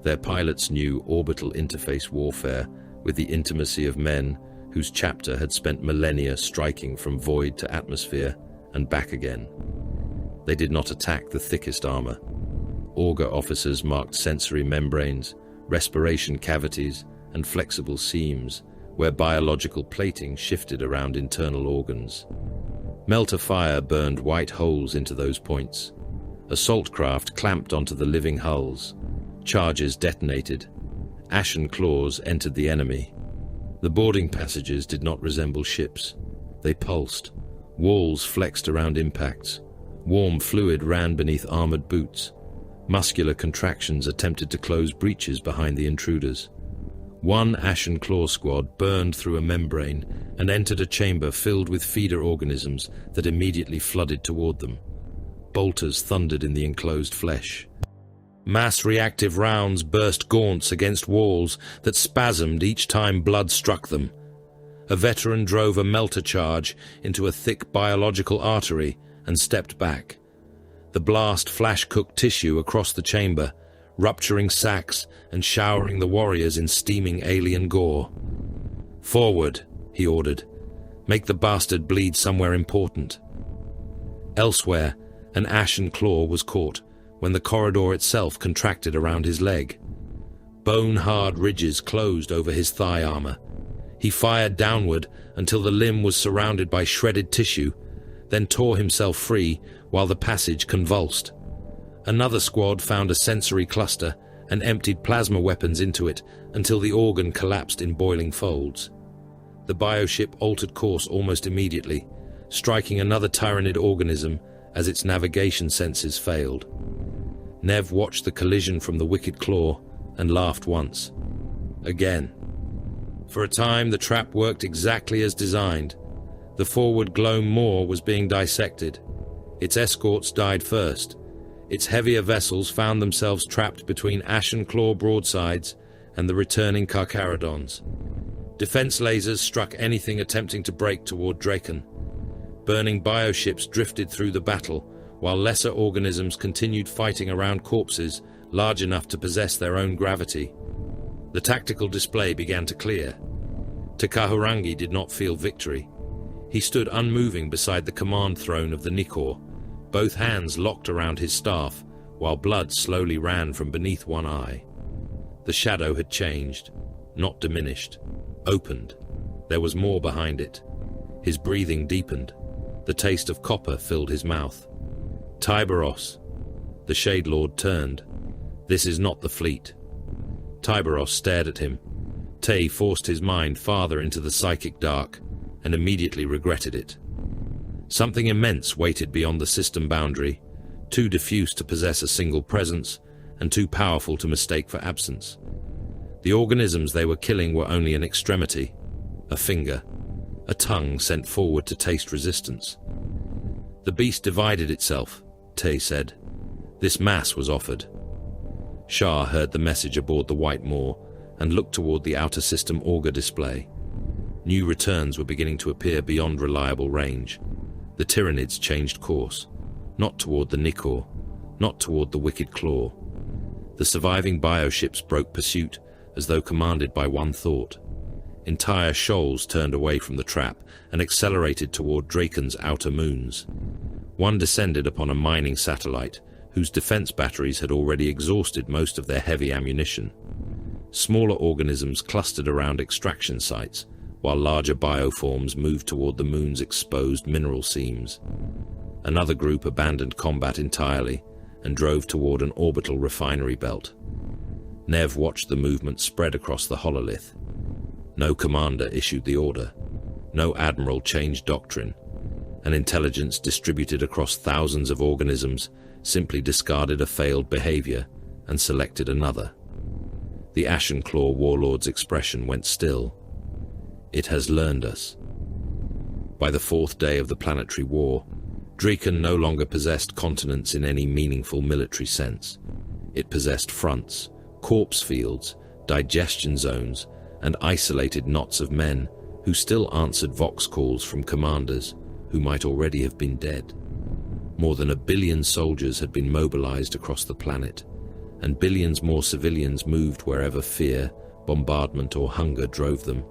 Their pilots knew orbital interface warfare with the intimacy of men whose chapter had spent millennia striking from void to atmosphere and back again. They did not attack the thickest armor. Auger officers marked sensory membranes, respiration cavities, and flexible seams where biological plating shifted around internal organs. Melter fire burned white holes into those points. Assault craft clamped onto the living hulls. Charges detonated. Ashen claws entered the enemy. The boarding passages did not resemble ships. They pulsed. Walls flexed around impacts. Warm fluid ran beneath armored boots. Muscular contractions attempted to close breaches behind the intruders. One Ashen Claw squad burned through a membrane and entered a chamber filled with feeder organisms that immediately flooded toward them. Bolters thundered in the enclosed flesh. Mass reactive rounds burst gaunts against walls that spasmed each time blood struck them. A veteran drove a melter charge into a thick biological artery and stepped back. The blast flash-cooked tissue across the chamber, rupturing sacks and showering the warriors in steaming alien gore. "Forward," he ordered. "Make the bastard bleed somewhere important." Elsewhere, an Ashen Claw was caught when the corridor itself contracted around his leg. Bone-hard ridges closed over his thigh armor. He fired downward until the limb was surrounded by shredded tissue, then tore himself free while the passage convulsed. Another squad found a sensory cluster and emptied plasma weapons into it until the organ collapsed in boiling folds. The bioship altered course almost immediately, striking another Tyranid organism as its navigation senses failed. Nev watched the collision from the Wicked Claw and laughed once. Again. For a time, the trap worked exactly as designed. The forward Gloam Maw was being dissected. Its escorts died first. Its heavier vessels found themselves trapped between Ashen Claw broadsides and the returning Carcharodons. Defense lasers struck anything attempting to break toward Draken. Burning bioships drifted through the battle, while lesser organisms continued fighting around corpses large enough to possess their own gravity. The tactical display began to clear. Takahurangi did not feel victory. He stood unmoving beside the command throne of the Nikor, both hands locked around his staff, while blood slowly ran from beneath one eye. The shadow had changed, not diminished, opened. There was more behind it. His breathing deepened. The taste of copper filled his mouth. Tiberos. The Shade Lord turned. This is not the fleet. Tiberos stared at him. Tay forced his mind farther into the psychic dark, and immediately regretted it. Something immense waited beyond the system boundary, too diffuse to possess a single presence, and too powerful to mistake for absence. The organisms they were killing were only an extremity, a finger, a tongue sent forward to taste resistance. The beast divided itself, Tay said. This mass was offered. Shah heard the message aboard the White Maw and looked toward the outer system auger display. New returns were beginning to appear beyond reliable range. The Tyranids changed course, not toward the Nikor, not toward the Wicked Claw. The surviving bioships broke pursuit as though commanded by one thought. Entire shoals turned away from the trap and accelerated toward Draken's outer moons. One descended upon a mining satellite whose defense batteries had already exhausted most of their heavy ammunition. Smaller organisms clustered around extraction sites, while larger bioforms moved toward the moon's exposed mineral seams. Another group abandoned combat entirely and drove toward an orbital refinery belt. Nev watched the movement spread across the hololith. No commander issued the order. No admiral changed doctrine. An intelligence distributed across thousands of organisms simply discarded a failed behavior and selected another. The Ashen Claw warlord's expression went still. It has learned us. By the fourth day of the planetary war, Draken no longer possessed continents in any meaningful military sense. It possessed fronts, corpse fields, digestion zones, and isolated knots of men who still answered vox calls from commanders who might already have been dead. More than 1 billion soldiers had been mobilized across the planet, and billions more civilians moved wherever fear, bombardment, or hunger drove them,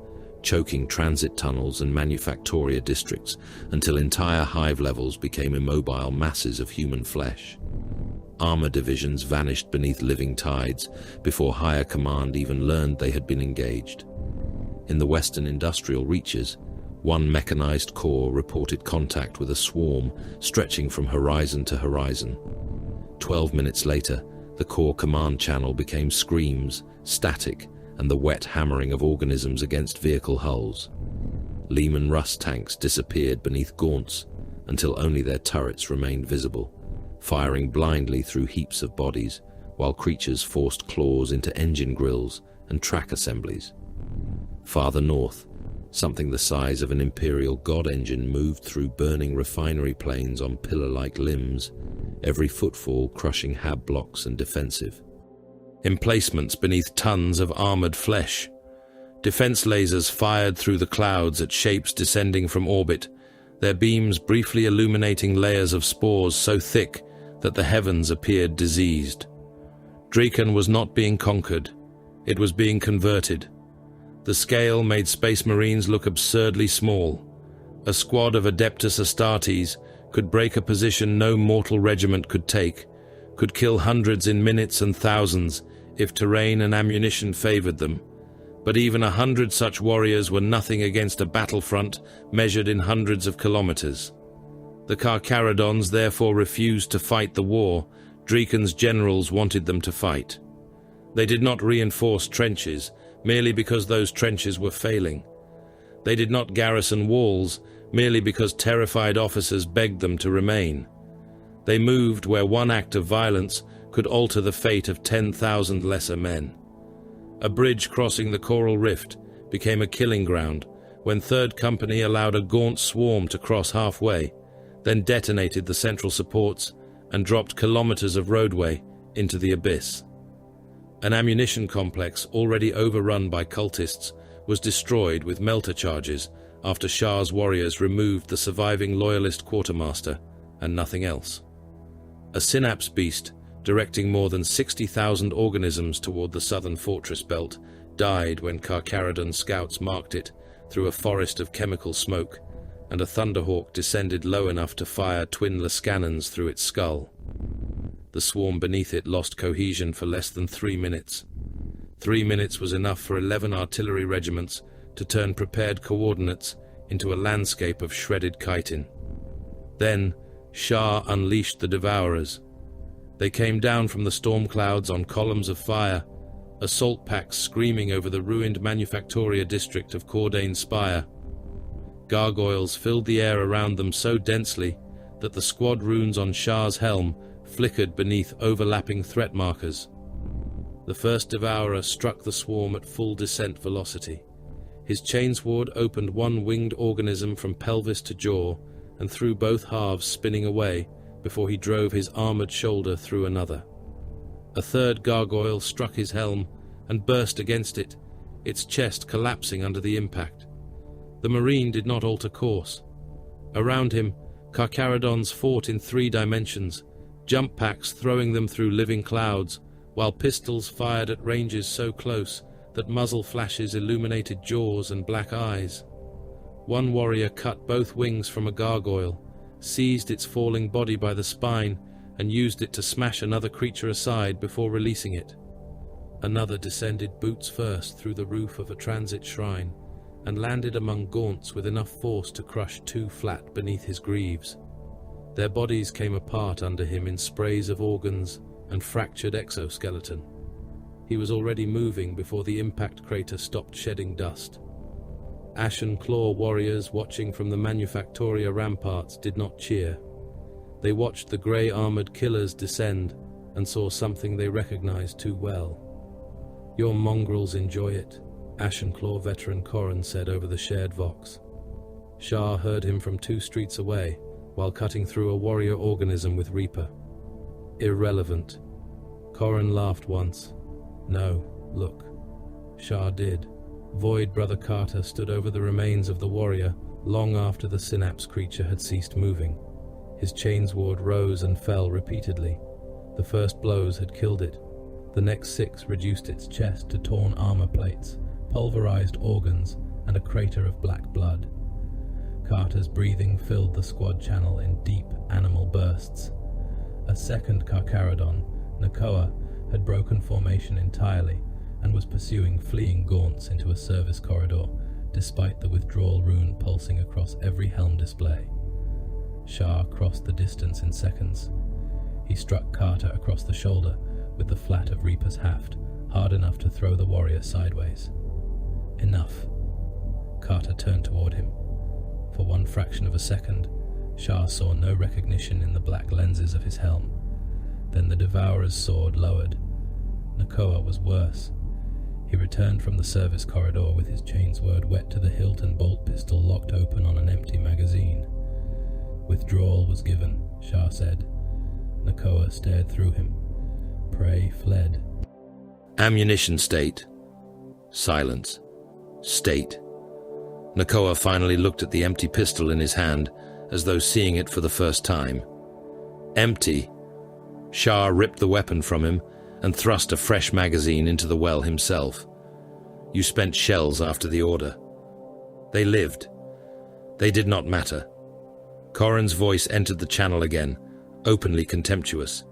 choking transit tunnels and manufactoria districts until entire hive levels became immobile masses of human flesh. Armor divisions vanished beneath living tides before higher command even learned they had been engaged. In the western industrial reaches, one mechanized corps reported contact with a swarm stretching from horizon to horizon. 12 minutes later, the corps command channel became screams, static, and the wet hammering of organisms against vehicle hulls. Lehman Russ tanks disappeared beneath gaunts until only their turrets remained visible, firing blindly through heaps of bodies, while creatures forced claws into engine grills and track assemblies. Farther north, something the size of an Imperial god engine moved through burning refinery plains on pillar-like limbs, every footfall crushing hab blocks and defensive. Emplacements beneath tons of armored flesh. Defense lasers fired through the clouds at shapes descending from orbit, their beams briefly illuminating layers of spores so thick that the heavens appeared diseased. Draken was not being conquered, it was being converted. The scale made Space Marines look absurdly small. A squad of Adeptus Astartes could break a position no mortal regiment could take, could kill hundreds in minutes and thousands if terrain and ammunition favored them. But even 100 such warriors were nothing against a battlefront measured in hundreds of kilometers. The Carcharodons therefore refused to fight the war Draken's generals wanted them to fight. They did not reinforce trenches merely because those trenches were failing. They did not garrison walls merely because terrified officers begged them to remain. They moved where one act of violence could alter the fate of 10,000 lesser men. A bridge crossing the Coral Rift became a killing ground when 3rd Company allowed a gaunt swarm to cross halfway, then detonated the central supports and dropped kilometers of roadway into the abyss. An ammunition complex already overrun by cultists was destroyed with melter charges after Shah's warriors removed the surviving loyalist quartermaster and nothing else. A synapse beast directing more than 60,000 organisms toward the southern fortress belt died when Carcharodon scouts marked it through a forest of chemical smoke, and a Thunderhawk descended low enough to fire twinless cannons through its skull. The swarm beneath it lost cohesion for less than 3 minutes. 3 minutes was enough for 11 artillery regiments to turn prepared coordinates into a landscape of shredded chitin. Then, Shah unleashed the Devourers. They came down from the storm clouds on columns of fire, assault packs screaming over the ruined Manufactoria district of Cordain Spire. Gargoyles filled the air around them so densely that the squad runes on Shah's helm flickered beneath overlapping threat markers. The first Devourer struck the swarm at full descent velocity. His chainsword opened one winged organism from pelvis to jaw and threw both halves spinning away before he drove his armored shoulder through another. A third gargoyle struck his helm and burst against it, its chest collapsing under the impact. The Marine did not alter course. Around him, Carcharodons fought in 3 dimensions, jump packs throwing them through living clouds, while pistols fired at ranges so close that muzzle flashes illuminated jaws and black eyes. One warrior cut both wings from a gargoyle, seized its falling body by the spine, and used it to smash another creature aside before releasing it. Another descended boots first through the roof of a transit shrine, and landed among gaunts with enough force to crush 2 flat beneath his greaves. Their bodies came apart under him in sprays of organs and fractured exoskeleton. He was already moving before the impact crater stopped shedding dust. Ashen Claw warriors watching from the Manufactoria ramparts did not cheer. They watched the grey-armoured killers descend and saw something they recognized too well. "Your mongrels enjoy it," Ashen Claw veteran Corran said over the shared vox. Shah heard him from 2 streets away, while cutting through a warrior organism with Reaper. "Irrelevant." Corran laughed once. "No, look." Shah did. Void Brother Carter stood over the remains of the warrior long after the synapse creature had ceased moving. His chainsword rose and fell repeatedly. The first blows had killed it. The next 6 reduced its chest to torn armor plates, pulverized organs, and a crater of black blood. Carter's breathing filled the squad channel in deep animal bursts. A second Carcharodon, Nakoa, had broken formation entirely and was pursuing fleeing gaunts into a service corridor, despite the withdrawal rune pulsing across every helm display. Shah crossed the distance in seconds. He struck Carter across the shoulder with the flat of Reaper's haft, hard enough to throw the warrior sideways. Enough. Carter turned toward him. For one fraction of a second, Shah saw no recognition in the black lenses of his helm. Then the Devourer's sword lowered. Nakoa was worse. He returned from the service corridor with his chainsword wet to the hilt and bolt pistol locked open on an empty magazine. Withdrawal was given, Shah said. Nakoa stared through him. Prey fled. Ammunition state. Silence. State. Nakoa finally looked at the empty pistol in his hand, as though seeing it for the first time. Empty. Shah ripped the weapon from him and thrust a fresh magazine into the well himself. "You spent shells after the order." "They lived. They did not matter." Corran's voice entered the channel again, openly contemptuous.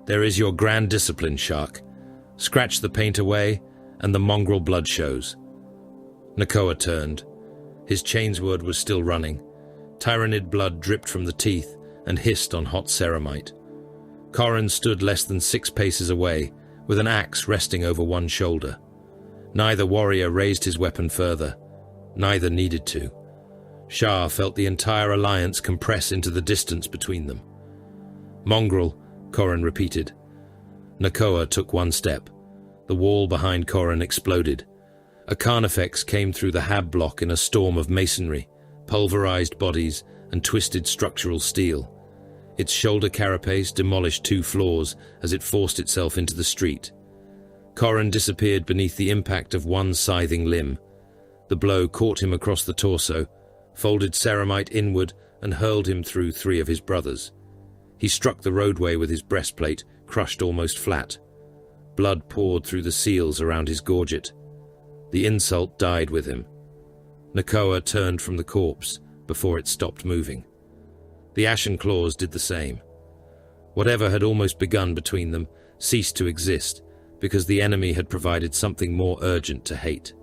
"There is your grand discipline, Shark. Scratch the paint away, and the mongrel blood shows." Nakoa turned. His chainsword was still running. Tyrannid blood dripped from the teeth and hissed on hot ceramite. Corran stood less than 6 paces away, with an axe resting over one shoulder. Neither warrior raised his weapon further. Neither needed to. Shah felt the entire alliance compress into the distance between them. "Mongrel," Corran repeated. Nakoa took one step. The wall behind Corran exploded. A carnifex came through the hab block in a storm of masonry, pulverized bodies, and twisted structural steel. Its shoulder carapace demolished 2 floors as it forced itself into the street. Corran disappeared beneath the impact of one scything limb. The blow caught him across the torso, folded ceramite inward, and hurled him through 3 of his brothers. He struck the roadway with his breastplate, crushed almost flat. Blood poured through the seals around his gorget. The insult died with him. Nakoa turned from the corpse before it stopped moving. The Ashen Claws did the same. Whatever had almost begun between them ceased to exist because the enemy had provided something more urgent to hate.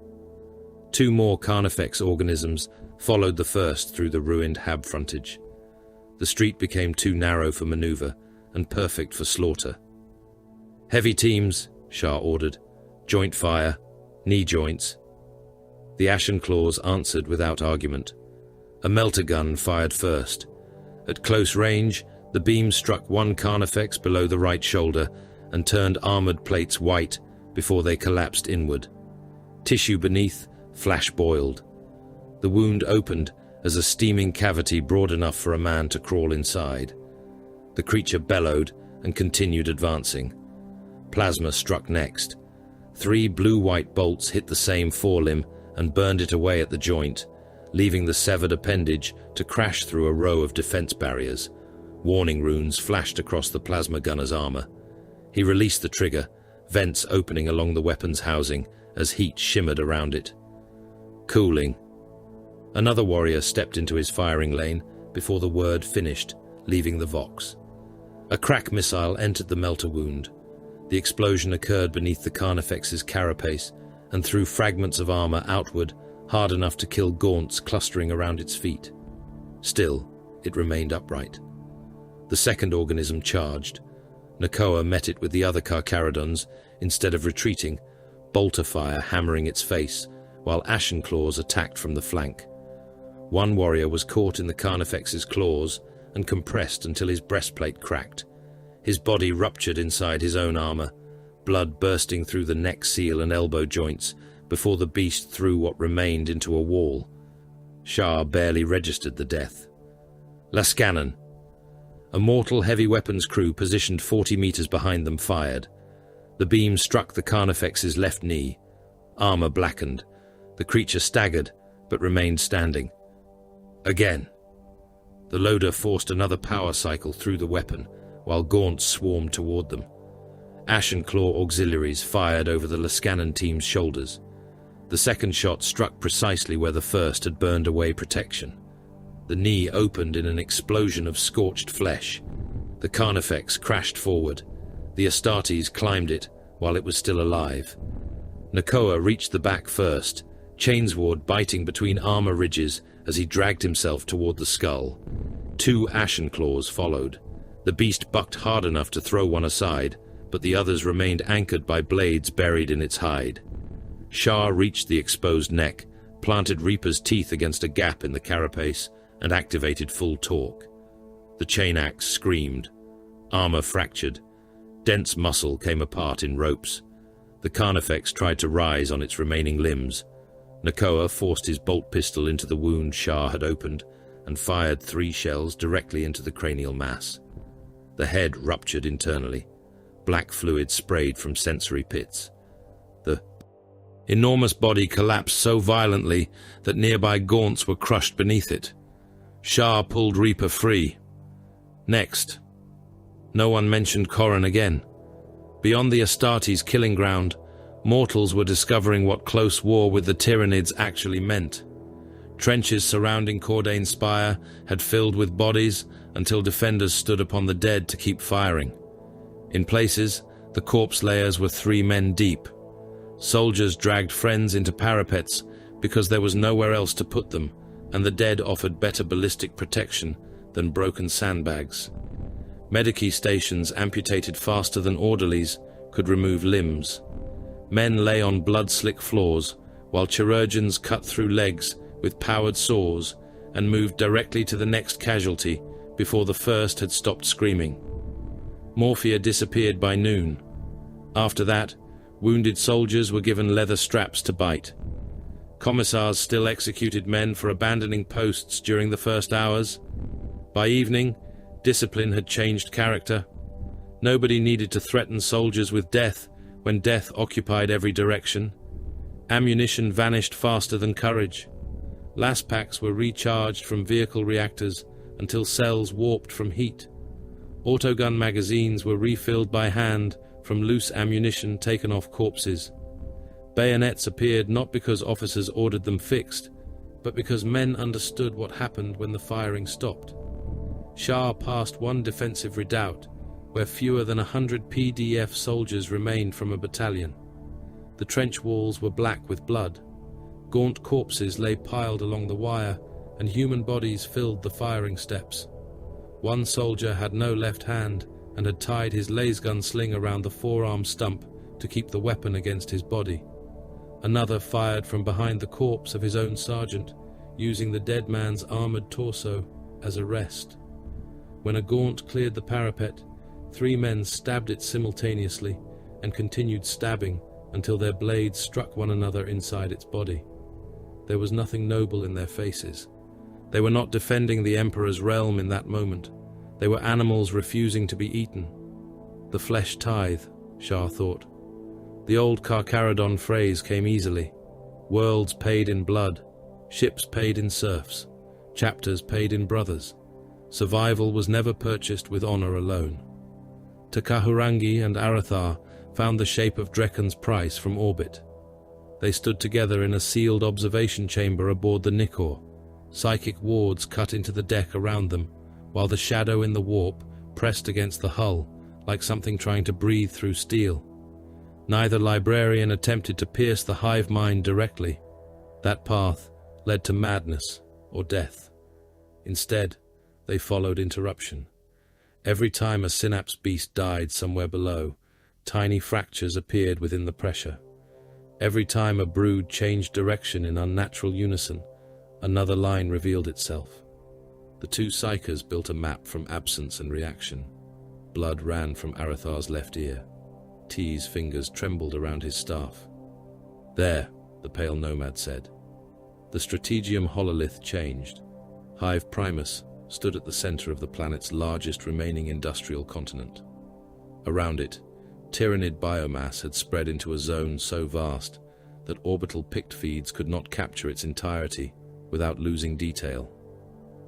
2 more Carnifex organisms followed the first through the ruined Hab frontage. The street became too narrow for maneuver and perfect for slaughter. "Heavy teams," Shah ordered. "Joint fire. Knee joints." The Ashen Claws answered without argument. A melter gun fired first. At close range, the beam struck one Carnifex below the right shoulder and turned armored plates white before they collapsed inward. Tissue beneath flash-boiled. The wound opened as a steaming cavity broad enough for a man to crawl inside. The creature bellowed and continued advancing. Plasma struck next. 3 blue-white bolts hit the same forelimb and burned it away at the joint, leaving the severed appendage to crash through a row of defense barriers. Warning runes flashed across the plasma gunner's armor. He released the trigger, vents opening along the weapon's housing as heat shimmered around it. Cooling. Another warrior stepped into his firing lane before the word finished, leaving the Vox. A crack missile entered the melter wound. The explosion occurred beneath the Carnifex's carapace and threw fragments of armor outward, hard enough to kill gaunts clustering around its feet. Still, it remained upright. The second organism charged. Nakoa met it with the other Carcharodons instead of retreating, bolter fire hammering its face, while Ashen Claws attacked from the flank. One warrior was caught in the Carnifex's claws and compressed until his breastplate cracked. His body ruptured inside his own armor, blood bursting through the neck seal and elbow joints before the beast threw what remained into a wall. Shah barely registered the death. Lascannon. A mortal heavy weapons crew positioned 40 meters behind them fired. The beam struck the Carnifex's left knee. Armor blackened. The creature staggered, but remained standing. Again. The loader forced another power cycle through the weapon, while gaunts swarmed toward them. Ashen Claw auxiliaries fired over the Lascannon team's shoulders. The second shot struck precisely where the first had burned away protection. The knee opened in an explosion of scorched flesh. The Carnifex crashed forward. The Astartes climbed it while it was still alive. Nakoa reached the back first, Chainsword biting between armor ridges as he dragged himself toward the skull. 2 Ashen Claws followed. The beast bucked hard enough to throw one aside, but the others remained anchored by blades buried in its hide. Shah reached the exposed neck, planted Reaper's teeth against a gap in the carapace, and activated full torque. The chain axe screamed. Armor fractured. Dense muscle came apart in ropes. The Carnifex tried to rise on its remaining limbs. Nakoa forced his bolt pistol into the wound Shah had opened and fired 3 shells directly into the cranial mass. The head ruptured internally. Black fluid sprayed from sensory pits. The enormous body collapsed so violently that nearby gaunts were crushed beneath it. Shah pulled Reaper free. Next. No one mentioned Corran again. Beyond the Astartes' killing ground, mortals were discovering what close war with the Tyranids actually meant. Trenches surrounding Cordain Spire had filled with bodies until defenders stood upon the dead to keep firing. In places, the corpse layers were 3 men deep. Soldiers dragged friends into parapets because there was nowhere else to put them, and the dead offered better ballistic protection than broken sandbags. Medici stations amputated faster than orderlies could remove limbs. Men lay on blood-slick floors, while chirurgeons cut through legs with powered saws and moved directly to the next casualty before the first had stopped screaming. Morphia disappeared by noon. After that, wounded soldiers were given leather straps to bite. Commissars still executed men for abandoning posts during the first hours. By evening, discipline had changed character. Nobody needed to threaten soldiers with death when death occupied every direction. Ammunition vanished faster than courage. Las packs were recharged from vehicle reactors until cells warped from heat. Autogun magazines were refilled by hand from loose ammunition taken off corpses. Bayonets appeared not because officers ordered them fixed, but because men understood what happened when the firing stopped. Shah passed one defensive redoubt, where fewer than 100 PDF soldiers remained from a battalion. The trench walls were black with blood. Gaunt corpses lay piled along the wire, and human bodies filled the firing steps. One soldier had no left hand and had tied his lasgun sling around the forearm stump to keep the weapon against his body. Another fired from behind the corpse of his own sergeant, using the dead man's armored torso as a rest. When a gaunt cleared the parapet, 3 men stabbed it simultaneously and continued stabbing until their blades struck one another inside its body. There was nothing noble in their faces. They were not defending the Emperor's realm in that moment. They were animals refusing to be eaten. The flesh tithe, Shah thought. The old Carcharodon phrase came easily. Worlds paid in blood, ships paid in serfs, chapters paid in brothers. Survival was never purchased with honor alone. Takahurangi and Arathar found the shape of Drekken's price from orbit. They stood together in a sealed observation chamber aboard the Nikor. Psychic wards cut into the deck around them, while the shadow in the warp pressed against the hull, like something trying to breathe through steel. Neither librarian attempted to pierce the hive mind directly. That path led to madness or death. Instead, they followed interruption. Every time a synapse beast died somewhere below, tiny fractures appeared within the pressure. Every time a brood changed direction in unnatural unison, another line revealed itself. The 2 psychers built a map from absence and reaction. Blood ran from Arathar's left ear. T's fingers trembled around his staff. There, the pale nomad said. The strategium hololith changed. Hive Primus stood at the center of the planet's largest remaining industrial continent. Around it, tyrannid biomass had spread into a zone so vast that orbital pict feeds could not capture its entirety without losing detail.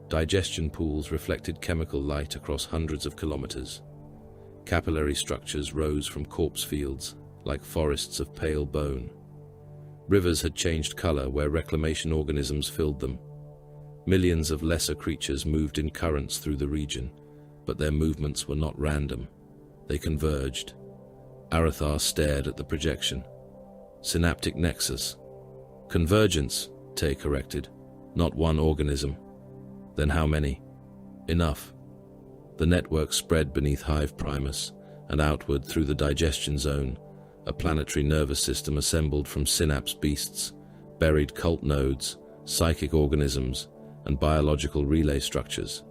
Digestion pools reflected chemical light across hundreds of kilometers. Capillary structures rose from corpse fields, like forests of pale bone. Rivers had changed color where reclamation organisms filled them. Millions of lesser creatures moved in currents through the region, but their movements were not random. They converged. Arathar stared at the projection. Synaptic nexus. Convergence, Tay corrected. Not one organism. Then how many? Enough. The network spread beneath Hive Primus and outward through the digestion zone, a planetary nervous system assembled from synapse beasts, buried cult nodes, psychic organisms, and biological relay structures.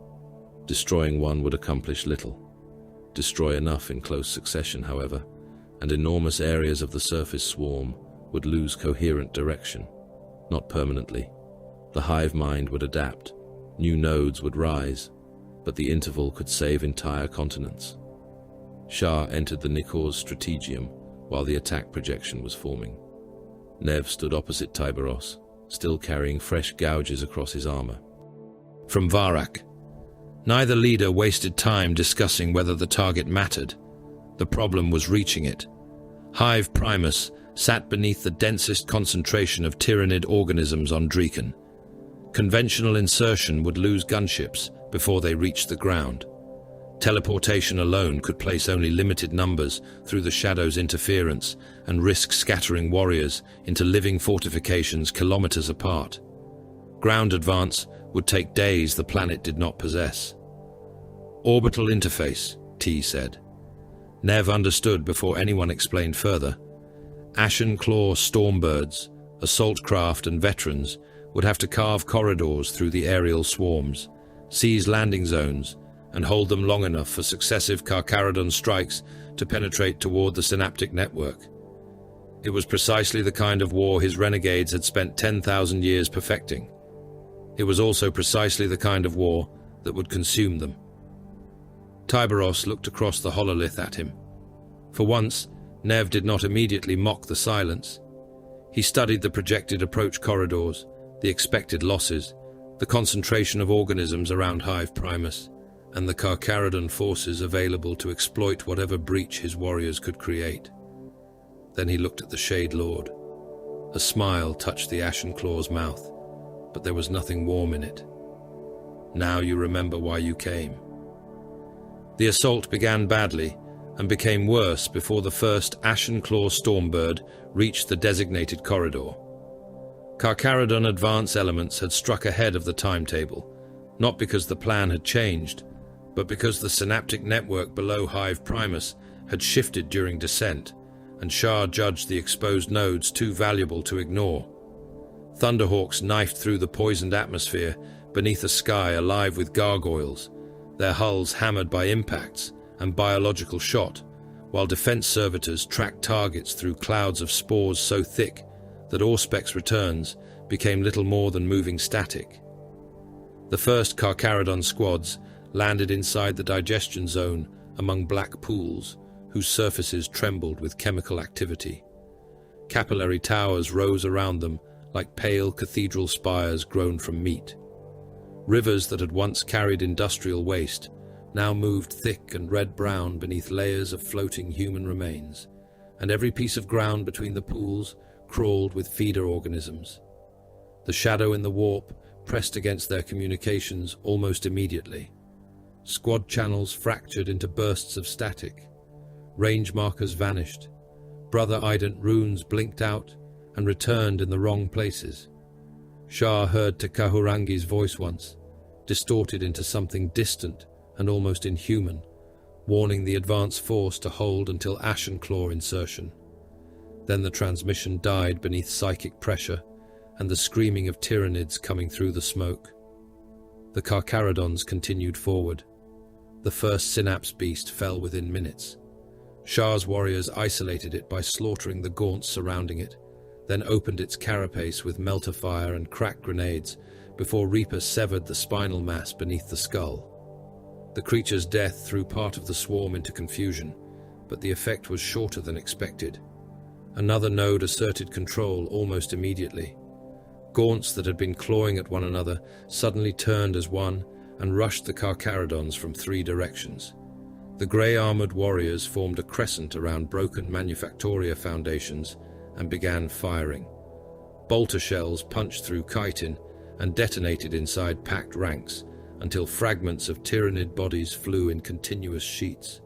Destroying one would accomplish little. Destroy enough in close succession, however, and enormous areas of the surface swarm would lose coherent direction. Not permanently. The hive mind would adapt. New nodes would rise, but the interval could save entire continents. Shah entered the Nikor's strategium while the attack projection was forming. Nev stood opposite Tyberos, still carrying fresh gouges across his armor. From Varak. Neither leader wasted time discussing whether the target mattered. The problem was reaching it. Hive Primus sat beneath the densest concentration of tyrannid organisms on Dreeken. Conventional insertion would lose gunships before they reached the ground. Teleportation alone could place only limited numbers through the Shadow's interference and risk scattering warriors into living fortifications kilometers apart. Ground advance would take days the planet did not possess. Orbital interface, T said. Nev understood before anyone explained further. Ashen Claw stormbirds, assault craft and veterans would have to carve corridors through the aerial swarms, seize landing zones, and hold them long enough for successive Carcharodon strikes to penetrate toward the synaptic network. It was precisely the kind of war his renegades had spent 10,000 years perfecting. It was also precisely the kind of war that would consume them. Tyberos looked across the hololith at him. For once, Nev did not immediately mock the silence. He studied the projected approach corridors, the expected losses, the concentration of organisms around Hive Primus, and the Carcharodon forces available to exploit whatever breach his warriors could create. Then he looked at the Shade Lord. A smile touched the Ashen Claw's mouth, but there was nothing warm in it. Now you remember why you came. The assault began badly and became worse before the first Ashen Claw Stormbird reached the designated corridor. Carcharodon advance elements had struck ahead of the timetable, not because the plan had changed, but because the synaptic network below Hive Primus had shifted during descent, and Shah judged the exposed nodes too valuable to ignore. Thunderhawks knifed through the poisoned atmosphere beneath a sky alive with gargoyles, their hulls hammered by impacts and biological shot, while defense servitors tracked targets through clouds of spores so thick that Auspec's returns became little more than moving static. The first Carcharodon squads landed inside the digestion zone among black pools, whose surfaces trembled with chemical activity. Capillary towers rose around them like pale cathedral spires grown from meat. Rivers that had once carried industrial waste now moved thick and red-brown beneath layers of floating human remains, and every piece of ground between the pools crawled with feeder organisms. The shadow in the warp pressed against their communications almost immediately. Squad channels fractured into bursts of static. Range markers vanished. Brother Ident runes blinked out and returned in the wrong places. Shah heard Takahurangi's voice once, distorted into something distant and almost inhuman, warning the advance force to hold until Ashen Claw insertion. Then the transmission died beneath psychic pressure and the screaming of Tyranids coming through the smoke. The Carcharodons continued forward. The first synapse beast fell within minutes. Shah's warriors isolated it by slaughtering the gaunts surrounding it, then opened its carapace with melter fire and crack grenades before Reaper severed the spinal mass beneath the skull. The creature's death threw part of the swarm into confusion, but the effect was shorter than expected. Another node asserted control almost immediately. Gaunts that had been clawing at one another suddenly turned as one and rushed the Carcharodons from three directions. The grey-armoured warriors formed a crescent around broken Manufactoria foundations and began firing. Bolter shells punched through chitin and detonated inside packed ranks until fragments of Tyranid bodies flew in continuous sheets.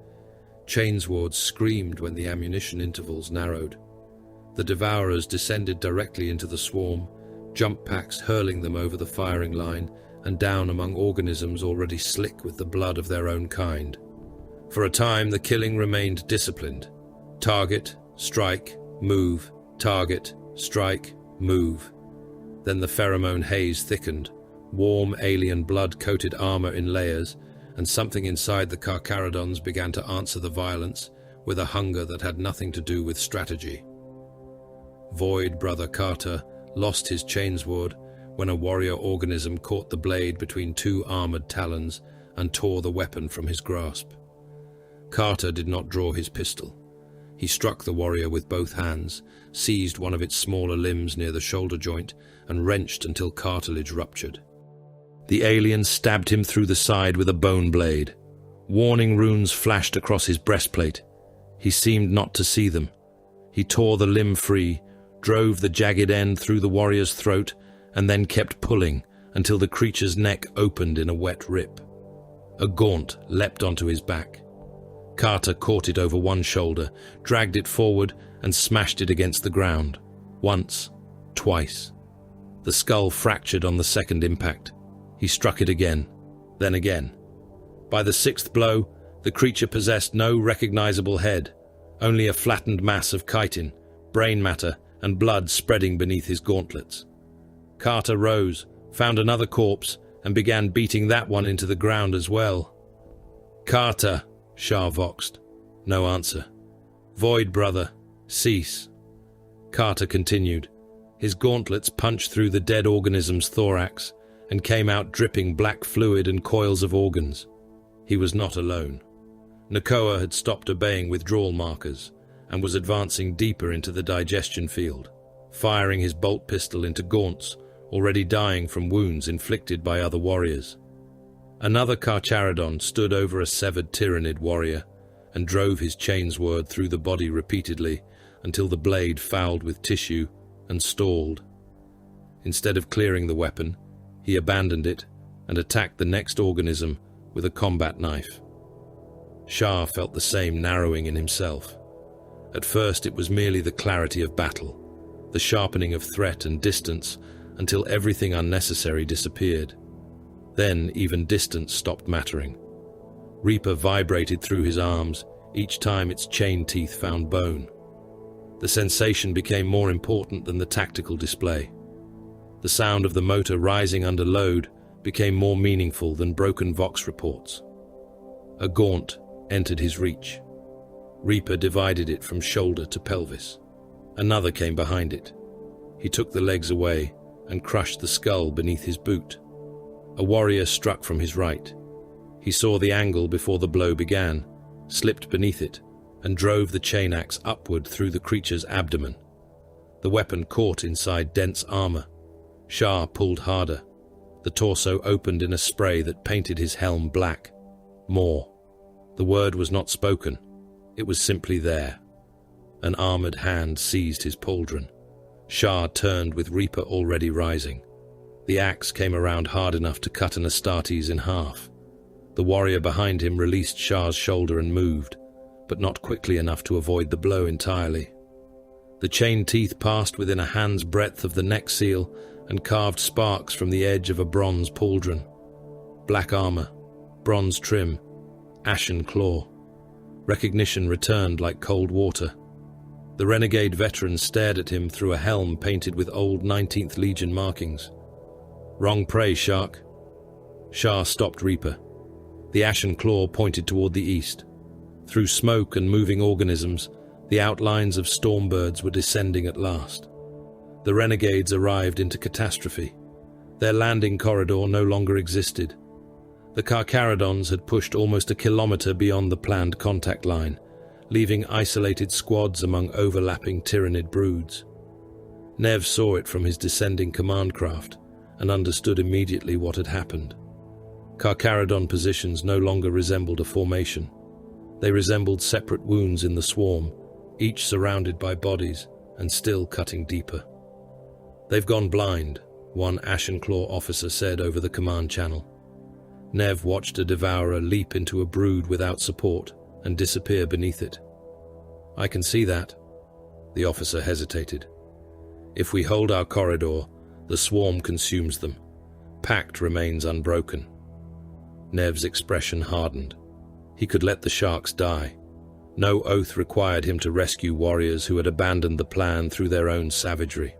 Chainswords screamed when the ammunition intervals narrowed. The Devourers descended directly into the swarm, jump packs hurling them over the firing line and down among organisms already slick with the blood of their own kind. For a time, the killing remained disciplined. Target, strike, move, target, strike, move. Then the pheromone haze thickened, warm alien blood-coated armor in layers, and something inside the Carcharodons began to answer the violence with a hunger that had nothing to do with strategy. Void Brother Carter lost his chainsword when a warrior organism caught the blade between two armored talons and tore the weapon from his grasp. Carter did not draw his pistol. He struck the warrior with both hands, seized one of its smaller limbs near the shoulder joint, and wrenched until cartilage ruptured. The alien stabbed him through the side with a bone blade. Warning runes flashed across his breastplate. He seemed not to see them. He tore the limb free, drove the jagged end through the warrior's throat, and then kept pulling until the creature's neck opened in a wet rip. A gaunt leapt onto his back. Carter caught it over one shoulder, dragged it forward, and smashed it against the ground. Once, twice. The skull fractured on the second impact. He struck it again, then again. By the sixth blow, the creature possessed no recognizable head, only a flattened mass of chitin, brain matter, and blood spreading beneath his gauntlets. Carter rose, found another corpse, and began beating that one into the ground as well. "Carter," Shah voxed. No answer. "Void Brother, cease." Carter continued. His gauntlets punched through the dead organism's thorax and came out dripping black fluid and coils of organs. He was not alone. Nakoa had stopped obeying withdrawal markers and was advancing deeper into the digestion field, firing his bolt pistol into gaunts already dying from wounds inflicted by other warriors. Another Carcharodon stood over a severed Tyranid warrior and drove his chainsword through the body repeatedly until the blade fouled with tissue, and stalled. Instead of clearing the weapon, he abandoned it and attacked the next organism with a combat knife. Shah felt the same narrowing in himself. At first it was merely the clarity of battle, the sharpening of threat and distance, until everything unnecessary disappeared. Then even distance stopped mattering. Reaper vibrated through his arms each time its chain teeth found bone. The sensation became more important than the tactical display. The sound of the motor rising under load became more meaningful than broken Vox reports. A gaunt entered his reach. Reaper divided it from shoulder to pelvis. Another came behind it. He took the legs away and crushed the skull beneath his boot. A warrior struck from his right. He saw the angle before the blow began, slipped beneath it, and drove the chain axe upward through the creature's abdomen. The weapon caught inside dense armor. Shah pulled harder. The torso opened in a spray that painted his helm black. More. The word was not spoken. It was simply there. An armored hand seized his pauldron. Shah turned with Reaper already rising. The axe came around hard enough to cut an Astartes in half. The warrior behind him released Shah's shoulder and moved, but not quickly enough to avoid the blow entirely. The chain teeth passed within a hand's breadth of the neck seal and carved sparks from the edge of a bronze pauldron. Black armor, bronze trim, ashen claw. Recognition returned like cold water. The renegade veteran stared at him through a helm painted with old 19th Legion markings. Wrong prey, Shark. Shah stopped Reaper. The ashen claw pointed toward the east. Through smoke and moving organisms, the outlines of stormbirds were descending at last. The renegades arrived into catastrophe. Their landing corridor no longer existed. The Carcharodons had pushed almost a kilometer beyond the planned contact line, leaving isolated squads among overlapping Tyrannid broods. Nev saw it from his descending command craft and understood immediately what had happened. Carcharodon positions no longer resembled a formation. They resembled separate wounds in the swarm, each surrounded by bodies and still cutting deeper. "They've gone blind," one Ashen Claw officer said over the command channel. Nev watched a devourer leap into a brood without support and disappear beneath it. "I can see that." The officer hesitated. "If we hold our corridor, the swarm consumes them. Pact remains unbroken." Nev's expression hardened. He could let the sharks die. No oath required him to rescue warriors who had abandoned the plan through their own savagery.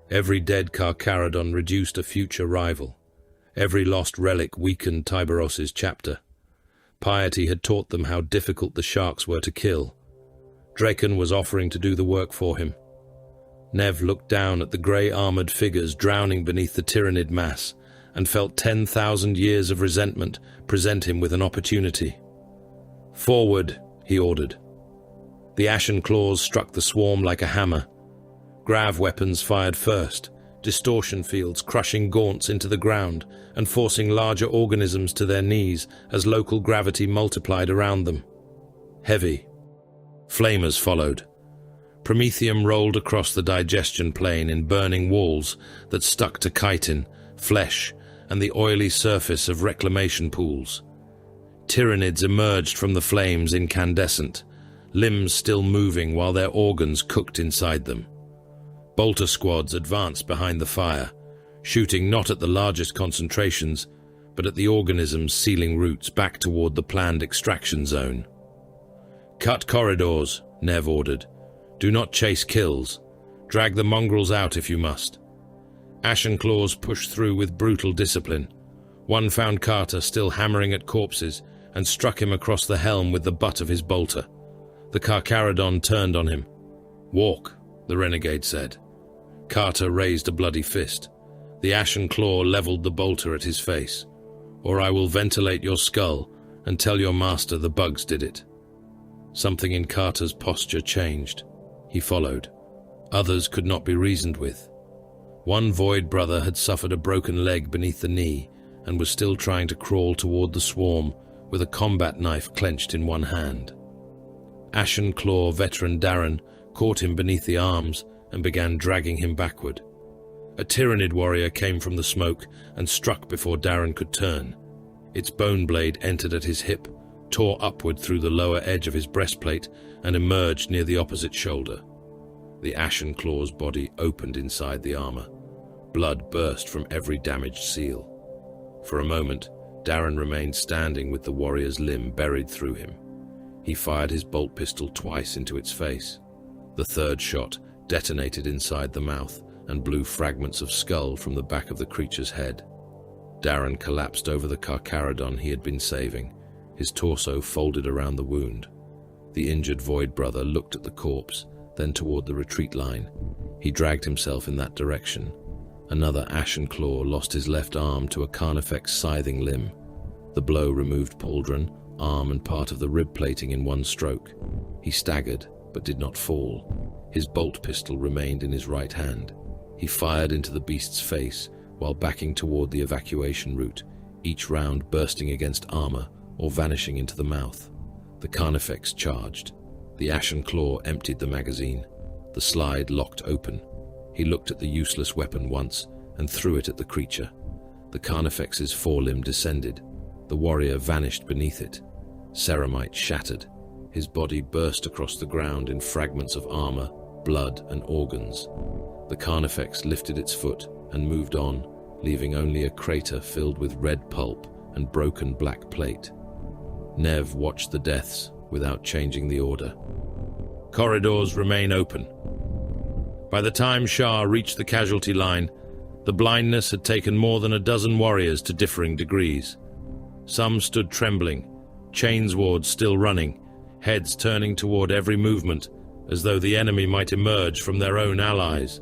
Every dead Carcharodon reduced a future rival. Every lost relic weakened Tiberos's chapter. Piety had taught them how difficult the sharks were to kill. Draken was offering to do the work for him. Nev looked down at the grey-armoured figures drowning beneath the Tyrannid mass and felt 10,000 years of resentment present him with an opportunity. "Forward," he ordered. The ashen claws struck the swarm like a hammer. Grav weapons fired first, distortion fields crushing gaunts into the ground and forcing larger organisms to their knees as local gravity multiplied around them. Heavy. Flamers followed. Promethium rolled across the digestion plane in burning walls that stuck to chitin, flesh, and the oily surface of reclamation pools. Tyrannids emerged from the flames incandescent, limbs still moving while their organs cooked inside them. Bolter squads advanced behind the fire, shooting not at the largest concentrations, but at the organisms sealing routes back toward the planned extraction zone. "Cut corridors," Nev ordered. "Do not chase kills. Drag the mongrels out if you must." Ashen Claws pushed through with brutal discipline. One found Carter still hammering at corpses and struck him across the helm with the butt of his bolter. The Carcharodon turned on him. "Walk," the renegade said. Carter raised a bloody fist. The Ashen Claw leveled the bolter at his face. "Or I will ventilate your skull and tell your master the bugs did it." Something in Carter's posture changed. He followed. Others could not be reasoned with. One Void brother had suffered a broken leg beneath the knee and was still trying to crawl toward the swarm with a combat knife clenched in one hand. Ashen Claw veteran Darren caught him beneath the arms and began dragging him backward. A Tyrannid warrior came from the smoke and struck before Darren could turn. Its bone blade entered at his hip, tore upward through the lower edge of his breastplate, and emerged near the opposite shoulder. The Ashen Claw's body opened inside the armor. Blood burst from every damaged seal. For a moment, Darren remained standing with the warrior's limb buried through him. He fired his bolt pistol twice into its face. The third shot detonated inside the mouth and blew fragments of skull from the back of the creature's head. Darren collapsed over the Carcharodon he had been saving, his torso folded around the wound. The injured Void Brother looked at the corpse, then toward the retreat line. He dragged himself in that direction. Another Ashen Claw lost his left arm to a Carnifex scything limb. The blow removed pauldron, arm and part of the rib plating in one stroke. He staggered, but did not fall. His bolt pistol remained in his right hand. He fired into the beast's face while backing toward the evacuation route, each round bursting against armor or vanishing into the mouth. The Carnifex charged. The Ashen Claw emptied the magazine. The slide locked open. He looked at the useless weapon once and threw it at the creature. The Carnifex's forelimb descended. The warrior vanished beneath it. Ceramite shattered. His body burst across the ground in fragments of armor, blood, and organs. The Carnifex lifted its foot and moved on, leaving only a crater filled with red pulp and broken black plate. Nev watched the deaths without changing the order. Corridors remain open. By the time Shah reached the casualty line, the Blindness had taken more than a dozen warriors to differing degrees. Some stood trembling, chainswords still running, heads turning toward every movement, as though the enemy might emerge from their own allies.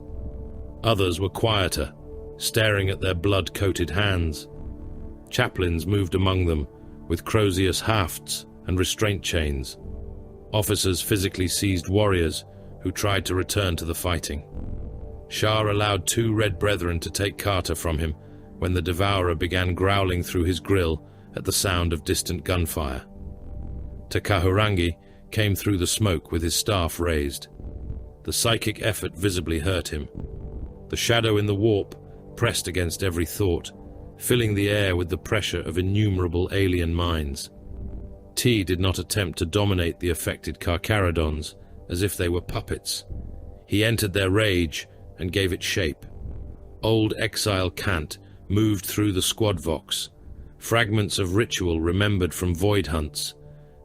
Others were quieter, staring at their blood-coated hands. Chaplains moved among them, with crozius hafts and restraint chains. Officers physically seized warriors who tried to return to the fighting. Shah allowed 2 Red Brethren to take Carter from him when the Devourer began growling through his grill at the sound of distant gunfire. Takahurangi came through the smoke with his staff raised. The psychic effort visibly hurt him. The shadow in the warp pressed against every thought, filling the air with the pressure of innumerable alien minds. T did not attempt to dominate the affected Carcharodons as if they were puppets. He entered their rage and gave it shape. Old exile cant moved through the squad vox, fragments of ritual remembered from void hunts,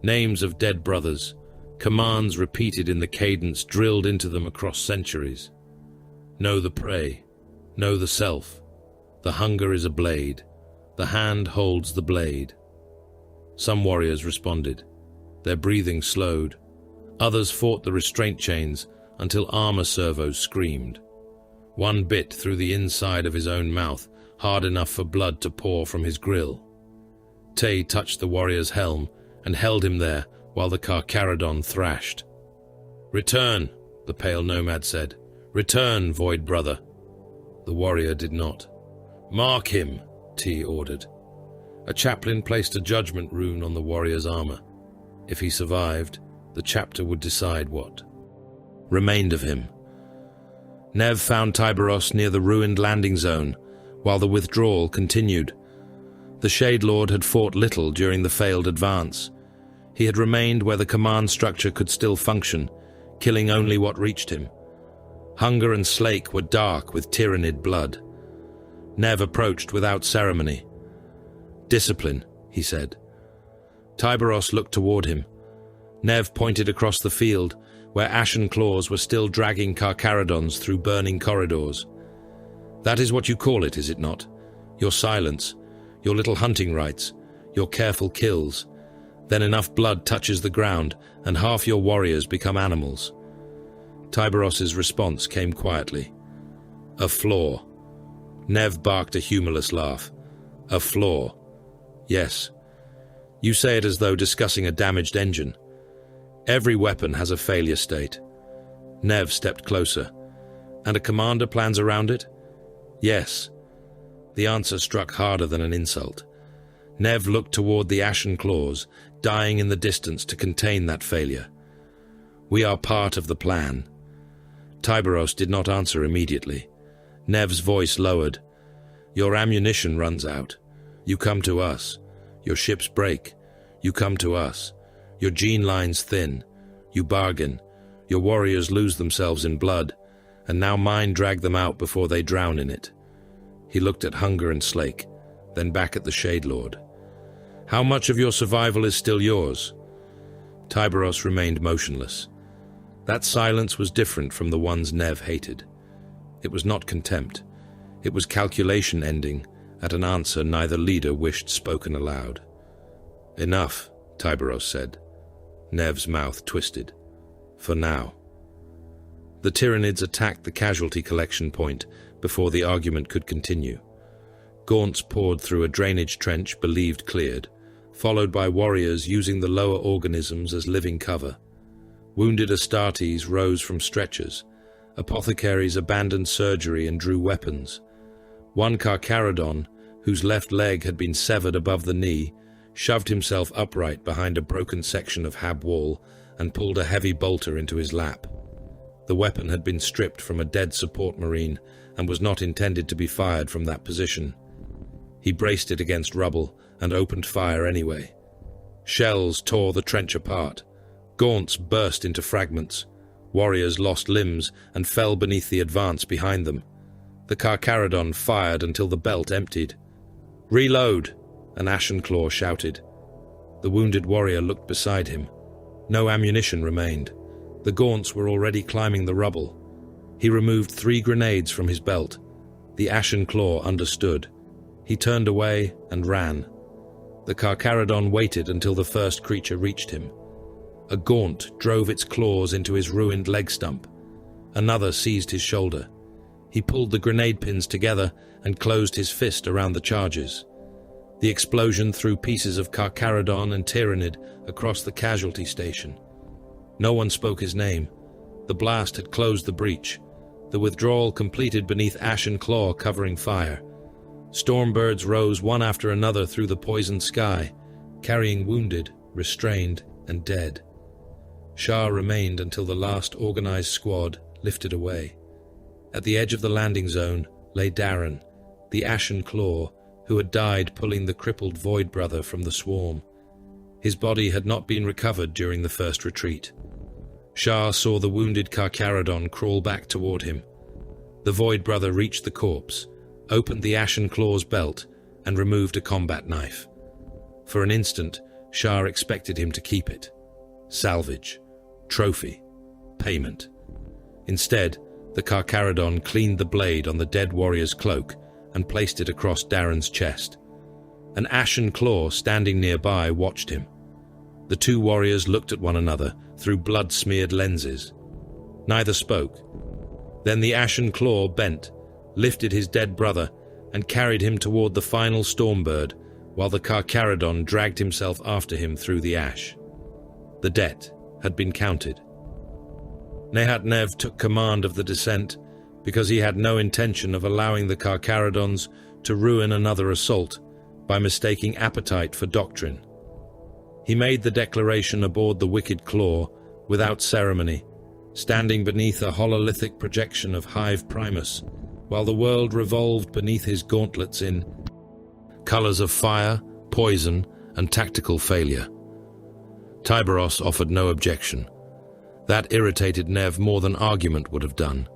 names of dead brothers, commands repeated in the cadence drilled into them across centuries. Know the prey, know the self. The hunger is a blade. The hand holds the blade. Some warriors responded. Their breathing slowed. Others fought the restraint chains until armor servos screamed. One bit through the inside of his own mouth, hard enough for blood to pour from his grill. Tay touched the warrior's helm and held him there while the Carcharodon thrashed. "Return," the pale nomad said. "Return, Void Brother." The warrior did not. "Mark him," T ordered. A chaplain placed a judgment rune on the warrior's armor. If he survived, the chapter would decide what remained of him. Nev found Tyberos near the ruined landing zone, while the withdrawal continued. The Shade Lord had fought little during the failed advance. He had remained where the command structure could still function, killing only what reached him. Hunger and Slake were dark with Tyrannid blood. Nev approached without ceremony. "Discipline," he said. Tyberos looked toward him. Nev pointed across the field, where Ashen Claws were still dragging Carcharodons through burning corridors. "That is what you call it, is it not? Your silence, your little hunting rights, your careful kills. Then enough blood touches the ground, and half your warriors become animals." Tyberos's response came quietly. "A flaw." Nev barked a humorless laugh. "A flaw. Yes. You say it as though discussing a damaged engine. Every weapon has a failure state." Nev stepped closer. "And a commander plans around it?" "Yes." The answer struck harder than an insult. Nev looked toward the Ashen Claws, dying in the distance to contain that failure. "We are part of the plan." Tyberos did not answer immediately. Nev's voice lowered. Your ammunition runs out. You come to us. Your ships break. You come to us. Your gene lines thin. You bargain. Your warriors lose themselves in blood, and now mine drag them out before they drown in it. He looked at Hunger and Slake, then back at the Shade Lord. How much of your survival is still yours? Tyberos remained motionless. That silence was different from the ones Nev hated. It was not contempt. It was calculation ending at an answer neither leader wished spoken aloud. Enough, Tyberos said. Nev's mouth twisted. For now. The Tyranids attacked the casualty collection point before the argument could continue. Gaunts poured through a drainage trench believed cleared, followed by warriors using the lower organisms as living cover. Wounded Astartes rose from stretchers. Apothecaries abandoned surgery and drew weapons. One Carcharodon, whose left leg had been severed above the knee, shoved himself upright behind a broken section of hab wall and pulled a heavy bolter into his lap. The weapon had been stripped from a dead support marine and was not intended to be fired from that position. He braced it against rubble and opened fire anyway. Shells tore the trench apart. Gaunts burst into fragments. Warriors lost limbs and fell beneath the advance behind them. The Carcharodon fired until the belt emptied. "Reload!" an Ashen Claw shouted. The wounded warrior looked beside him. No ammunition remained. The Gaunts were already climbing the rubble. He removed 3 grenades from his belt. The Ashen Claw understood. He turned away and ran. The Carcharodon waited until the first creature reached him. A Gaunt drove its claws into his ruined leg stump. Another seized his shoulder. He pulled the grenade pins together and closed his fist around the charges. The explosion threw pieces of Carcharodon and Tyranid across the casualty station. No one spoke his name. The blast had closed the breach. The withdrawal completed beneath Ashen Claw covering fire. Stormbirds rose one after another through the poisoned sky, carrying wounded, restrained, and dead. Shah remained until the last organized squad lifted away. At the edge of the landing zone lay Darren, the Ashen Claw, who had died pulling the crippled Void Brother from the swarm. His body had not been recovered during the first retreat. Shah saw the wounded Carcharodon crawl back toward him. The Void Brother reached the corpse, opened the Ashen Claw's belt, and removed a combat knife. For an instant, Shah expected him to keep it. Salvage. Trophy. Payment. Instead, the Carcharodon cleaned the blade on the dead warrior's cloak and placed it across Darren's chest. An Ashen Claw standing nearby watched him. The 2 warriors looked at one another through blood-smeared lenses. Neither spoke. Then the Ashen Claw bent, lifted his dead brother, and carried him toward the final Stormbird, while the Carcharodon dragged himself after him through the ash. The debt had been counted. Nehat Nev took command of the descent because he had no intention of allowing the Carcharodons to ruin another assault by mistaking appetite for doctrine. He made the declaration aboard the Wicked Claw without ceremony, standing beneath a hololithic projection of Hive Primus, while the world revolved beneath his gauntlets in colors of fire, poison, and tactical failure. Tyberos offered no objection. That irritated Nev more than argument would have done.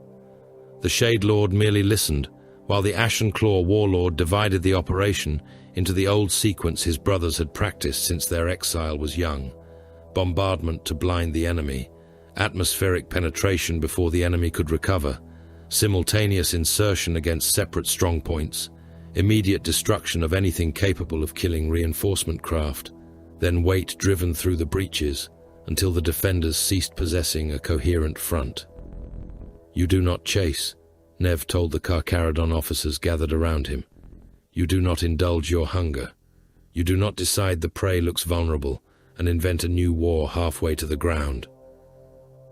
The Shade Lord merely listened, while the Ashen Claw warlord divided the operation into the old sequence his brothers had practiced since their exile was young: bombardment to blind the enemy, atmospheric penetration before the enemy could recover, simultaneous insertion against separate strongpoints, immediate destruction of anything capable of killing reinforcement craft, then weight driven through the breaches until the defenders ceased possessing a coherent front. "You do not chase," Nev told the Carcharodon officers gathered around him. "You do not indulge your hunger. You do not decide the prey looks vulnerable and invent a new war halfway to the ground."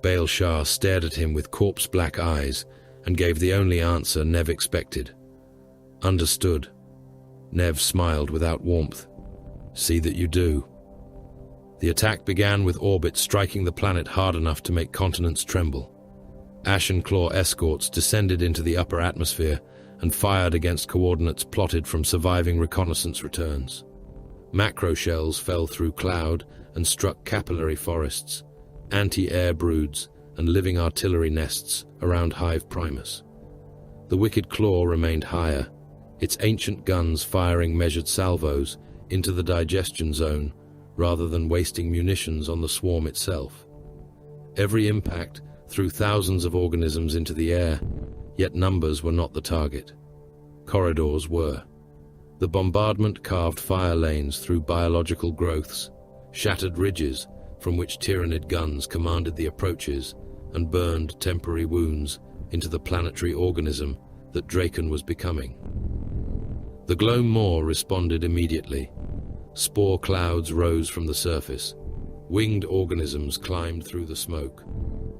Baal Shah stared at him with corpse-black eyes and gave the only answer Nev expected. "Understood." Nev smiled without warmth. "See that you do." The attack began with orbit striking the planet hard enough to make continents tremble. Ashen Claw escorts descended into the upper atmosphere and fired against coordinates plotted from surviving reconnaissance returns. Macro shells fell through cloud and struck capillary forests, anti-air broods, and living artillery nests around Hive Primus. The Wicked Claw remained higher, its ancient guns firing measured salvos into the digestion zone rather than wasting munitions on the swarm itself. Every impact threw thousands of organisms into the air, yet numbers were not the target. Corridors were. The bombardment carved fire lanes through biological growths, shattered ridges from which Tyrannid guns commanded the approaches, and burned temporary wounds into the planetary organism that Draken was becoming. The Gloam Maw responded immediately. Spore clouds rose from the surface. Winged organisms climbed through the smoke.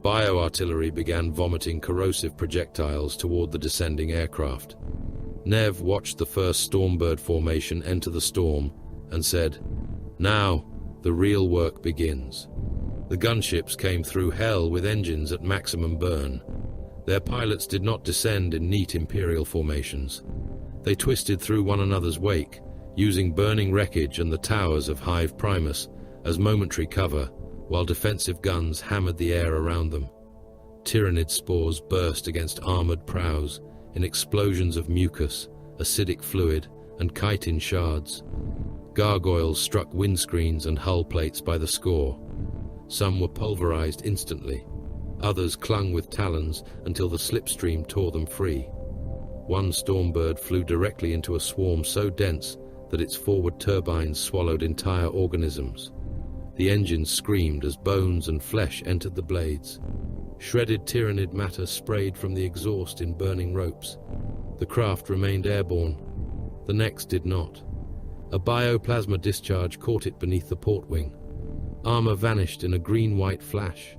Bioartillery began vomiting corrosive projectiles toward the descending aircraft. Nev watched the first Stormbird formation enter the storm and said, "Now, the real work begins." The gunships came through hell with engines at maximum burn. Their pilots did not descend in neat Imperial formations. They twisted through one another's wake, using burning wreckage and the towers of Hive Primus as momentary cover, while defensive guns hammered the air around them. Tyrannid spores burst against armored prows in explosions of mucus, acidic fluid, and chitin shards. Gargoyles struck windscreens and hull plates by the score. Some were pulverized instantly. Others clung with talons until the slipstream tore them free. One Stormbird flew directly into a swarm so dense that its forward turbines swallowed entire organisms. The engines screamed as bones and flesh entered the blades. Shredded Tyrannid matter sprayed from the exhaust in burning ropes. The craft remained airborne. The next did not. A bioplasma discharge caught it beneath the port wing. Armor vanished in a green-white flash.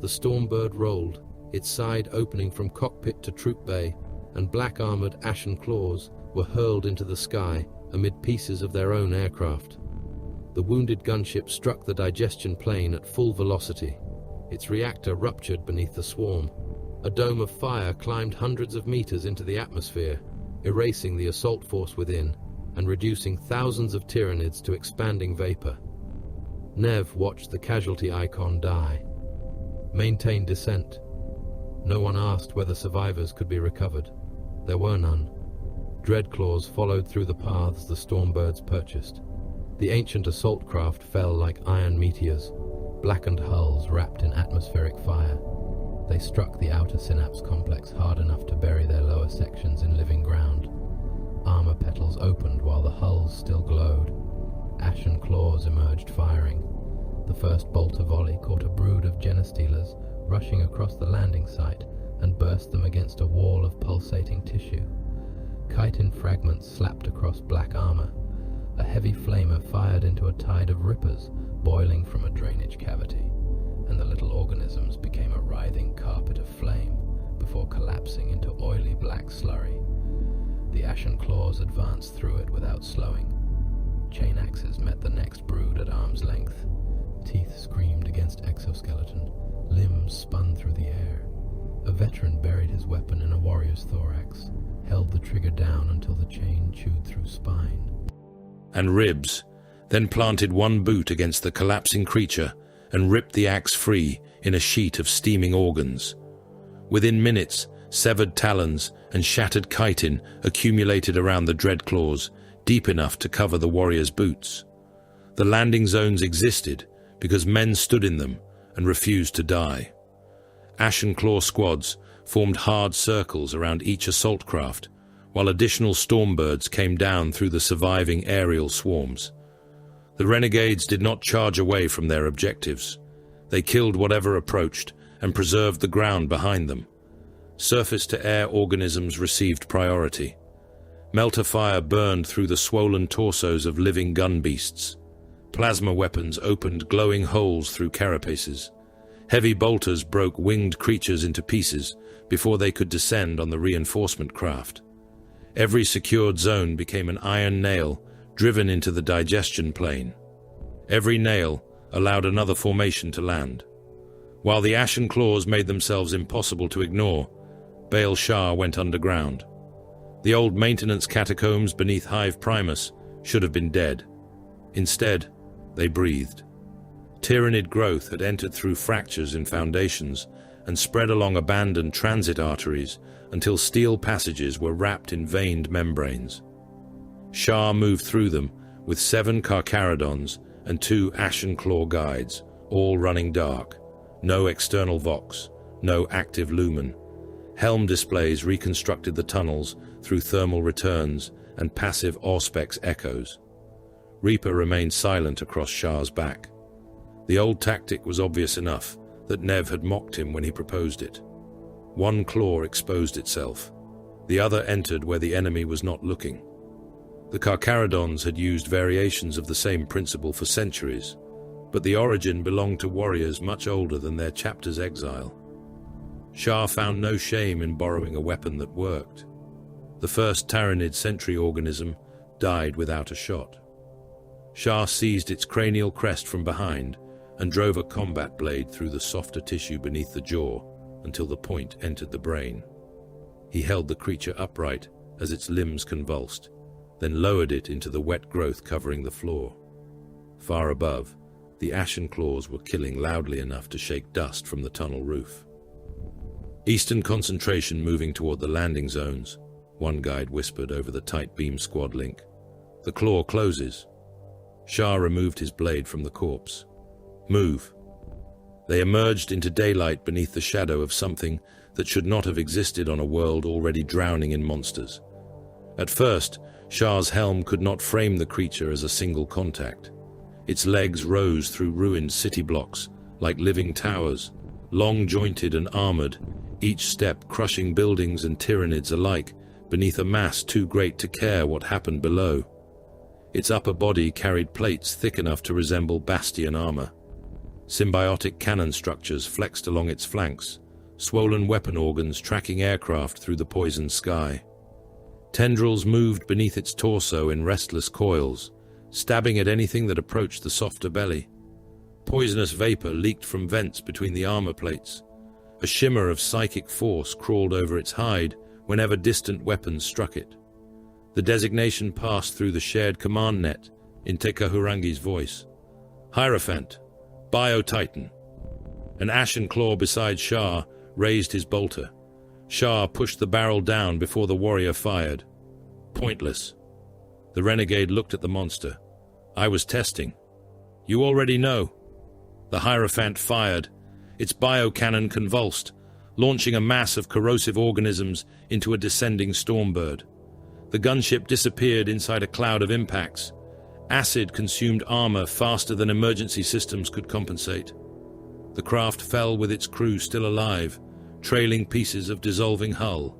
The Stormbird rolled, its side opening from cockpit to troop bay, and black-armored Ashen Claws were hurled into the sky amid pieces of their own aircraft. The wounded gunship struck the digestion plane at full velocity. Its reactor ruptured beneath the swarm. A dome of fire climbed hundreds of meters into the atmosphere, erasing the assault force within and reducing thousands of Tyrannids to expanding vapor. Nev watched the casualty icon die. Maintain descent. No one asked whether survivors could be recovered. There were none. Dreadclaws followed through the paths the Stormbirds purchased. The ancient assault craft fell like iron meteors, blackened hulls wrapped in atmospheric fire. They struck the outer synapse complex hard enough to bury their lower sections in living ground. Armor petals opened while the hulls still glowed. Ashen Claws emerged firing. The first bolter volley caught a brood of Genestealers rushing across the landing site and burst them against a wall of pulsating tissue. Chitin fragments slapped across black armor. A heavy flamer fired into a tide of rippers boiling from a drainage cavity, and the little organisms became a writhing carpet of flame before collapsing into oily black slurry. The Ashen Claws advanced through it without slowing. Chain axes met the next brood at arm's length. Teeth screamed against exoskeleton. Limbs spun through the air. A veteran buried his weapon in a warrior's thorax, held the trigger down until the chain chewed through spine. And ribs, then planted one boot against the collapsing creature and ripped the axe free in a sheet of steaming organs. Within minutes, severed talons and shattered chitin accumulated around the Dreadclaws, deep enough to cover the warrior's boots. The landing zones existed because men stood in them and refused to die. Ashen Claw squads formed hard circles around each assault craft, while additional Stormbirds came down through the surviving aerial swarms. The Renegades did not charge away from their objectives. They killed whatever approached and preserved the ground behind them. Surface-to-air organisms received priority. Melter fire burned through the swollen torsos of living gun beasts. Plasma weapons opened glowing holes through carapaces. Heavy bolters broke winged creatures into pieces before they could descend on the reinforcement craft. Every secured zone became an iron nail driven into the digestion plane. Every nail allowed another formation to land. While the Ashen claws made themselves impossible to ignore, Baal Shah went underground. The old maintenance catacombs beneath Hive Primus should have been dead. Instead, they breathed. Tyrannid growth had entered through fractures in foundations and spread along abandoned transit arteries until steel passages were wrapped in veined membranes. Shah moved through them with 7 Carcharodons and 2 Ashen Claw guides, all running dark. No external vox, no active lumen. Helm displays reconstructed the tunnels through thermal returns and passive Auspex echoes. Reaper remained silent across Shah's back. The old tactic was obvious enough that Nev had mocked him when he proposed it. One claw exposed itself. The other entered where the enemy was not looking. The Carcharodons had used variations of the same principle for centuries, but the origin belonged to warriors much older than their chapter's exile. Shah found no shame in borrowing a weapon that worked. The first Tyrannid sentry organism died without a shot. Shah seized its cranial crest from behind and drove a combat blade through the softer tissue beneath the jaw until the point entered the brain. He held the creature upright as its limbs convulsed, then lowered it into the wet growth covering the floor. Far above, the Ashen claws were killing loudly enough to shake dust from the tunnel roof. Eastern concentration moving toward the landing zones, one guide whispered over the tight beam squad link. The claw closes. Shah removed his blade from the corpse. Move. They emerged into daylight beneath the shadow of something that should not have existed on a world already drowning in monsters. At first, Shah's helm could not frame the creature as a single contact. Its legs rose through ruined city blocks like living towers, long-jointed and armored, each step crushing buildings and tyrannids alike beneath a mass too great to care what happened below. Its upper body carried plates thick enough to resemble bastion armor. Symbiotic cannon structures flexed along its flanks, swollen weapon organs tracking aircraft through the poisoned sky. Tendrils moved beneath its torso in restless coils, stabbing at anything that approached the softer belly. Poisonous vapor leaked from vents between the armor plates. A shimmer of psychic force crawled over its hide whenever distant weapons struck it. The designation passed through the shared command net in Tekahurangi's voice. Hierophant, Bio-Titan. An Ashen claw beside Shah raised his bolter. Shah pushed the barrel down before the warrior fired. Pointless. The renegade looked at the monster. I was testing. You already know. The Hierophant fired. Its biocannon convulsed, launching a mass of corrosive organisms into a descending stormbird. The gunship disappeared inside a cloud of impacts. Acid consumed armor faster than emergency systems could compensate. The craft fell with its crew still alive, trailing pieces of dissolving hull.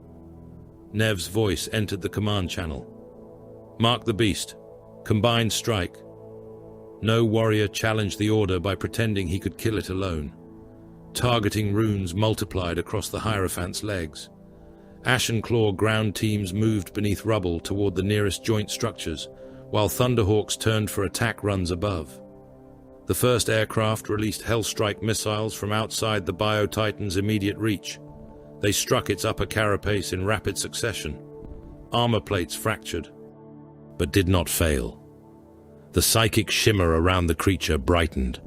Nev's voice entered the command channel. Mark the beast. Combined strike. No warrior challenged the order by pretending he could kill it alone. Targeting runes multiplied across the Hierophant's legs. Ashen Claw ground teams moved beneath rubble toward the nearest joint structures, while Thunderhawks turned for attack runs above. The first aircraft released Hellstrike missiles from outside the Bio-Titan's immediate reach. They struck its upper carapace in rapid succession. Armor plates fractured, but did not fail. The psychic shimmer around the creature brightened.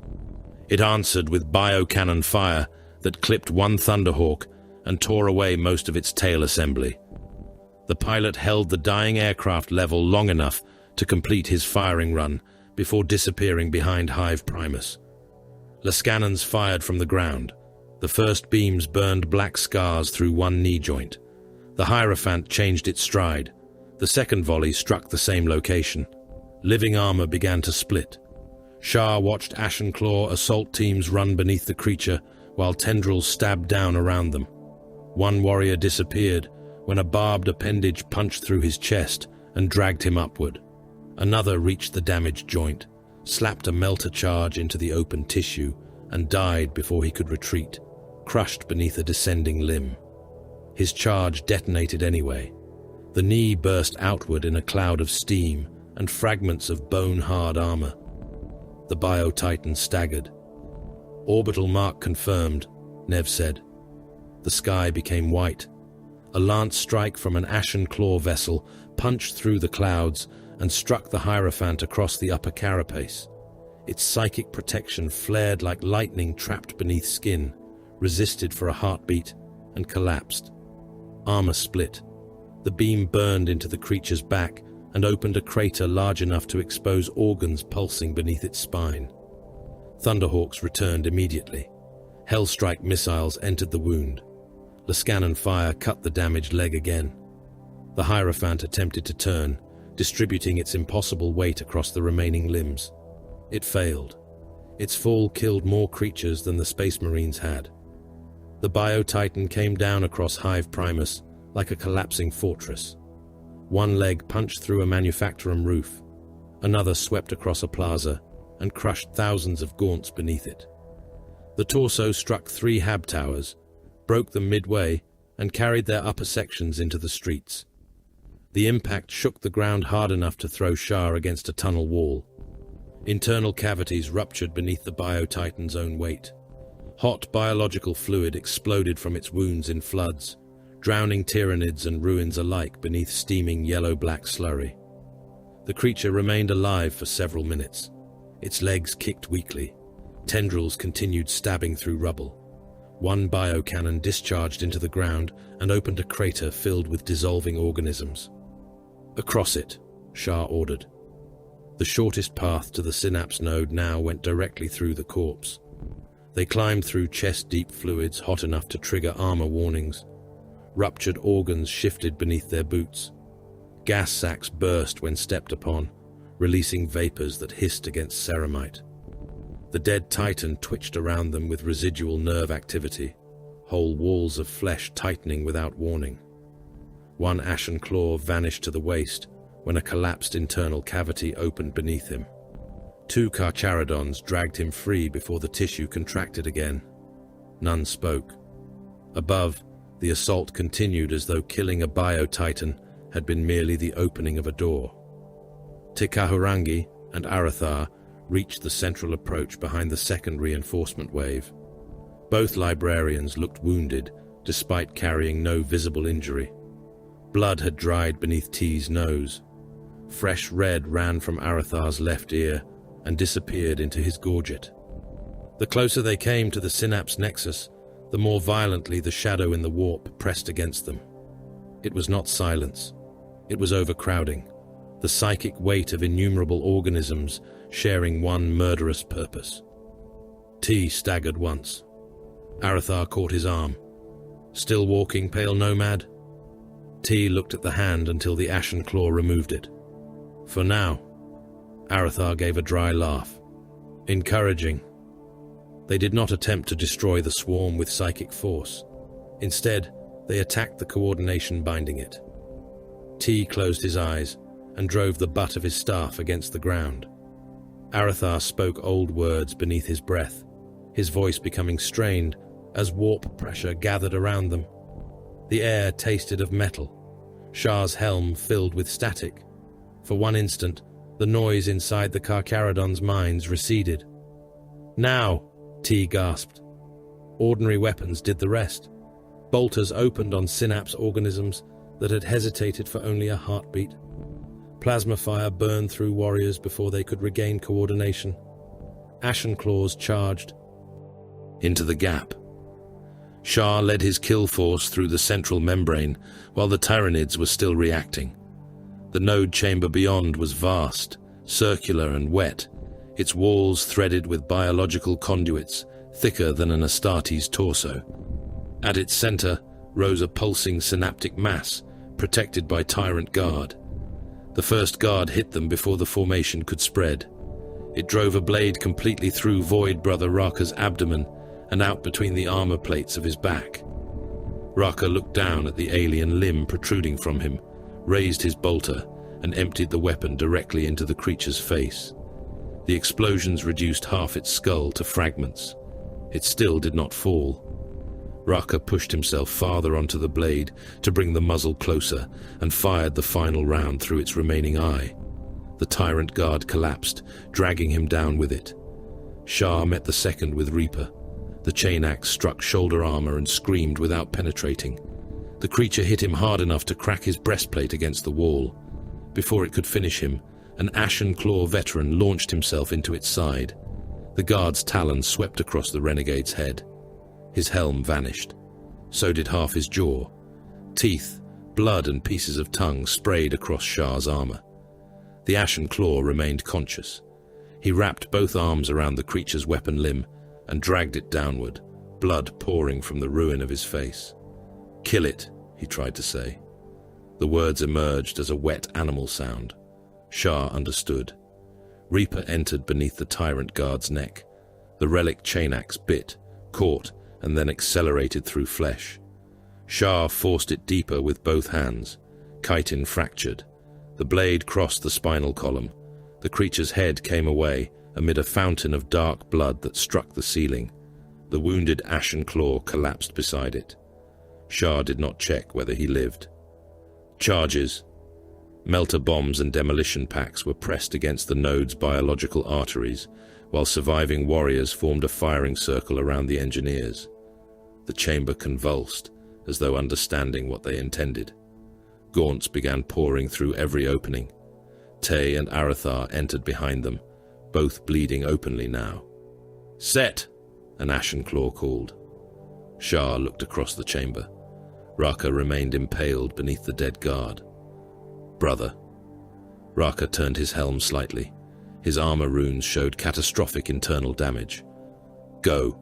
It answered with biocannon fire that clipped one Thunderhawk and tore away most of its tail assembly. The pilot held the dying aircraft level long enough to complete his firing run before disappearing behind Hive Primus. Lascannons fired from the ground. The first beams burned black scars through one knee joint. The Hierophant changed its stride. The second volley struck the same location. Living armor began to split. Shah watched Ashen Claw assault teams run beneath the creature while tendrils stabbed down around them. One warrior disappeared when a barbed appendage punched through his chest and dragged him upward. Another reached the damaged joint, slapped a melter charge into the open tissue, and died before he could retreat, crushed beneath a descending limb. His charge detonated anyway. The knee burst outward in a cloud of steam and fragments of bone-hard armor. The Bio-Titan staggered. Orbital mark confirmed, Nev said. The sky became white. A lance strike from an Ashen claw vessel punched through the clouds and struck the Hierophant across the upper carapace. Its psychic protection flared like lightning trapped beneath skin, resisted for a heartbeat, and collapsed. Armor split. The beam burned into the creature's back and opened a crater large enough to expose organs pulsing beneath its spine. Thunderhawks returned immediately. Hellstrike missiles entered the wound. Lascannon fire cut the damaged leg again. The Hierophant attempted to turn, distributing its impossible weight across the remaining limbs. It failed. Its fall killed more creatures than the Space Marines had. The Bio-Titan came down across Hive Primus like a collapsing fortress. One leg punched through a manufactorum roof. Another swept across a plaza and crushed thousands of gaunts beneath it. The torso struck 3 hab towers, broke them midway, and carried their upper sections into the streets. The impact shook the ground hard enough to throw Shah against a tunnel wall. Internal cavities ruptured beneath the Bio-Titan's own weight. Hot biological fluid exploded from its wounds in floods, drowning Tyranids and ruins alike beneath steaming yellow-black slurry. The creature remained alive for several minutes. Its legs kicked weakly. Tendrils continued stabbing through rubble. One biocannon discharged into the ground and opened a crater filled with dissolving organisms. "Across it," Shah ordered. The shortest path to the synapse node now went directly through the corpse. They climbed through chest-deep fluids hot enough to trigger armor warnings. Ruptured organs shifted beneath their boots. Gas sacs burst when stepped upon, releasing vapors that hissed against ceramite. The dead Titan twitched around them with residual nerve activity, whole walls of flesh tightening without warning. One Ashen claw vanished to the waist when a collapsed internal cavity opened beneath him. 2 Carcharodons dragged him free before the tissue contracted again. None spoke. Above, the assault continued as though killing a Bio-Titan had been merely the opening of a door. Tikahurangi and Arathar reached the central approach behind the second reinforcement wave. Both librarians looked wounded, despite carrying no visible injury. Blood had dried beneath T's nose. Fresh red ran from Arathar's left ear and disappeared into his gorget. The closer they came to the synapse nexus, the more violently the shadow in the warp pressed against them. It was not silence. It was overcrowding, the psychic weight of innumerable organisms sharing one murderous purpose. T staggered once. Arathar caught his arm. "Still walking, pale nomad?" T looked at the hand until the Ashen claw removed it. "For now." Arathar gave a dry laugh. "Encouraging." They did not attempt to destroy the swarm with psychic force. Instead, they attacked the coordination binding it. T closed his eyes and drove the butt of his staff against the ground. Arathar spoke old words beneath his breath, his voice becoming strained as warp pressure gathered around them. The air tasted of metal. Shah's helm filled with static. For one instant, the noise inside the Carcharodons' minds receded. "Now!" T gasped. Ordinary weapons did the rest. Bolters opened on synapse organisms that had hesitated for only a heartbeat. Plasma fire burned through warriors before they could regain coordination. Ashen claws charged into the gap. Shah led his kill force through the central membrane while the Tyranids were still reacting. The node chamber beyond was vast, circular and wet, its walls threaded with biological conduits thicker than an Astarte's torso. At its center rose a pulsing synaptic mass, protected by Tyrant Guard. The first guard hit them before the formation could spread. It drove a blade completely through Void Brother Raka's abdomen and out between the armor plates of his back. Raka looked down at the alien limb protruding from him, raised his bolter, and emptied the weapon directly into the creature's face. The explosions reduced half its skull to fragments. It still did not fall. Raka pushed himself farther onto the blade to bring the muzzle closer and fired the final round through its remaining eye. The Tyrant Guard collapsed, dragging him down with it. Shah met the second with Reaper. The chain axe struck shoulder armor and screamed without penetrating. The creature hit him hard enough to crack his breastplate against the wall. Before it could finish him, an Ashen Claw veteran launched himself into its side. The guard's talons swept across the renegade's head. His helm vanished. So did half his jaw. Teeth, blood and pieces of tongue sprayed across Shah's armor. The Ashen Claw remained conscious. He wrapped both arms around the creature's weapon limb and dragged it downward, blood pouring from the ruin of his face. "Kill it," he tried to say. The words emerged as a wet animal sound. Shah understood. Reaper entered beneath the tyrant guard's neck. The relic chain axe bit, caught, and then accelerated through flesh. Shah forced it deeper with both hands. Chitin fractured. The blade crossed the spinal column. The creature's head came away amid a fountain of dark blood that struck the ceiling. The wounded Ashen Claw collapsed beside it. Shah did not check whether he lived. Charges. Melter bombs and demolition packs were pressed against the node's biological arteries, while surviving warriors formed a firing circle around the engineers. The chamber convulsed, as though understanding what they intended. Gaunts began pouring through every opening. Tay and Arathar entered behind them, both bleeding openly now. "Set!" an Ashen Claw called. Shah looked across the chamber. Raka remained impaled beneath the dead guard. "Brother." Raka turned his helm slightly. His armor runes showed catastrophic internal damage. "Go."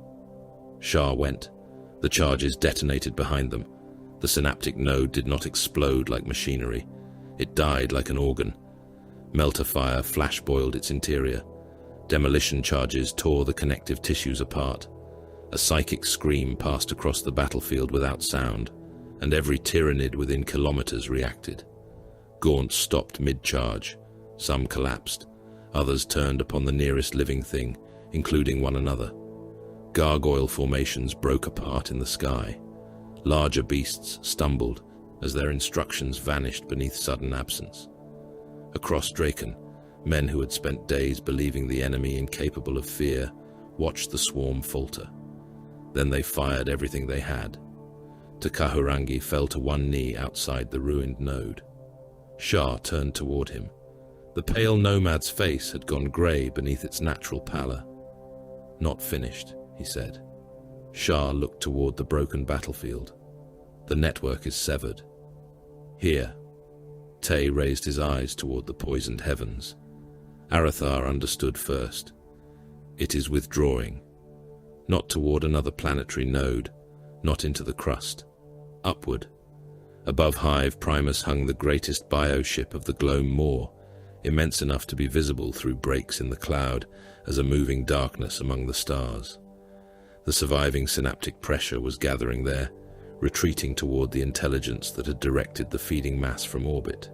Shah went. The charges detonated behind them. The synaptic node did not explode like machinery. It died like an organ. Melter fire flash-boiled its interior. Demolition charges tore the connective tissues apart. A psychic scream passed across the battlefield without sound, and every tyrannid within kilometers reacted. Gaunts stopped mid-charge. Some collapsed. Others turned upon the nearest living thing, including one another. Gargoyle formations broke apart in the sky. Larger beasts stumbled as their instructions vanished beneath sudden absence. Across Draken, men who had spent days believing the enemy incapable of fear watched the swarm falter. Then they fired everything they had. Takahurangi fell to one knee outside the ruined node. Shah turned toward him. The pale nomad's face had gone grey beneath its natural pallor. "Not finished," he said. Shah looked toward the broken battlefield. "The network is severed." "Here." Tay raised his eyes toward the poisoned heavens. Arathar understood first. "It is withdrawing. Not toward another planetary node, not into the crust. Upward." Above Hive Primus hung the greatest bioship of the Gloam Maw, immense enough to be visible through breaks in the cloud as a moving darkness among the stars. The surviving synaptic pressure was gathering there, retreating toward the intelligence that had directed the feeding mass from orbit.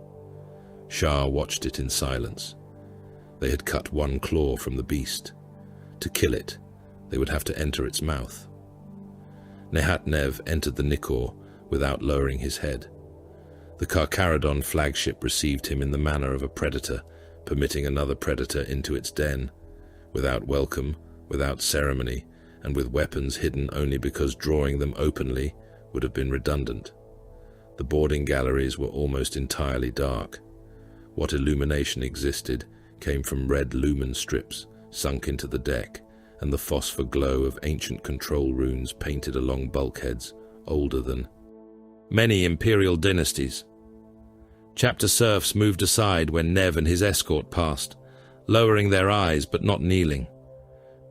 Shah watched it in silence. They had cut one claw from the beast. To kill it, they would have to enter its mouth. Nehatnev entered the Nikor without lowering his head. The Carcharodon flagship received him in the manner of a predator, permitting another predator into its den, without welcome, without ceremony, and with weapons hidden only because drawing them openly would have been redundant. The boarding galleries were almost entirely dark. What illumination existed came from red lumen strips sunk into the deck and the phosphor glow of ancient control runes painted along bulkheads older than many imperial dynasties. Chapter serfs moved aside when Nev and his escort passed, lowering their eyes but not kneeling.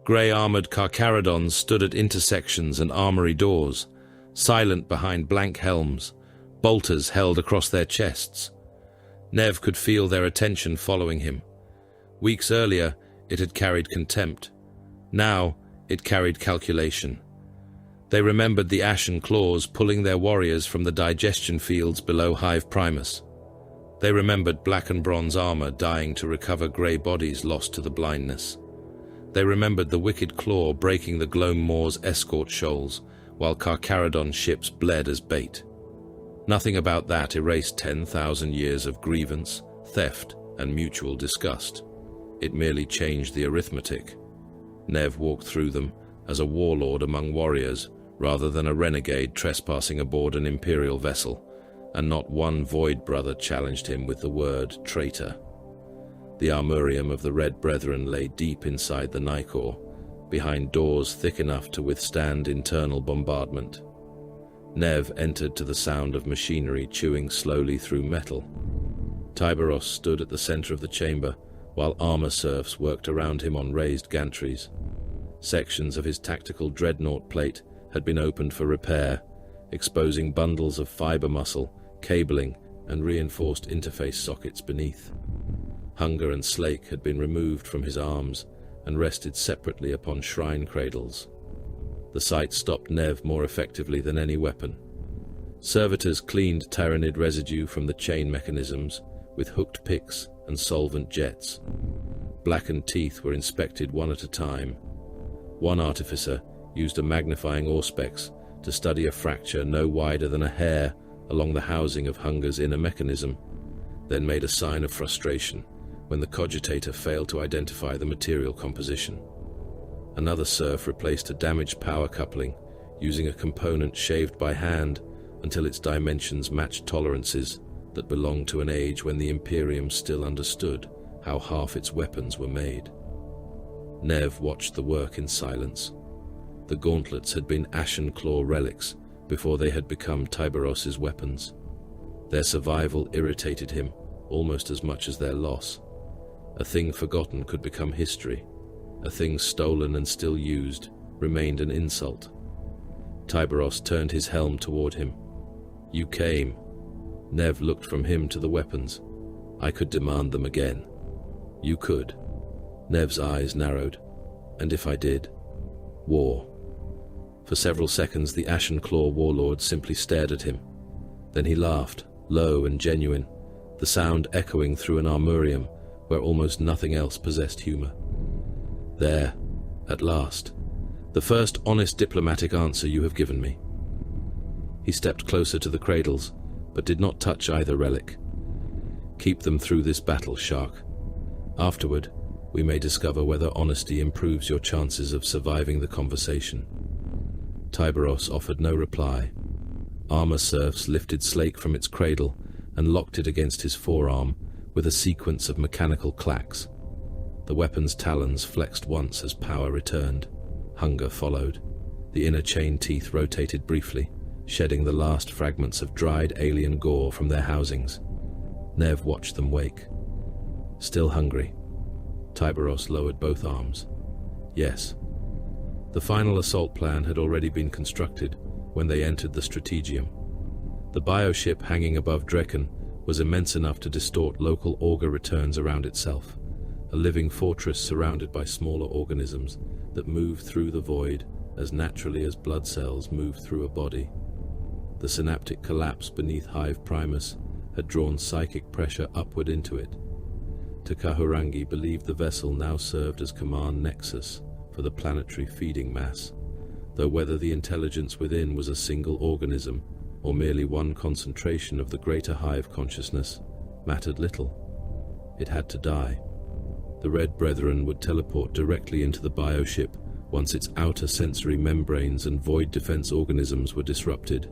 Grey-armored Carcharodons stood at intersections and armory doors, silent behind blank helms, bolters held across their chests. Nev could feel their attention following him. Weeks earlier, it had carried contempt. Now, it carried calculation. They remembered the Ashen Claws pulling their warriors from the digestion fields below Hive Primus. They remembered black and bronze armor dying to recover grey bodies lost to the Blindness. They remembered the wicked claw breaking the Gloam Maw's escort shoals, while Carcharodon ships bled as bait. Nothing about that erased 10,000 years of grievance, theft, and mutual disgust. It merely changed the arithmetic. Nev walked through them as a warlord among warriors, rather than a renegade trespassing aboard an Imperial vessel, and not one Void brother challenged him with the word traitor. The armorium of the Red Brethren lay deep inside the Nicor, behind doors thick enough to withstand internal bombardment. Nev entered to the sound of machinery chewing slowly through metal. Tyberos stood at the center of the chamber, while armor serfs worked around him on raised gantries. Sections of his tactical dreadnought plate had been opened for repair, exposing bundles of fiber muscle, cabling, and reinforced interface sockets beneath. Hunger and Slake had been removed from his arms and rested separately upon shrine cradles. The sight stopped Nev more effectively than any weapon. Servitors cleaned Tyrannid residue from the chain mechanisms with hooked picks and solvent jets. Blackened teeth were inspected one at a time. One artificer used a magnifying auspex to study a fracture no wider than a hair along the housing of Hunger's inner mechanism, then made a sign of frustration when the cogitator failed to identify the material composition. Another serf replaced a damaged power coupling using a component shaved by hand until its dimensions matched tolerances that belonged to an age when the Imperium still understood how half its weapons were made. Nev watched the work in silence. The gauntlets had been Ashen Claw relics before they had become Tyberos's weapons. Their survival irritated him almost as much as their loss. A thing forgotten could become history. A thing stolen and still used remained an insult. Tyberos turned his helm toward him. "You came." Nev looked from him to the weapons. "I could demand them again." "You could." Nev's eyes narrowed. "And if I did?" "War." For several seconds the Ashen Claw warlord simply stared at him. Then he laughed, low and genuine, the sound echoing through an armorium where almost nothing else possessed humor. "There, at last. The first honest diplomatic answer you have given me." He stepped closer to the cradles, but did not touch either relic. "Keep them through this battle, Shark. Afterward, we may discover whether honesty improves your chances of surviving the conversation." Tyberos offered no reply. Armor serfs lifted Slake from its cradle and locked it against his forearm with a sequence of mechanical clacks. The weapon's talons flexed once as power returned. Hunger followed. The inner chain teeth rotated briefly, shedding the last fragments of dried alien gore from their housings. Nev watched them wake. Still hungry. Tyberos lowered both arms. "Yes." The final assault plan had already been constructed when they entered the Strategium. The bioship hanging above Drekken was immense enough to distort local auger returns around itself, a living fortress surrounded by smaller organisms that moved through the void as naturally as blood cells move through a body. The synaptic collapse beneath Hive Primus had drawn psychic pressure upward into it. Takahurangi believed the vessel now served as command nexus for the planetary feeding mass, though whether the intelligence within was a single organism or merely one concentration of the greater Hive consciousness mattered little. It had to die. The Red Brethren would teleport directly into the bioship once its outer sensory membranes and void defense organisms were disrupted.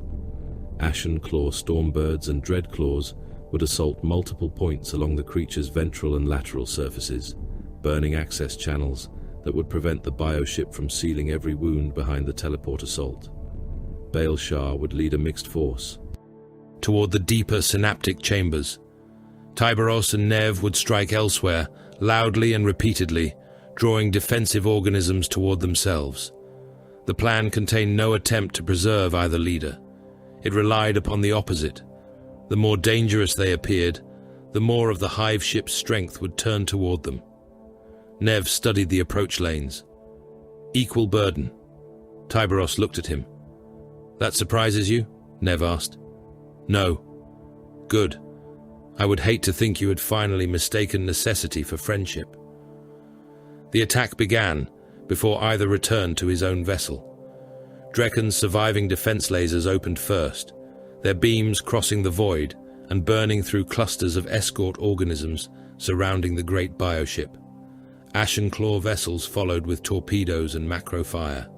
Ashen Claw Stormbirds and Dreadclaws would assault multiple points along the creature's ventral and lateral surfaces, burning access channels that would prevent the bioship from sealing every wound behind the teleport assault. Baal Shah would lead a mixed force toward the deeper synaptic chambers. Tyberos and Nev would strike elsewhere, loudly and repeatedly, drawing defensive organisms toward themselves. The plan contained no attempt to preserve either leader. It relied upon the opposite. The more dangerous they appeared, the more of the hive ship's strength would turn toward them. Nev studied the approach lanes. Equal burden. Tyberos looked at him. "That surprises you?" Nev asked. "No." "Good. I would hate to think you had finally mistaken necessity for friendship." The attack began before either returned to his own vessel. Drekken's surviving defense lasers opened first, their beams crossing the void and burning through clusters of escort organisms surrounding the great bioship. Ashen claw vessels followed with torpedoes and macro fire.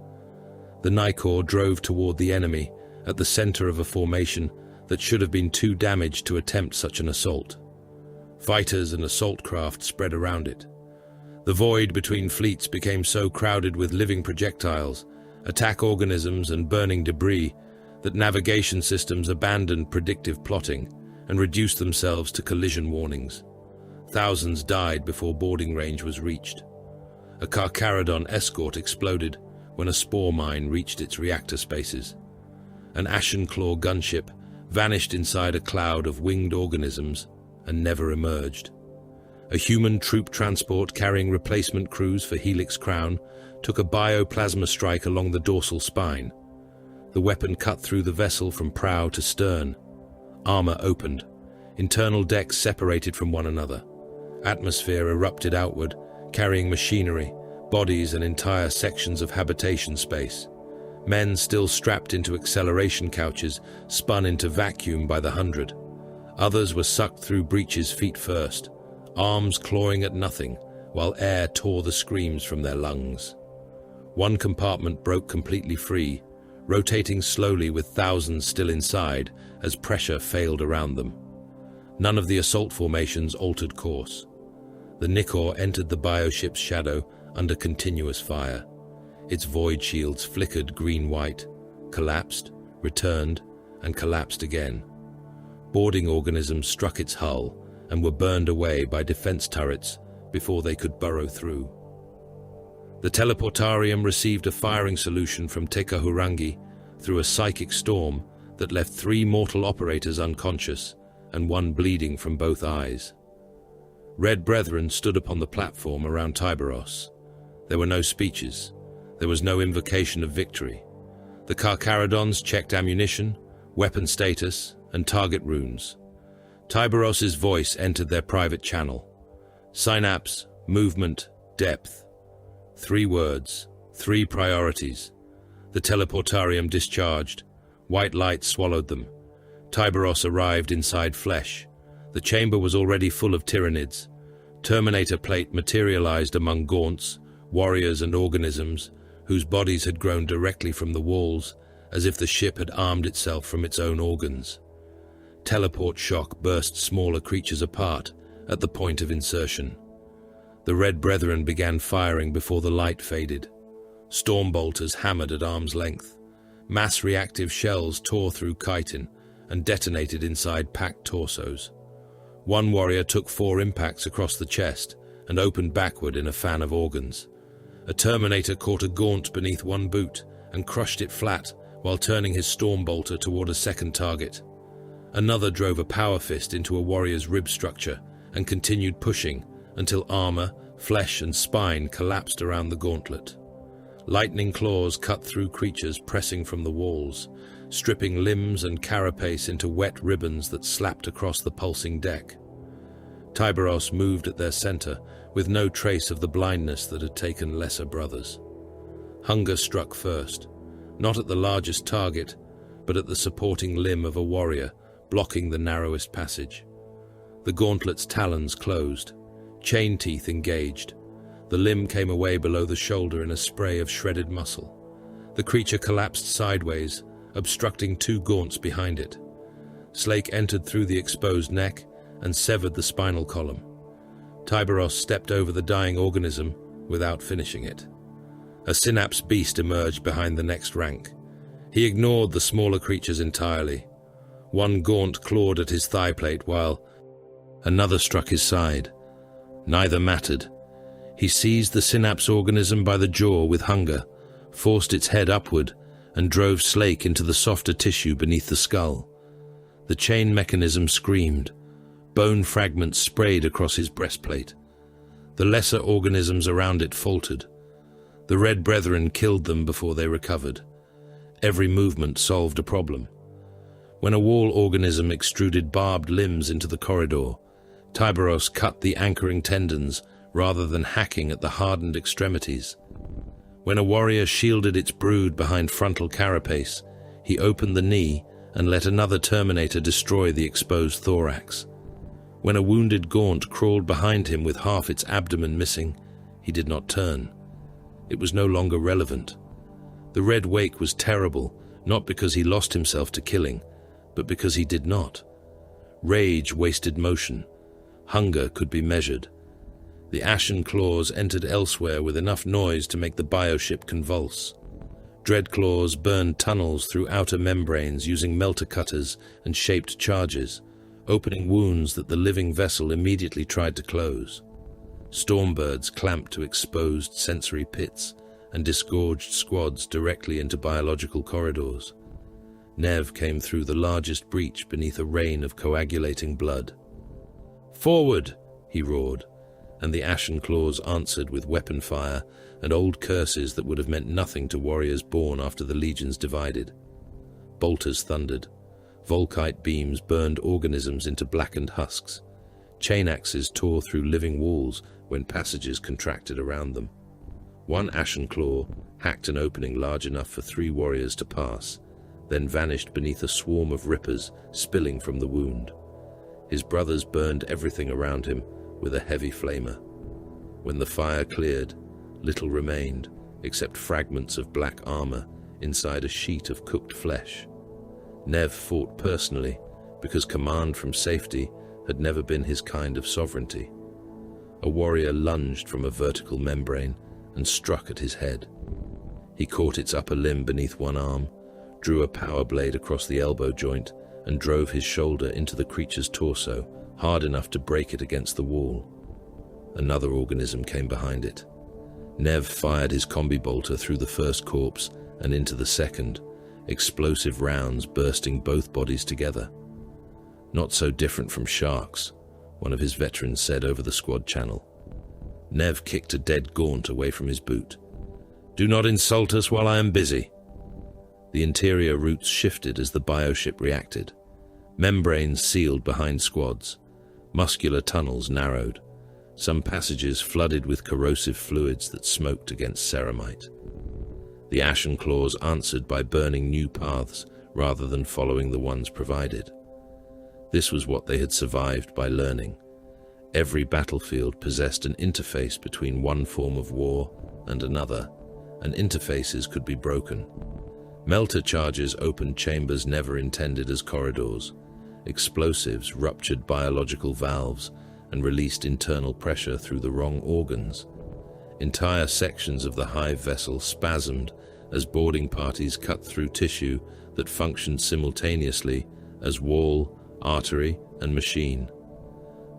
The Nicor drove toward the enemy at the center of a formation that should have been too damaged to attempt such an assault. Fighters and assault craft spread around it. The void between fleets became so crowded with living projectiles, attack organisms, and burning debris that navigation systems abandoned predictive plotting and reduced themselves to collision warnings. Thousands died before boarding range was reached. A Carcharodon escort exploded when a spore mine reached its reactor spaces. An Ashen claw gunship vanished inside a cloud of winged organisms and never emerged. A human troop transport carrying replacement crews for Helix Crown took a bioplasma strike along the dorsal spine. The weapon cut through the vessel from prow to stern. Armor opened. Internal decks separated from one another. Atmosphere erupted outward, carrying machinery, bodies, and entire sections of habitation space. Men still strapped into acceleration couches spun into vacuum by the hundred. Others were sucked through breaches feet first, arms clawing at nothing, while air tore the screams from their lungs. One compartment broke completely free, rotating slowly with thousands still inside as pressure failed around them. None of the assault formations altered course. The Nicor entered the bioship's shadow under continuous fire. Its void shields flickered green-white, collapsed, returned, and collapsed again. Boarding organisms struck its hull and were burned away by defense turrets before they could burrow through. The teleportarium received a firing solution from Tekahurangi through a psychic storm that left 3 mortal operators unconscious and 1 bleeding from both eyes. Red Brethren stood upon the platform around Tiberos. There were no speeches. There was no invocation of victory. The Carcharodons checked ammunition, weapon status, and target runes. Tiberos's voice entered their private channel. Synapse, movement, depth. 3 words, 3 priorities. The teleportarium discharged. White light swallowed them. Tiberos arrived inside flesh. The chamber was already full of Tyranids. Terminator plate materialized among gaunts, warriors and organisms whose bodies had grown directly from the walls, as if the ship had armed itself from its own organs. Teleport shock burst smaller creatures apart at the point of insertion. The Red Brethren began firing before the light faded. Storm bolters hammered at arm's length. Mass reactive shells tore through chitin and detonated inside packed torsos. One warrior took 4 impacts across the chest and opened backward in a fan of organs. A Terminator caught a gaunt beneath one boot and crushed it flat while turning his storm bolter toward a second target. Another drove a power fist into a warrior's rib structure and continued pushing until armor, flesh, and spine collapsed around the gauntlet. Lightning claws cut through creatures pressing from the walls, stripping limbs and carapace into wet ribbons that slapped across the pulsing deck. Tiberos moved at their center, with no trace of the blindness that had taken lesser brothers. Hunger struck first, not at the largest target, but at the supporting limb of a warrior, blocking the narrowest passage. The gauntlet's talons closed, chain teeth engaged. The limb came away below the shoulder in a spray of shredded muscle. The creature collapsed sideways, obstructing 2 gaunts behind it. Slake entered through the exposed neck and severed the spinal column. Tiberos stepped over the dying organism without finishing it. A synapse beast emerged behind the next rank. He ignored the smaller creatures entirely. One gaunt clawed at his thigh plate while another struck his side. Neither mattered. He seized the synapse organism by the jaw with hunger, forced its head upward, and drove Slake into the softer tissue beneath the skull. The chain mechanism screamed. Bone fragments sprayed across his breastplate. The lesser organisms around it faltered. The Red Brethren killed them before they recovered. Every movement solved a problem. When a wall organism extruded barbed limbs into the corridor, Tiberos cut the anchoring tendons rather than hacking at the hardened extremities. When a warrior shielded its brood behind frontal carapace, he opened the knee and let another Terminator destroy the exposed thorax. When a wounded gaunt crawled behind him with half its abdomen missing, he did not turn. It was no longer relevant. The red wake was terrible, not because he lost himself to killing, but because he did not. Rage wasted motion. Hunger could be measured. The ashen claws entered elsewhere with enough noise to make the bioship convulse. Dread claws burned tunnels through outer membranes using melter cutters and shaped charges, opening wounds that the living vessel immediately tried to close. Stormbirds clamped to exposed sensory pits and disgorged squads directly into biological corridors. Nev came through the largest breach beneath a rain of coagulating blood. "Forward!" he roared, and the ashen claws answered with weapon fire and old curses that would have meant nothing to warriors born after the legions divided. Bolters thundered. Volkite beams burned organisms into blackened husks. Chain axes tore through living walls when passages contracted around them. One ashen claw hacked an opening large enough for 3 warriors to pass, then vanished beneath a swarm of rippers spilling from the wound. His brothers burned everything around him with a heavy flamer. When the fire cleared, little remained except fragments of black armor inside a sheet of cooked flesh. Nev fought personally because command from safety had never been his kind of sovereignty. A warrior lunged from a vertical membrane and struck at his head. He caught its upper limb beneath one arm, drew a power blade across the elbow joint, and drove his shoulder into the creature's torso, hard enough to break it against the wall. Another organism came behind it. Nev fired his combi bolter through the first corpse and into the second, explosive rounds bursting both bodies together. "Not so different from sharks," one of his veterans said over the squad channel. Nev kicked a dead gaunt away from his boot. "Do not insult us while I am busy." The interior routes shifted as the bioship reacted. Membranes sealed behind squads. Muscular tunnels narrowed. Some passages flooded with corrosive fluids that smoked against ceramite. The ashen claws answered by burning new paths rather than following the ones provided. This was what they had survived by learning. Every battlefield possessed an interface between one form of war and another, and interfaces could be broken. Melter charges opened chambers never intended as corridors. Explosives ruptured biological valves and released internal pressure through the wrong organs. Entire sections of the hive vessel spasmed as boarding parties cut through tissue that functioned simultaneously as wall, artery, and machine.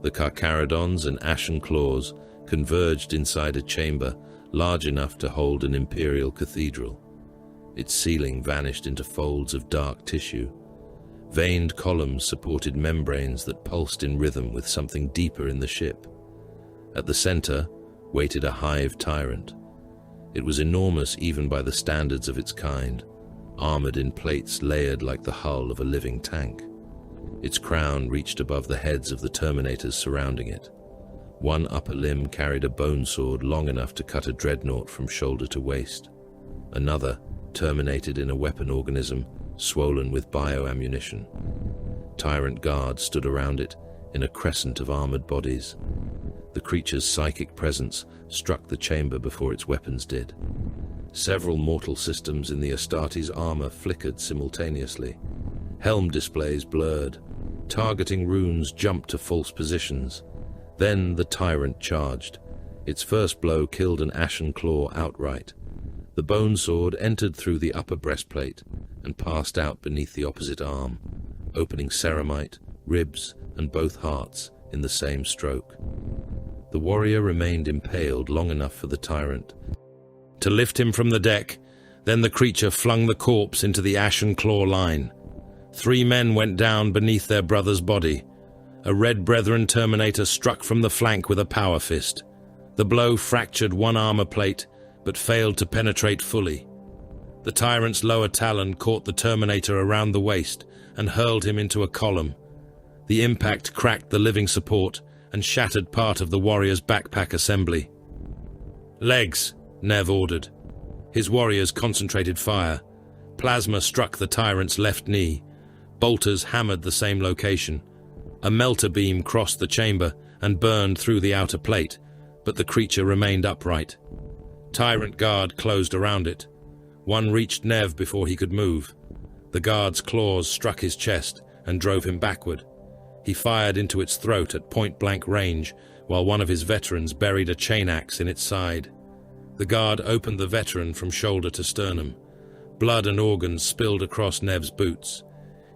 The Carcharodons and Ashen Claws converged inside a chamber large enough to hold an imperial cathedral. Its ceiling vanished into folds of dark tissue. Veined columns supported membranes that pulsed in rhythm with something deeper in the ship. At the center waited a hive tyrant. It was enormous even by the standards of its kind, armored in plates layered like the hull of a living tank. Its crown reached above the heads of the Terminators surrounding it. One upper limb carried a bone sword long enough to cut a dreadnought from shoulder to waist. Another terminated in a weapon organism swollen with bioammunition. Tyrant guards stood around it in a crescent of armored bodies. The creature's psychic presence struck the chamber before its weapons did. Several mortal systems in the Astartes' armor flickered simultaneously. Helm displays blurred. Targeting runes jumped to false positions. Then the tyrant charged. Its first blow killed an Ashen Claw outright. The bone sword entered through the upper breastplate and passed out beneath the opposite arm, opening ceramite, ribs, and both hearts in the same stroke. The warrior remained impaled long enough for the tyrant to lift him from the deck. Then the creature flung the corpse into the Ashen Claw line. 3 men went down beneath their brother's body. A Red Brethren Terminator struck from the flank with a power fist. The blow fractured one armor plate, but failed to penetrate fully. The tyrant's lower talon caught the Terminator around the waist and hurled him into a column. The impact cracked the living support and shattered part of the warrior's backpack assembly. "Legs," Nev ordered. His warriors concentrated fire. Plasma struck the tyrant's left knee. Bolters hammered the same location. A melter beam crossed the chamber and burned through the outer plate, but the creature remained upright. Tyrant guard closed around it. One reached Nev before he could move. The guard's claws struck his chest and drove him backward. He fired into its throat at point-blank range, while one of his veterans buried a chain axe in its side. The guard opened the veteran from shoulder to sternum. Blood and organs spilled across Nev's boots.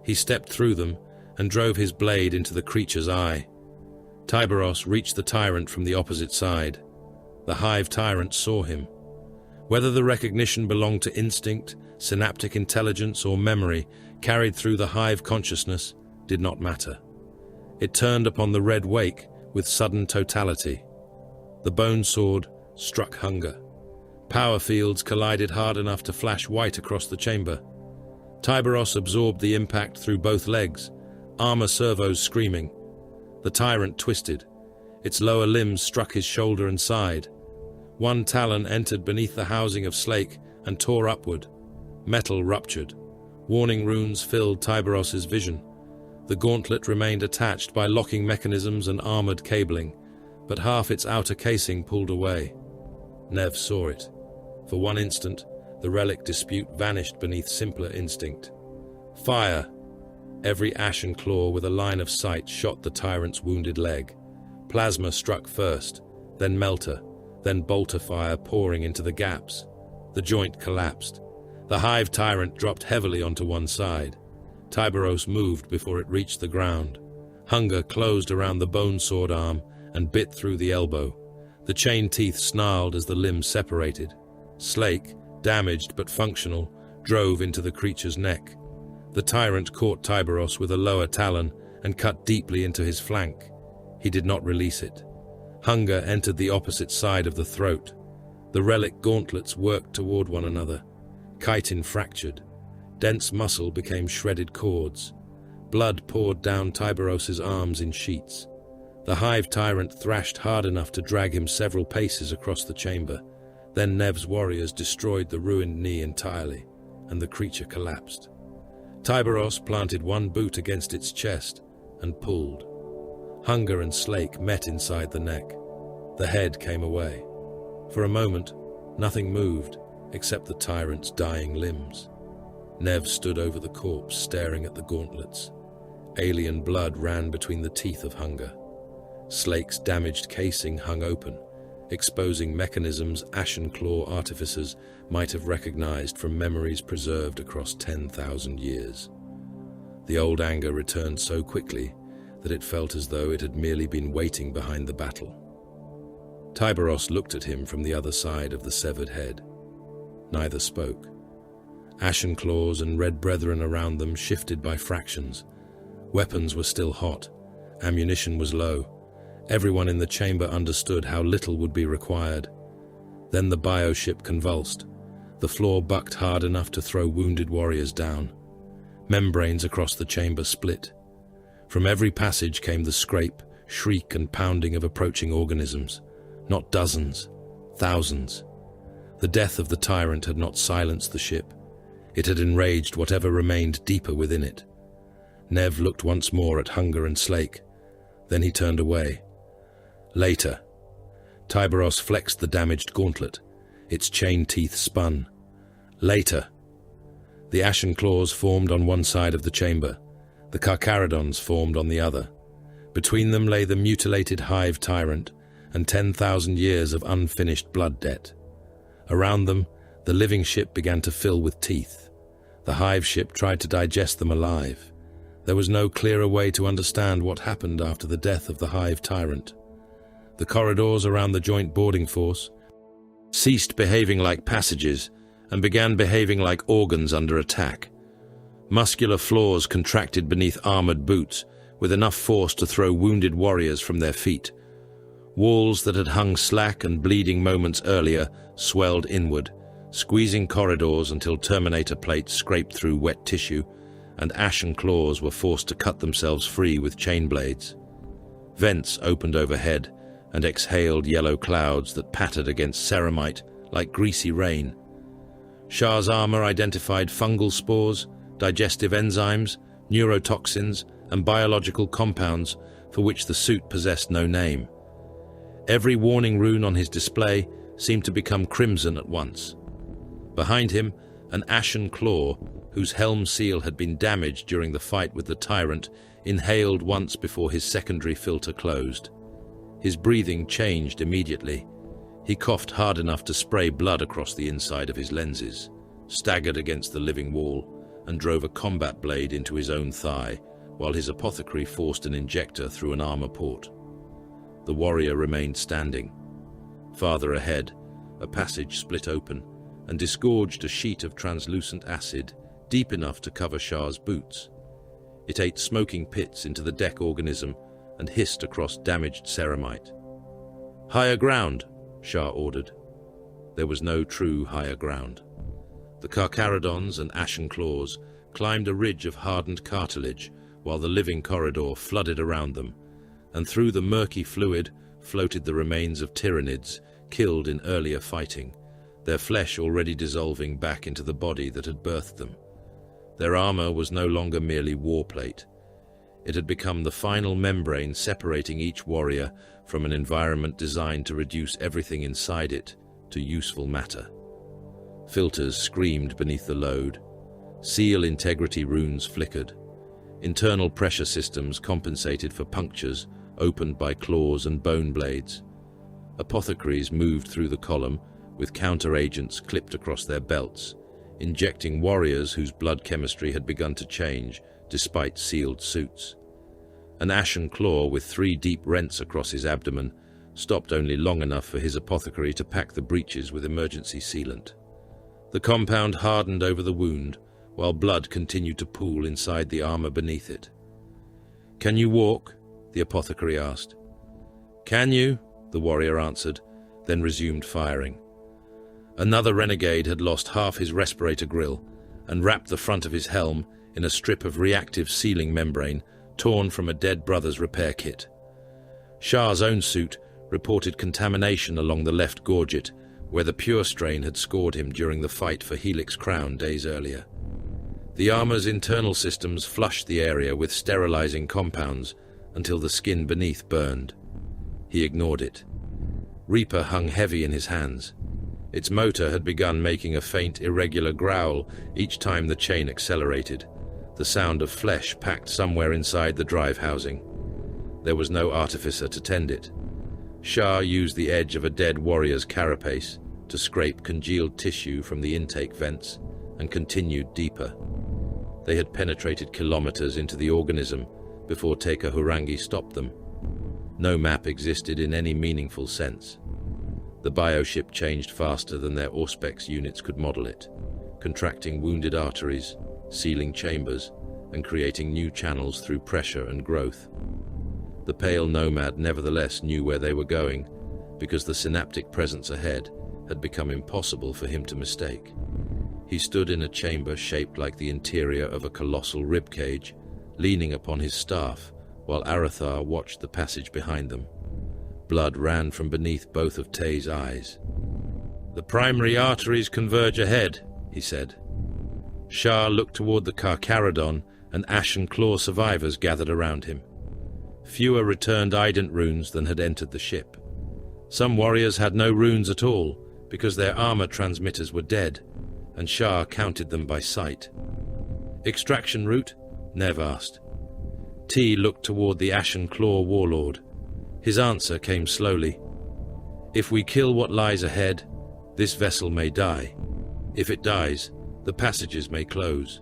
He stepped through them and drove his blade into the creature's eye. Tyberos reached the tyrant from the opposite side. The hive tyrant saw him. Whether the recognition belonged to instinct, synaptic intelligence, or memory carried through the hive consciousness did not matter. It turned upon the red wake with sudden totality. The bone sword struck Hunger. Power fields collided hard enough to flash white across the chamber. Tyberos absorbed the impact through both legs, armor servos screaming. The tyrant twisted. Its lower limbs struck his shoulder and side. One talon entered beneath the housing of Slake and tore upward. Metal ruptured. Warning runes filled Tyberos's vision. The gauntlet remained attached by locking mechanisms and armored cabling, but half its outer casing pulled away. Nev saw it. For one instant, the relic dispute vanished beneath simpler instinct. Fire! Every ashen claw with a line of sight shot the tyrant's wounded leg. Plasma struck first, then melter, then bolter fire pouring into the gaps. The joint collapsed. The hive tyrant dropped heavily onto one side. Tyberos moved before it reached the ground. Hunger closed around the bone sword arm and bit through the elbow. The chain teeth snarled as the limbs separated. Slake, damaged but functional, drove into the creature's neck. The tyrant caught Tyberos with a lower talon and cut deeply into his flank. He did not release it. Hunger entered the opposite side of the throat. The relic gauntlets worked toward one another. Chitin fractured. Dense muscle became shredded cords. Blood poured down Tyberos's arms in sheets. The hive tyrant thrashed hard enough to drag him several paces across the chamber. Then Nev's warriors destroyed the ruined knee entirely, and the creature collapsed. Tyberos planted one boot against its chest and pulled. Hunger and Slake met inside the neck. The head came away. For a moment, nothing moved except the tyrant's dying limbs. Nev stood over the corpse, staring at the gauntlets. Alien blood ran between the teeth of Hunger. Slake's damaged casing hung open, exposing mechanisms Ashen Claw artificers might have recognized from memories preserved across 10,000 years. The old anger returned so quickly that it felt as though it had merely been waiting behind the battle. Tyberos looked at him from the other side of the severed head. Neither spoke. Ashen Claws and Red Brethren around them shifted by fractions. Weapons were still hot. Ammunition was low. Everyone in the chamber understood how little would be required. Then the bioship convulsed. The floor bucked hard enough to throw wounded warriors down. Membranes across the chamber split. From every passage came the scrape, shriek, and pounding of approaching organisms. Not dozens, thousands. The death of the tyrant had not silenced the ship. It had enraged whatever remained deeper within it. Nev looked once more at Hunger and Slake. Then he turned away. Later. Tyberos flexed the damaged gauntlet. Its chain teeth spun. Later. The Ashen Claws formed on one side of the chamber. The Carcharodons formed on the other. Between them lay the mutilated hive tyrant and 10,000 years of unfinished blood debt. Around them, the living ship began to fill with teeth. The hive ship tried to digest them alive. There was no clearer way to understand what happened after the death of the hive tyrant. The corridors around the joint boarding force ceased behaving like passages and began behaving like organs under attack. Muscular floors contracted beneath armored boots, with enough force to throw wounded warriors from their feet. Walls that had hung slack and bleeding moments earlier swelled inward, squeezing corridors until Terminator plates scraped through wet tissue, and Ashen Claws were forced to cut themselves free with chain blades. Vents opened overhead and exhaled yellow clouds that pattered against ceramite like greasy rain. Shah's armor identified fungal spores, digestive enzymes, neurotoxins, and biological compounds for which the suit possessed no name. Every warning rune on his display seemed to become crimson at once. Behind him, an Ashen claw, whose helm seal had been damaged during the fight with the tyrant, inhaled once before his secondary filter closed. His breathing changed immediately. He coughed hard enough to spray blood across the inside of his lenses, staggered against the living wall, and drove a combat blade into his own thigh, while his apothecary forced an injector through an armor port. The warrior remained standing. Farther ahead, a passage split open and disgorged a sheet of translucent acid deep enough to cover Shah's boots. It ate smoking pits into the deck organism and hissed across damaged ceramite. "Higher ground," Shah ordered. There was no true higher ground. The Carcharodons and Ashen claws climbed a ridge of hardened cartilage while the living corridor flooded around them, and through the murky fluid floated the remains of Tyranids killed in earlier fighting, their flesh already dissolving back into the body that had birthed them. Their armor was no longer merely warplate. It had become the final membrane separating each warrior from an environment designed to reduce everything inside it to useful matter. Filters screamed beneath the load. Seal integrity runes flickered. Internal pressure systems compensated for punctures opened by claws and bone blades. Apothecaries moved through the column with counter-agents clipped across their belts, injecting warriors whose blood chemistry had begun to change despite sealed suits. An Ashen claw with 3 deep rents across his abdomen stopped only long enough for his apothecary to pack the breaches with emergency sealant. The compound hardened over the wound, while blood continued to pool inside the armor beneath it. "Can you walk?" the apothecary asked. "Can you?" the warrior answered, then resumed firing. Another renegade had lost half his respirator grill and wrapped the front of his helm in a strip of reactive sealing membrane torn from a dead brother's repair kit. Shah's own suit reported contamination along the left gorget, where the pure strain had scored him during the fight for Helix Crown days earlier. The armor's internal systems flushed the area with sterilizing compounds until the skin beneath burned. He ignored it. Reaper hung heavy in his hands. Its motor had begun making a faint, irregular growl each time the chain accelerated, the sound of flesh packed somewhere inside the drive housing. There was no artificer to tend it. Shah used the edge of a dead warrior's carapace to scrape congealed tissue from the intake vents and continued deeper. They had penetrated kilometers into the organism before Teka Hurangi stopped them. No map existed in any meaningful sense. The bioship changed faster than their Auspex units could model it, contracting wounded arteries, sealing chambers, and creating new channels through pressure and growth. The pale nomad nevertheless knew where they were going, because the synaptic presence ahead had become impossible for him to mistake. He stood in a chamber shaped like the interior of a colossal ribcage, leaning upon his staff, while Arathar watched the passage behind them. Blood ran from beneath both of Tay's eyes. "The primary arteries converge ahead," he said. Shah looked toward the Carcharodon and Ashen claw survivors gathered around him. Fewer returned ident runes than had entered the ship. Some warriors had no runes at all, because their armor transmitters were dead, and Shah counted them by sight. "Extraction route?" Nev asked. T looked toward the Ashen claw warlord. His answer came slowly. "If we kill what lies ahead, this vessel may die. If it dies, the passages may close.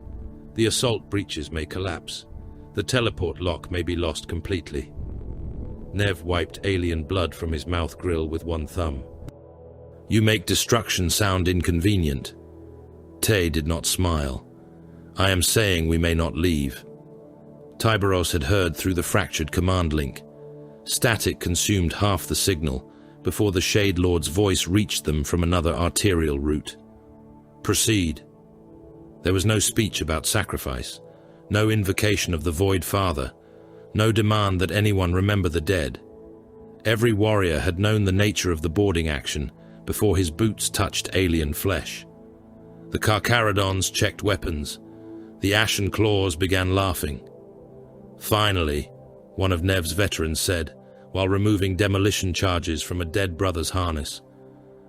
The assault breaches may collapse. The teleport lock may be lost completely." Nev wiped alien blood from his mouth grill with one thumb. "You make destruction sound inconvenient." Tay did not smile. "I am saying we may not leave." Tyberos had heard through the fractured command link. Static consumed half the signal before the Shade Lord's voice reached them from another arterial route. "Proceed." There was no speech about sacrifice, no invocation of the Void Father, no demand that anyone remember the dead. Every warrior had known the nature of the boarding action before his boots touched alien flesh. The Carcharodons checked weapons. The Ashen claws began laughing. Finally, one of Nev's veterans said, while removing demolition charges from a dead brother's harness.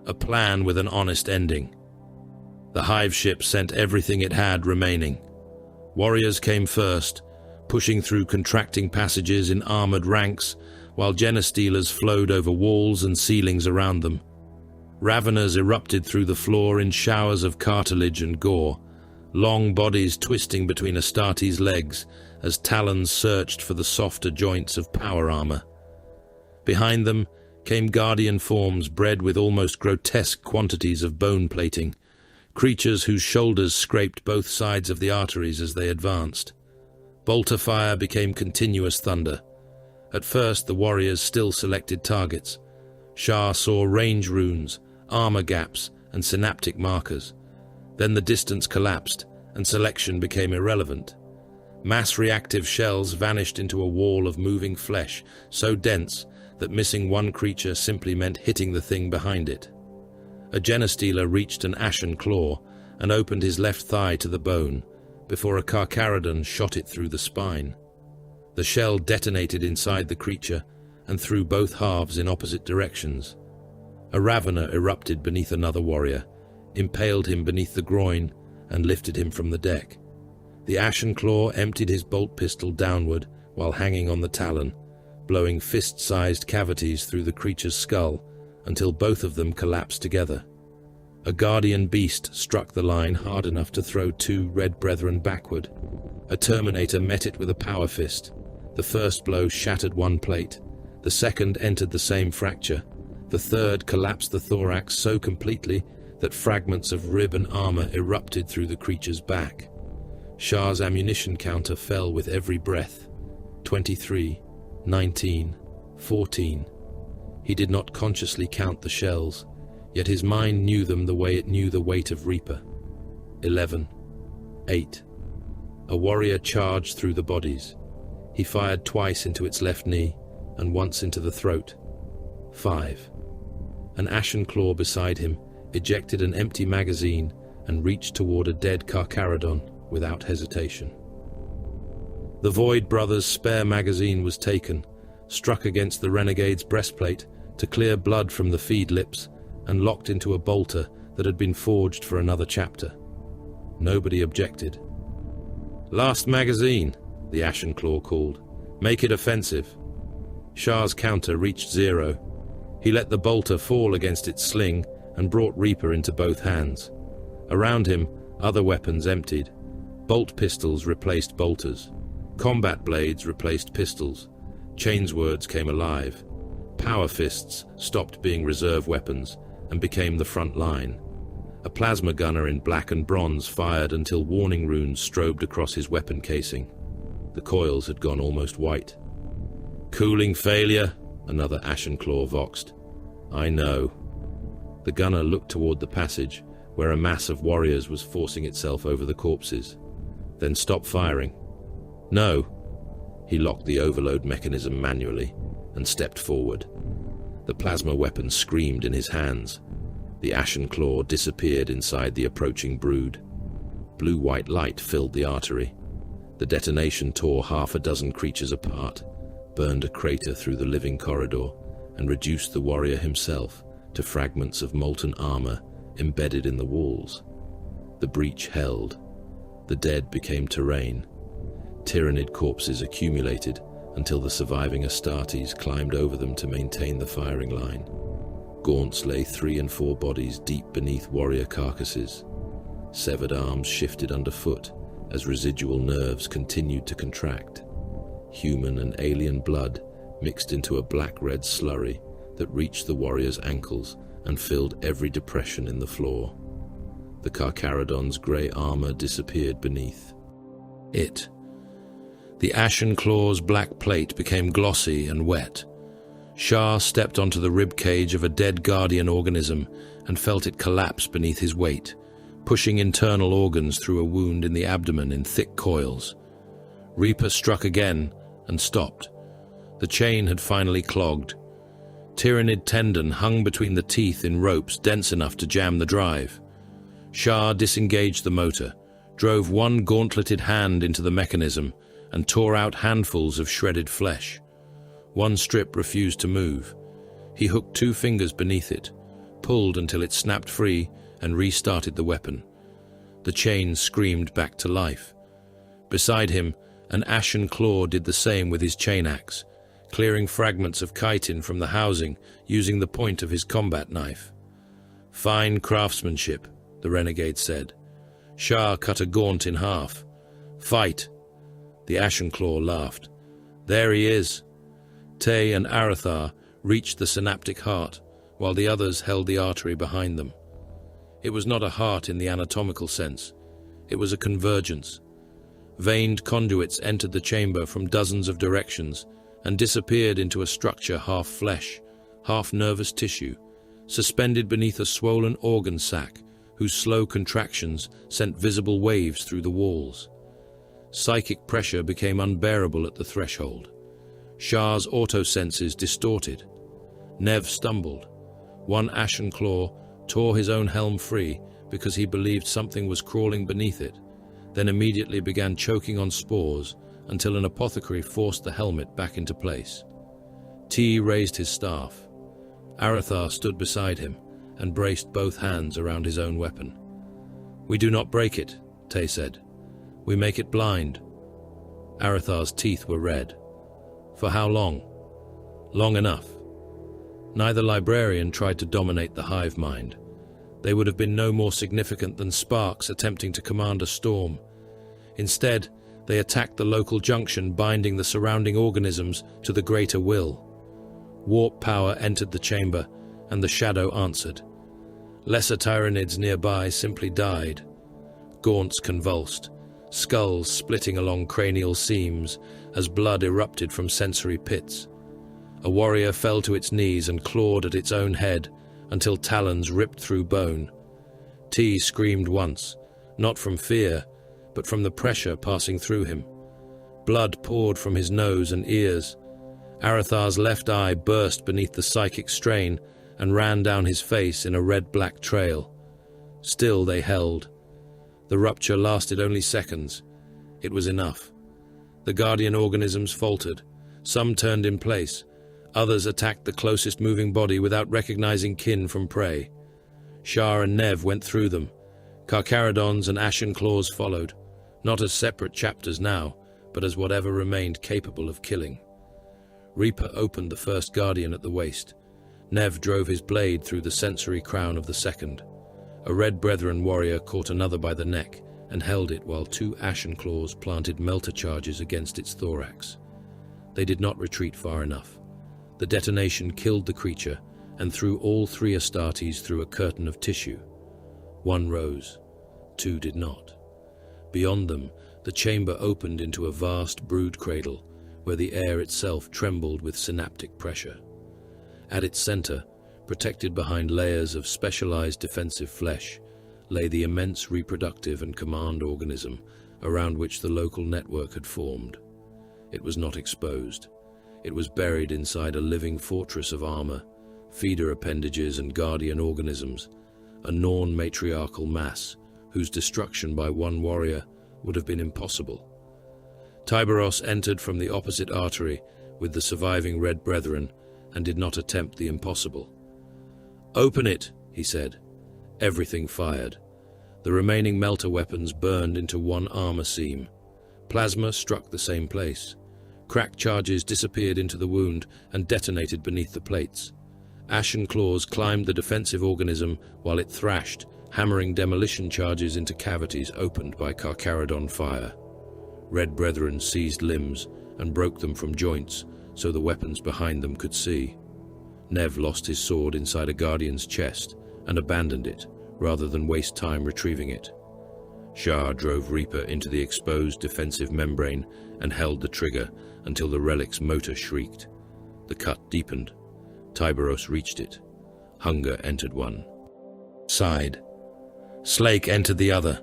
A plan with an honest ending. The hive ship sent everything it had remaining. Warriors came first, pushing through contracting passages in armored ranks, while genestealers flowed over walls and ceilings around them. Raveners erupted through the floor in showers of cartilage and gore, long bodies twisting between Astartes' legs as talons searched for the softer joints of power armor. Behind them came guardian forms bred with almost grotesque quantities of bone plating, creatures whose shoulders scraped both sides of the arteries as they advanced. Bolter fire became continuous thunder. At first, the warriors still selected targets. Shah saw range runes, armor gaps, and synaptic markers. Then the distance collapsed, and selection became irrelevant. Mass reactive shells vanished into a wall of moving flesh, so dense that missing one creature simply meant hitting the thing behind it. A genestealer reached an ashen claw and opened his left thigh to the bone, before a Carcharodon shot it through the spine. The shell detonated inside the creature and threw both halves in opposite directions. A Ravener erupted beneath another warrior, impaled him beneath the groin, and lifted him from the deck. The Ashen Claw emptied his bolt pistol downward while hanging on the talon, blowing fist-sized cavities through the creature's skull until both of them collapsed together. A guardian beast struck the line hard enough to throw two red brethren backward. A Terminator met it with a power fist. The first blow shattered one plate. The second entered the same fracture. The third collapsed the thorax so completely that fragments of rib and armor erupted through the creature's back. Shah's ammunition counter fell with every breath. 23, 19, 14. He did not consciously count the shells, yet his mind knew them the way it knew the weight of Reaper. 11, 8. A warrior charged through the bodies. He fired twice into its left knee and once into the throat. 5. An Ashen Claw beside him ejected an empty magazine and reached toward a dead Carcharodon without hesitation. The Void Brothers' spare magazine was taken, struck against the Renegade's breastplate to clear blood from the feed lips, and locked into a bolter that had been forged for another chapter. Nobody objected. "Last magazine," the Ashen Claw called. "Make it offensive." Shah's counter reached 0. He let the bolter fall against its sling and brought Reaper into both hands. Around him, other weapons emptied. Bolt pistols replaced bolters. Combat blades replaced pistols. Chainswords came alive. Power fists stopped being reserve weapons and became the front line. A plasma gunner in black and bronze fired until warning runes strobed across his weapon casing. The coils had gone almost white. "Cooling failure," another Ashen Claw voxed. "I know." The gunner looked toward the passage, where a mass of warriors was forcing itself over the corpses. Then stopped firing. "No." He locked the overload mechanism manually and stepped forward. The plasma weapon screamed in his hands. The Ashen Claw disappeared inside the approaching brood. Blue-white light filled the artery. The detonation tore half a dozen creatures apart, burned a crater through the living corridor, and reduced the warrior himself to fragments of molten armor embedded in the walls. The breach held. The dead became terrain. Tyrannid corpses accumulated until the surviving Astartes climbed over them to maintain the firing line. Gaunts lay 3 and 4 bodies deep beneath warrior carcasses. Severed arms shifted underfoot as residual nerves continued to contract. Human and alien blood mixed into a black-red slurry that reached the warrior's ankles and filled every depression in the floor. The Carcharodon's grey armor disappeared beneath. The Ashen Claw's black plate became glossy and wet. Shah stepped onto the rib cage of a dead guardian organism and felt it collapse beneath his weight, pushing internal organs through a wound in the abdomen in thick coils. Reaper struck again and stopped. The chain had finally clogged. Tyrannid tendon hung between the teeth in ropes dense enough to jam the drive. Shah disengaged the motor, drove one gauntleted hand into the mechanism, and tore out handfuls of shredded flesh. One strip refused to move. He hooked 2 fingers beneath it, pulled until it snapped free, and restarted the weapon. The chain screamed back to life. Beside him, an Ashen claw did the same with his chain axe, clearing fragments of chitin from the housing using the point of his combat knife. "Fine craftsmanship," the renegade said. Shah cut a gaunt in half. "Fight!" The Ashen claw laughed. "There he is." Tay and Arathar reached the synaptic heart, while the others held the artery behind them. It was not a heart in the anatomical sense. It was a convergence. Veined conduits entered the chamber from dozens of directions and disappeared into a structure half flesh, half nervous tissue, suspended beneath a swollen organ sac whose slow contractions sent visible waves through the walls. Psychic pressure became unbearable at the threshold. Shah's auto-senses distorted. Nev stumbled. One Ashen claw tore his own helm free because he believed something was crawling beneath it, then immediately began choking on spores until an apothecary forced the helmet back into place. T raised his staff. Arathar stood beside him and braced both hands around his own weapon. "We do not break it," Tay said. "We make it blind." Arathar's teeth were red. "For how long?" "Long enough." Neither librarian tried to dominate the hive mind. They would have been no more significant than sparks attempting to command a storm. Instead, they attacked the local junction binding the surrounding organisms to the greater will. Warp power entered the chamber, and the shadow answered. Lesser tyranids nearby simply died. Gaunts convulsed, skulls splitting along cranial seams as blood erupted from sensory pits. A warrior fell to its knees and clawed at its own head until talons ripped through bone. T screamed once, not from fear, but from the pressure passing through him. Blood poured from his nose and ears. Arathar's left eye burst beneath the psychic strain and ran down his face in a red-black trail. Still they held. The rupture lasted only seconds. It was enough. The guardian organisms faltered. Some turned in place. Others attacked the closest moving body without recognizing kin from prey. Shah and Nev went through them. Carcharodons and Ashen claws followed, not as separate chapters now, but as whatever remained capable of killing. Reaper opened the first guardian at the waist. Nev drove his blade through the sensory crown of the second. A Red Brethren warrior caught another by the neck and held it while two Ashen claws planted melter charges against its thorax. They did not retreat far enough. The detonation killed the creature and threw all three Astartes through a curtain of tissue. One rose, two did not. Beyond them, the chamber opened into a vast brood cradle where the air itself trembled with synaptic pressure. At its center, protected behind layers of specialized defensive flesh, lay the immense reproductive and command organism around which the local network had formed. It was not exposed. It was buried inside a living fortress of armor, feeder appendages and guardian organisms, a Norn matriarchal mass whose destruction by one warrior would have been impossible. Tyberos entered from the opposite artery with the surviving Red Brethren and did not attempt the impossible. "Open it," he said. Everything fired. The remaining melter weapons burned into one armor seam. Plasma struck the same place. Crack charges disappeared into the wound and detonated beneath the plates. Ashen claws climbed the defensive organism while it thrashed, hammering demolition charges into cavities opened by Carcharodon fire. Red Brethren seized limbs and broke them from joints so the weapons behind them could see. Nev lost his sword inside a guardian's chest and abandoned it rather than waste time retrieving it. Shah drove Reaper into the exposed defensive membrane and held the trigger until the relic's motor shrieked. The cut deepened. Tyberos reached it. Hunger entered one. Sighed. Slake entered the other.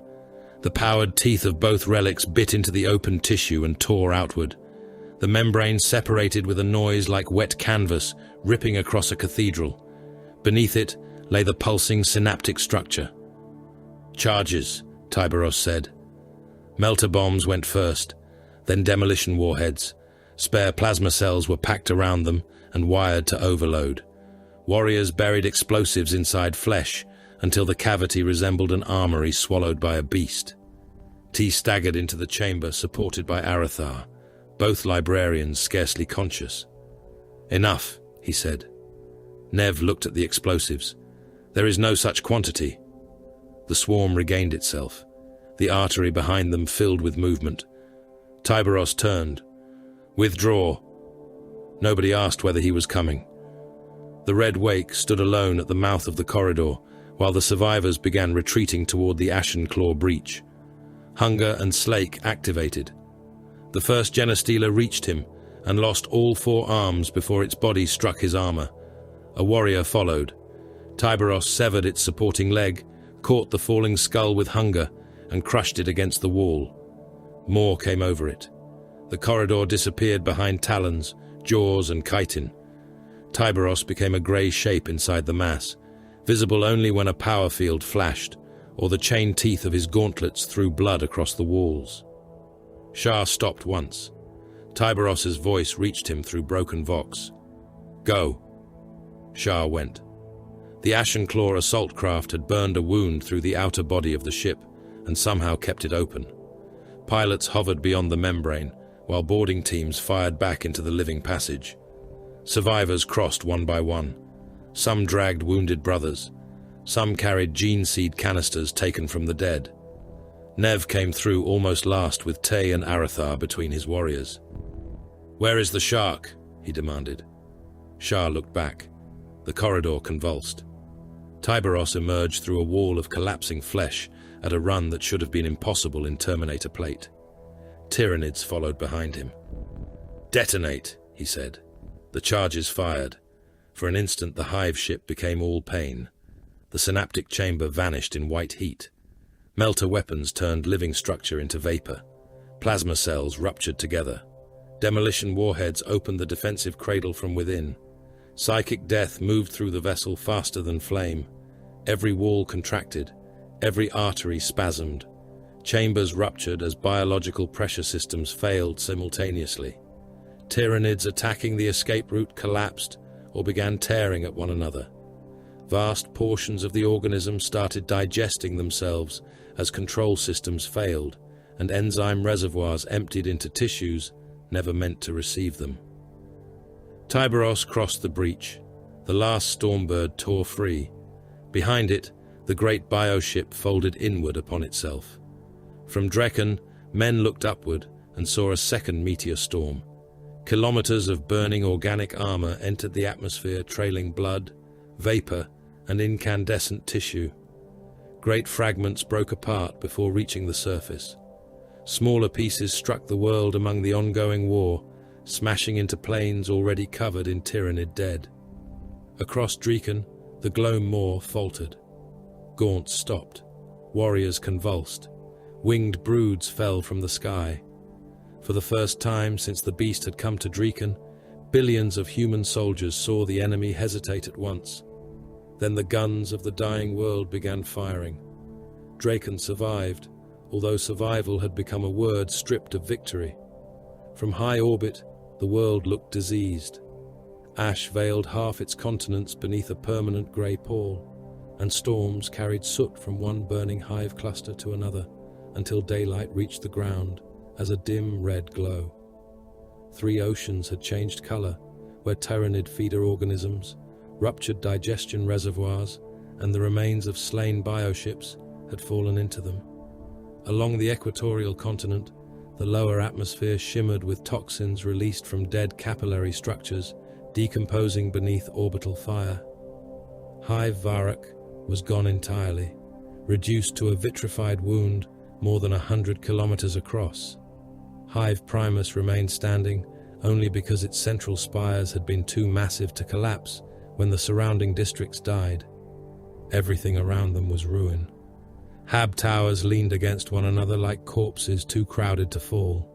The powered teeth of both relics bit into the open tissue and tore outward. The membrane separated with a noise like wet canvas ripping across a cathedral. Beneath it lay the pulsing synaptic structure. "Charges," Tyberos said. Melter bombs went first, then demolition warheads. Spare plasma cells were packed around them and wired to overload. Warriors buried explosives inside flesh until the cavity resembled an armory swallowed by a beast. T staggered into the chamber, supported by Arathar, both librarians scarcely conscious. "Enough," he said. Nev looked at the explosives. "There is no such quantity." The swarm regained itself, the artery behind them filled with movement. Tyberos turned. "Withdraw." Nobody asked whether he was coming. The Red Wake stood alone at the mouth of the corridor, while the survivors began retreating toward the Ashen Claw breach. Hunger and Slake activated. The first Genestealer reached him and lost all 4 arms before its body struck his armor. A warrior followed. Tyberos severed its supporting leg, caught the falling skull with hunger, and crushed it against the wall. More came over it. The corridor disappeared behind talons, jaws, and chitin. Tyberos became a grey shape inside the mass, visible only when a power field flashed, or the chain teeth of his gauntlets threw blood across the walls. Shah stopped once. Tyberos's voice reached him through broken vox. "Go." Shah went. The Ashen Claw assault craft had burned a wound through the outer body of the ship and somehow kept it open. Pilots hovered beyond the membrane, while boarding teams fired back into the living passage. Survivors crossed one by one. Some dragged wounded brothers. Some carried gene seed canisters taken from the dead. Nev came through almost last with Tay and Arathar between his warriors. "Where is the shark?" he demanded. Shah looked back. The corridor convulsed. Tyberos emerged through a wall of collapsing flesh at a run that should have been impossible in Terminator Plate. Tyranids followed behind him. "Detonate," he said. The charges fired. For an instant the hive ship became all pain. The synaptic chamber vanished in white heat. Melter weapons turned living structure into vapor. Plasma cells ruptured together. Demolition warheads opened the defensive cradle from within. Psychic death moved through the vessel faster than flame. Every wall contracted. Every artery spasmed. Chambers ruptured as biological pressure systems failed simultaneously. Tyranids attacking the escape route collapsed or began tearing at one another. Vast portions of the organism started digesting themselves as control systems failed, and enzyme reservoirs emptied into tissues never meant to receive them. Tyberos crossed the breach. The last Stormbird tore free. Behind it, the great bioship folded inward upon itself. From Drekken, men looked upward and saw a second meteor storm. Kilometers of burning organic armor entered the atmosphere, trailing blood, vapor, and incandescent tissue. Great fragments broke apart before reaching the surface. Smaller pieces struck the world among the ongoing war, smashing into planes already covered in Tyranid dead. Across Drekken, the Gloam Maw faltered. Gaunts stopped. Warriors convulsed. Winged broods fell from the sky. For the first time since the beast had come to Drekken, billions of human soldiers saw the enemy hesitate at once. Then the guns of the dying world began firing. Drekken survived, although survival had become a word stripped of victory. From high orbit, the world looked diseased. Ash veiled half its continents beneath a permanent grey pall, and storms carried soot from one burning hive cluster to another, until daylight reached the ground as a dim red glow. 3 oceans had changed color, where Tyranid feeder organisms, ruptured digestion reservoirs, and the remains of slain bioships had fallen into them. Along the equatorial continent, the lower atmosphere shimmered with toxins released from dead capillary structures, decomposing beneath orbital fire. Hive Varak was gone entirely, reduced to a vitrified wound more than 100 kilometers across. Hive Primus remained standing only because its central spires had been too massive to collapse when the surrounding districts died. Everything around them was ruin. Hab towers leaned against one another like corpses too crowded to fall.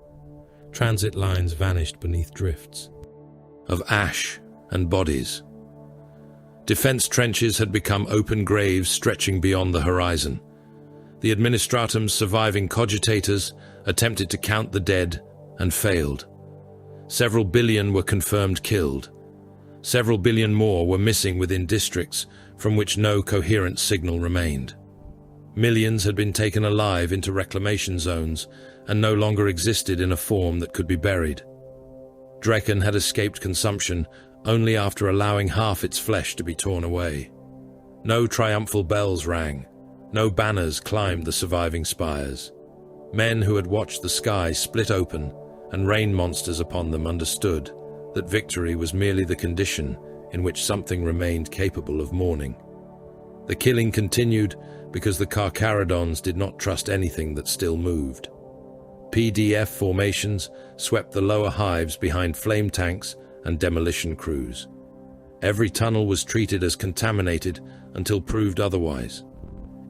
Transit lines vanished beneath drifts of ash and bodies. Defense trenches had become open graves stretching beyond the horizon. The Administratum's surviving cogitators attempted to count the dead and failed. Several billion were confirmed killed. Several billion more were missing within districts from which no coherent signal remained. Millions had been taken alive into reclamation zones and no longer existed in a form that could be buried. Draken had escaped consumption only after allowing half its flesh to be torn away. No triumphal bells rang. No banners climbed the surviving spires. Men who had watched the sky split open and rain monsters upon them understood that victory was merely the condition in which something remained capable of mourning. The killing continued because the Carcharodons did not trust anything that still moved. PDF formations swept the lower hives behind flame tanks and demolition crews. Every tunnel was treated as contaminated until proved otherwise.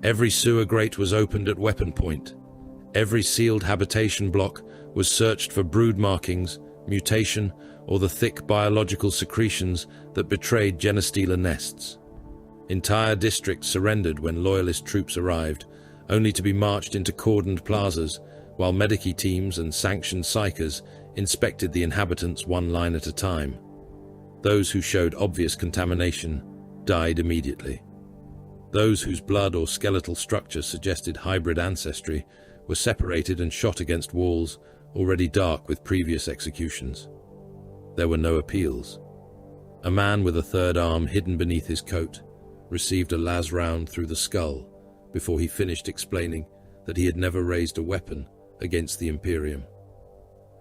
Every sewer grate was opened at weapon point. Every sealed habitation block was searched for brood markings, mutation, or the thick biological secretions that betrayed genestealer nests. Entire districts surrendered when loyalist troops arrived, only to be marched into cordoned plazas, while medici teams and sanctioned psychers inspected the inhabitants one line at a time. Those who showed obvious contamination died immediately. Those whose blood or skeletal structure suggested hybrid ancestry were separated and shot against walls already dark with previous executions. There were no appeals. A man with a third arm hidden beneath his coat received a las round through the skull before he finished explaining that he had never raised a weapon against the Imperium.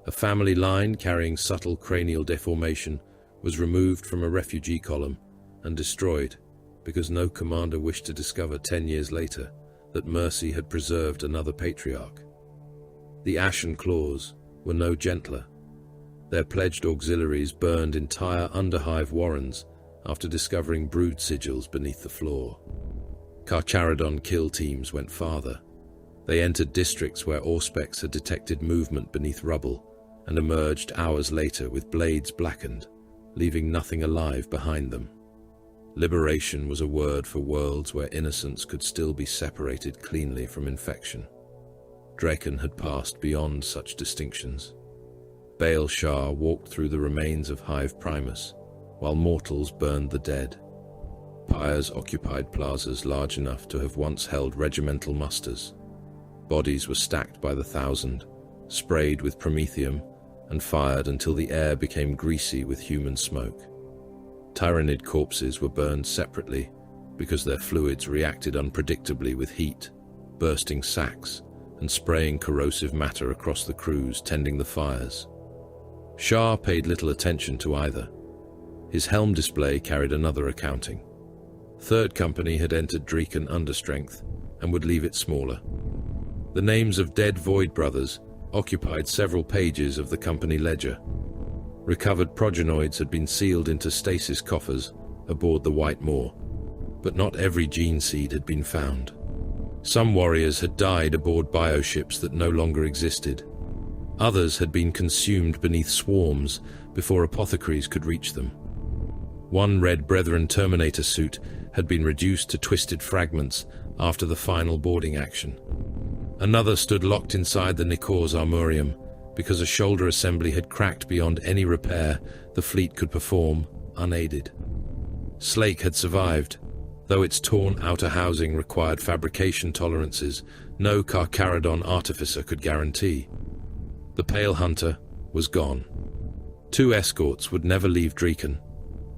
A family line carrying subtle cranial deformation was removed from a refugee column and destroyed because no commander wished to discover 10 years later that mercy had preserved another patriarch. The Ashen claws were no gentler. Their pledged auxiliaries burned entire underhive warrens after discovering brood sigils beneath the floor. Carcharodon kill teams went farther. They entered districts where Auspex had detected movement beneath rubble and emerged hours later with blades blackened, leaving nothing alive behind them. Liberation was a word for worlds where innocence could still be separated cleanly from infection. Draken had passed beyond such distinctions. Baal Shah walked through the remains of Hive Primus, while mortals burned the dead. Pyres occupied plazas large enough to have once held regimental musters. Bodies were stacked by the thousand, sprayed with promethium, and fired until the air became greasy with human smoke. Tyrannid corpses were burned separately because their fluids reacted unpredictably with heat, bursting sacks and spraying corrosive matter across the crews tending the fires. Shah paid little attention to either. His helm display carried another accounting. Third Company had entered Draken understrength and would leave it smaller. The names of dead Void Brothers occupied several pages of the company ledger. Recovered progenoids had been sealed into stasis coffers aboard the White Maw, but not every gene seed had been found. Some warriors had died aboard bioships that no longer existed. Others had been consumed beneath swarms before apothecaries could reach them. One Red Brethren Terminator suit had been reduced to twisted fragments after the final boarding action. Another stood locked inside the Nikor's armorium because a shoulder assembly had cracked beyond any repair the fleet could perform, unaided. Slake had survived, though its torn outer housing required fabrication tolerances no Carcharodon artificer could guarantee. The Pale Hunter was gone. 2 escorts would never leave Draken.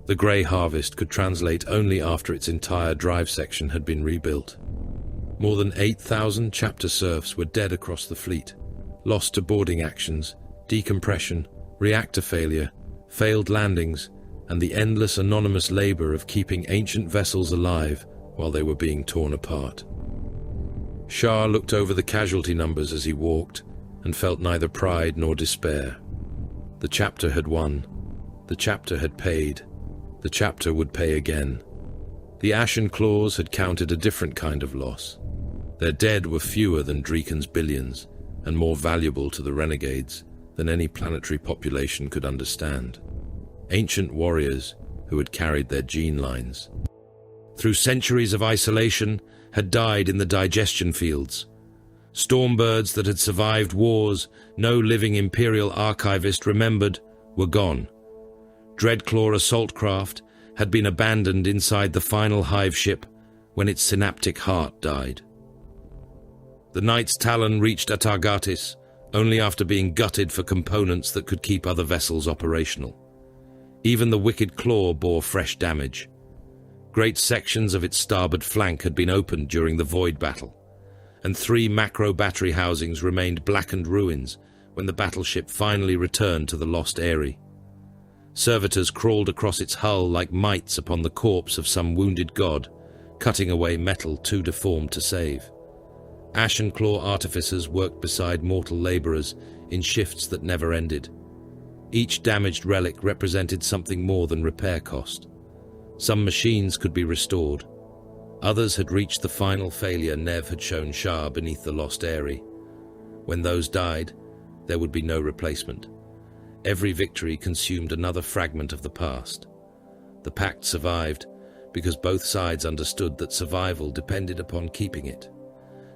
The Grey Harvest could translate only after its entire drive section had been rebuilt. More than 8,000 chapter serfs were dead across the fleet, lost to boarding actions, decompression, reactor failure, failed landings, and the endless anonymous labor of keeping ancient vessels alive while they were being torn apart. Shah looked over the casualty numbers as he walked and felt neither pride nor despair. The chapter had won. The chapter had paid. The chapter would pay again. The Ashen claws had counted a different kind of loss. Their dead were fewer than Draken's billions, and more valuable to the Renegades than any planetary population could understand. Ancient warriors who had carried their gene lines, through centuries of isolation, had died in the digestion fields. Stormbirds that had survived wars no living Imperial archivist remembered were gone. Dreadclaw assault craft had been abandoned inside the final hive ship when its synaptic heart died. The Knight's Talon reached Atargatis only after being gutted for components that could keep other vessels operational. Even the Wicked Claw bore fresh damage. Great sections of its starboard flank had been opened during the Void battle, and 3 macro battery housings remained blackened ruins when the battleship finally returned to the lost Eyrie. Servitors crawled across its hull like mites upon the corpse of some wounded god, cutting away metal too deformed to save. Ashen Claw artificers worked beside mortal laborers in shifts that never ended. Each damaged relic represented something more than repair cost. Some machines could be restored. Others had reached the final failure Nev had shown Shah beneath the lost Eyrie. When those died, there would be no replacement. Every victory consumed another fragment of the past. The pact survived because both sides understood that survival depended upon keeping it.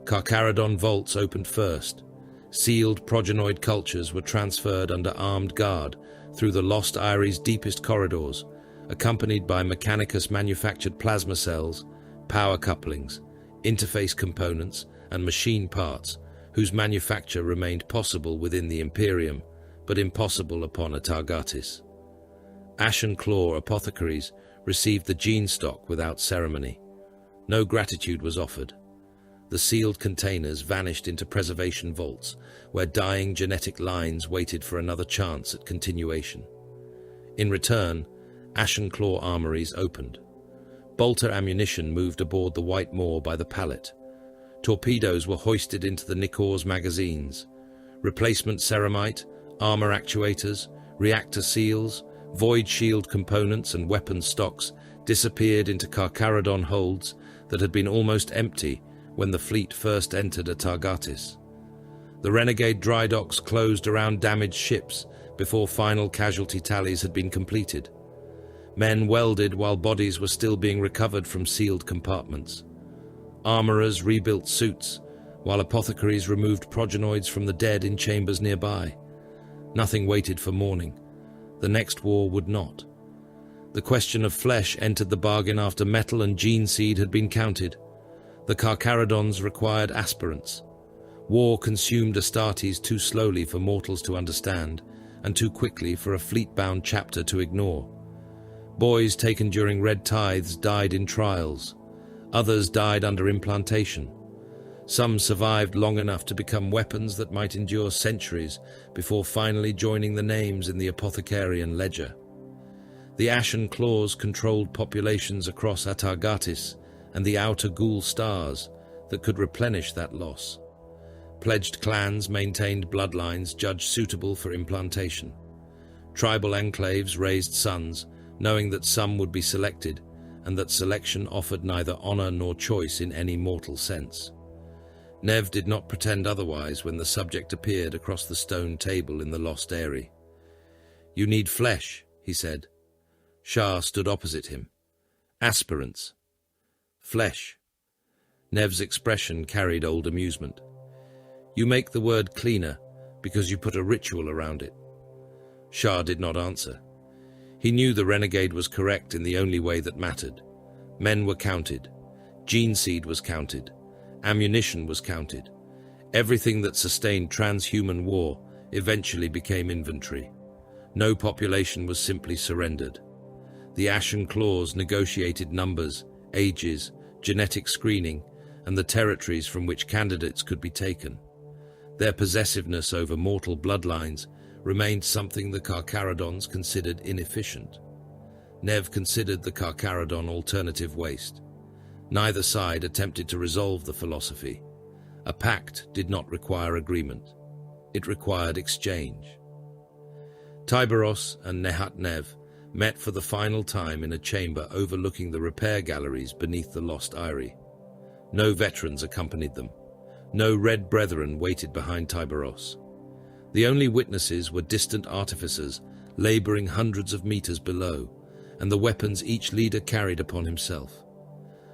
Carcharodon vaults opened first. Sealed progenoid cultures were transferred under armed guard through the lost Eyrie's deepest corridors, accompanied by Mechanicus-manufactured plasma cells, power couplings, interface components, and machine parts, whose manufacture remained possible within the Imperium, but impossible upon Atargatis. Ashen Claw apothecaries received the gene stock without ceremony. No gratitude was offered. The sealed containers vanished into preservation vaults, where dying genetic lines waited for another chance at continuation. In return, Ashen Claw armories opened. Bolter ammunition moved aboard the White Maw by the pallet. Torpedoes were hoisted into the Nikor's magazines. Replacement ceramite, armor actuators, reactor seals, void shield components and weapon stocks disappeared into Carcharodon holds that had been almost empty when the fleet first entered Atargatis. The Renegade dry docks closed around damaged ships before final casualty tallies had been completed. Men welded while bodies were still being recovered from sealed compartments. Armorers rebuilt suits, while apothecaries removed progenoids from the dead in chambers nearby. Nothing waited for morning. The next war would not. The question of flesh entered the bargain after metal and gene seed had been counted. The Carcharodons required aspirants. War consumed Astartes too slowly for mortals to understand, and too quickly for a fleet-bound chapter to ignore. Boys taken during red tithes died in trials. Others died under implantation. Some survived long enough to become weapons that might endure centuries before finally joining the names in the apothecarian ledger. The Ashen Claws controlled populations across Atargatis and the outer ghoul stars that could replenish that loss. Pledged clans maintained bloodlines judged suitable for implantation. Tribal enclaves raised sons, knowing that some would be selected, and that selection offered neither honor nor choice in any mortal sense. Nev did not pretend otherwise when the subject appeared across the stone table in the lost Eyrie. "You need flesh," he said. Shah stood opposite him. "Aspirants." "Flesh." Nev's expression carried old amusement. "You make the word cleaner because you put a ritual around it." Shah did not answer. He knew the renegade was correct in the only way that mattered. Men were counted. Gene seed was counted. Ammunition was counted. Everything that sustained transhuman war eventually became inventory. No population was simply surrendered. The Ashen Claws negotiated numbers, ages, genetic screening, and the territories from which candidates could be taken. Their possessiveness over mortal bloodlines remained something the Carcharodons considered inefficient. Nev considered the Carcharodon alternative waste. Neither side attempted to resolve the philosophy. A pact did not require agreement. It required exchange. Tiberos and Nehat Nev met for the final time in a chamber overlooking the repair galleries beneath the lost Eyrie. No veterans accompanied them. No red brethren waited behind Tiberos. The only witnesses were distant artificers laboring hundreds of meters below, and the weapons each leader carried upon himself.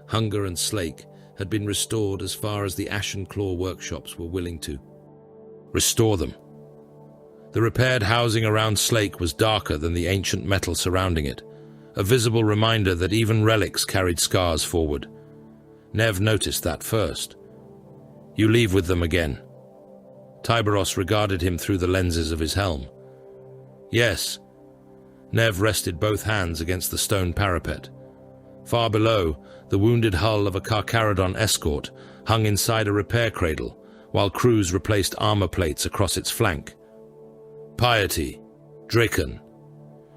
Hunger and Slake had been restored as far as the Ashen Claw workshops were willing to. "Restore them." The repaired housing around Slake was darker than the ancient metal surrounding it, a visible reminder that even relics carried scars forward. Nev noticed that first. "You leave with them again." Tyberos regarded him through the lenses of his helm. "Yes." Nev rested both hands against the stone parapet. Far below, the wounded hull of a Carcharodon escort hung inside a repair cradle, while crews replaced armor plates across its flank. "Piety, Draken."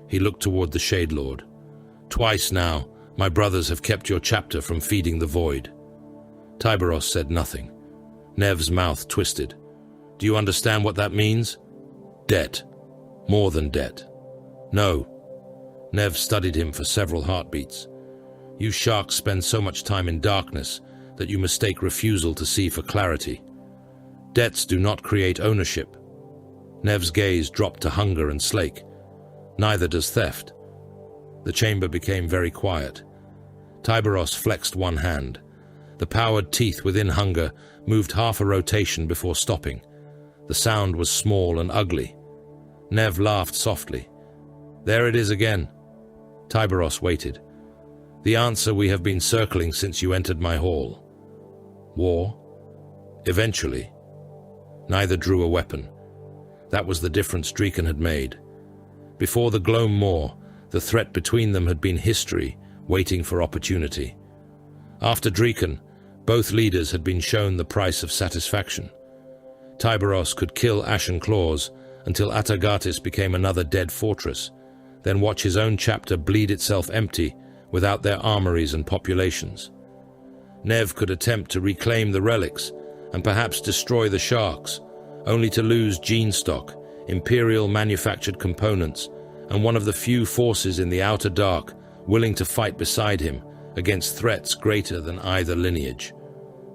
He looked toward the Shade Lord. "Twice now, my brothers have kept your chapter from feeding the void." Tyberos said nothing. Nev's mouth twisted. "Do you understand what that means?" "Debt. More than debt." "No." Nev studied him for several heartbeats. "You sharks spend so much time in darkness that you mistake refusal to see for clarity. Debts do not create ownership." Nev's gaze dropped to hunger and Slake. "Neither does theft." The chamber became very quiet. Tyberos flexed one hand. The powered teeth within hunger moved half a rotation before stopping. The sound was small and ugly. Nev laughed softly. "There it is again." Tyberos waited. "The answer we have been circling since you entered my hall." "War?" "Eventually." Neither drew a weapon. That was the difference Draken had made. Before the Gloam Maw, the threat between them had been history, waiting for opportunity. After Draken, both leaders had been shown the price of satisfaction. Tyberos could kill Ashen claws until Atargatis became another dead fortress, then watch his own chapter bleed itself empty without their armories and populations. Nev could attempt to reclaim the relics and perhaps destroy the sharks, only to lose gene stock, Imperial manufactured components, and one of the few forces in the outer dark willing to fight beside him against threats greater than either lineage.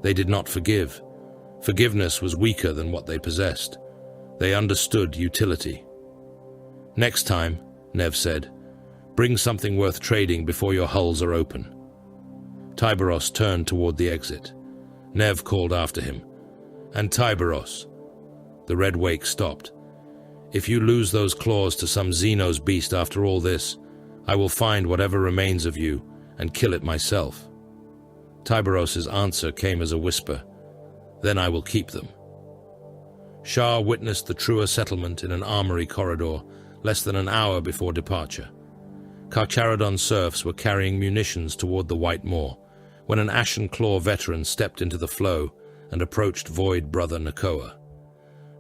They did not forgive. Forgiveness was weaker than what they possessed. They understood utility. "Next time," Nev said, "bring something worth trading before your hulls are open." Tyberos turned toward the exit. Nev called after him, "And Tyberos." The red wake stopped. "If you lose those claws to some Xenos beast after all this, I will find whatever remains of you and kill it myself." Tyberos's answer came as a whisper, "Then I will keep them." Shah witnessed the truer settlement in an armory corridor less than an hour before departure. Carcharodon serfs were carrying munitions toward the White Maw when an Ashen Claw veteran stepped into the flow and approached Void brother Nakoa.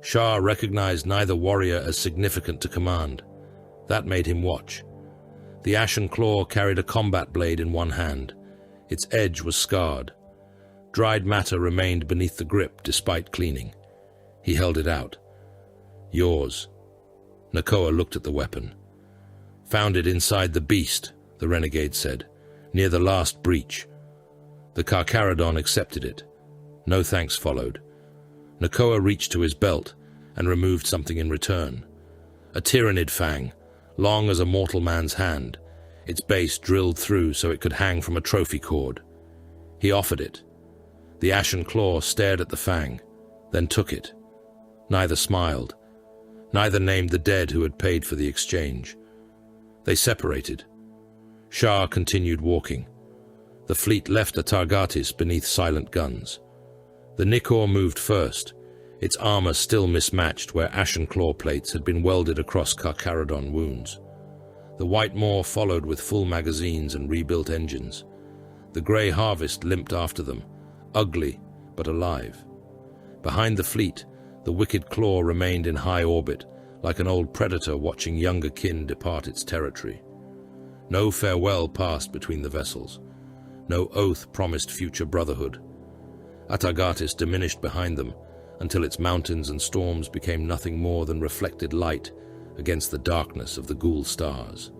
Shah recognized neither warrior as significant to command. That made him watch. The Ashen Claw carried a combat blade in one hand. Its edge was scarred. Dried matter remained beneath the grip despite cleaning. He held it out. "Yours." Nakoa looked at the weapon. "Found it inside the beast," the renegade said, "near the last breach." The Carcharodon accepted it. No thanks followed. Nakoa reached to his belt and removed something in return. A tyrannid fang, long as a mortal man's hand, its base drilled through so it could hang from a trophy cord. He offered it. The Ashen Claw stared at the fang, then took it. Neither smiled. Neither named the dead who had paid for the exchange. They separated. Shah continued walking. The fleet left Atargatis beneath silent guns. The Nikor moved first, its armor still mismatched where Ashen Claw plates had been welded across Carcharodon wounds. The White Maw followed with full magazines and rebuilt engines. The Grey Harvest limped after them, ugly but alive. Behind the fleet, the Wicked Claw remained in high orbit, like an old predator watching younger kin depart its territory. No farewell passed between the vessels. No oath promised future brotherhood. Atargatis diminished behind them until its mountains and storms became nothing more than reflected light against the darkness of the ghoul stars.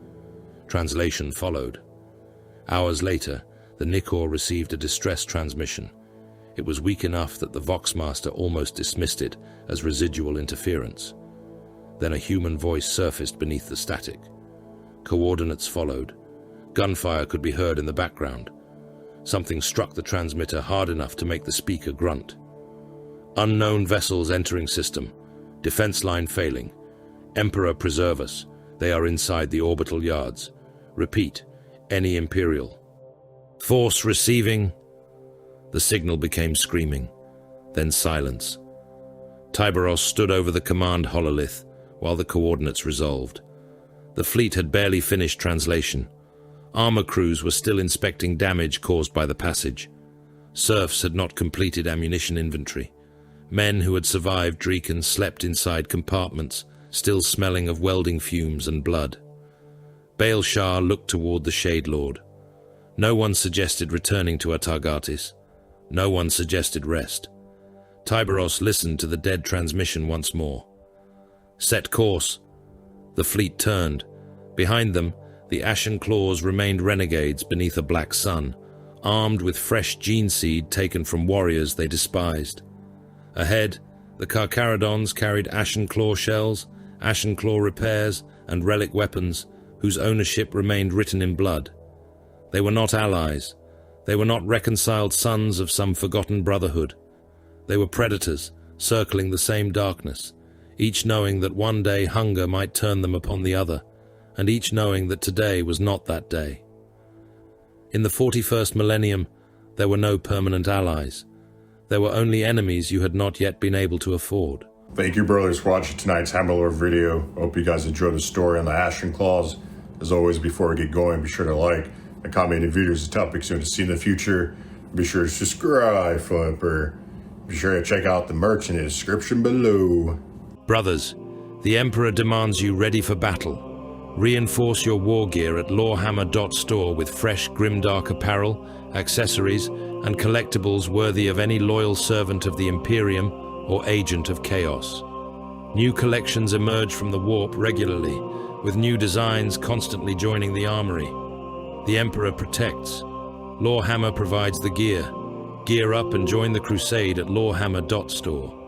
Translation followed. Hours later, the Nikor received a distress transmission. It was weak enough that the Voxmaster almost dismissed it as residual interference. Then a human voice surfaced beneath the static. Coordinates followed. Gunfire could be heard in the background. Something struck the transmitter hard enough to make the speaker grunt. "Unknown vessels entering system. Defense line failing. Emperor, preserve us. They are inside the orbital yards. Repeat, any Imperial. Force receiving. The signal became screaming, then silence. Tyberos stood over the command hololith while the coordinates resolved. The fleet had barely finished translation. Armor crews were still inspecting damage caused by the passage. Serfs had not completed ammunition inventory. Men who had survived Dreeken slept inside compartments, still smelling of welding fumes and blood. Baal Shah looked toward the Shade Lord. No one suggested returning to Atargatis. No one suggested rest. Tyberos listened to the dead transmission once more. Set course. The fleet turned. Behind them, the Ashen Claws remained renegades beneath a black sun, armed with fresh gene seed taken from warriors they despised. Ahead, the Carcharodons carried Ashen Claw shells, Ashen Claw repairs, and relic weapons whose ownership remained written in blood. They were not allies. They were not reconciled sons of some forgotten brotherhood. They were predators, circling the same darkness, each knowing that one day hunger might turn them upon the other, and each knowing that today was not that day. In the 41st millennium, there were no permanent allies. There were only enemies you had not yet been able to afford. Thank you, brothers, for watching tonight's Hammerlord video. Hope you guys enjoyed the story on the Ashen Claws. As always, before we get going, be sure to like and comment any videos and topics you want to see in the future. Be sure to subscribe, Flipper. Be sure to check out the merch in the description below. Brothers, the Emperor demands you ready for battle. Reinforce your war gear at lawhammer.store with fresh grimdark apparel, accessories, and collectibles worthy of any loyal servant of the Imperium or agent of chaos. New collections emerge from the warp regularly, with new designs constantly joining the armory. The Emperor protects. Lawhammer provides the gear. Gear up and join the crusade at lawhammer.store.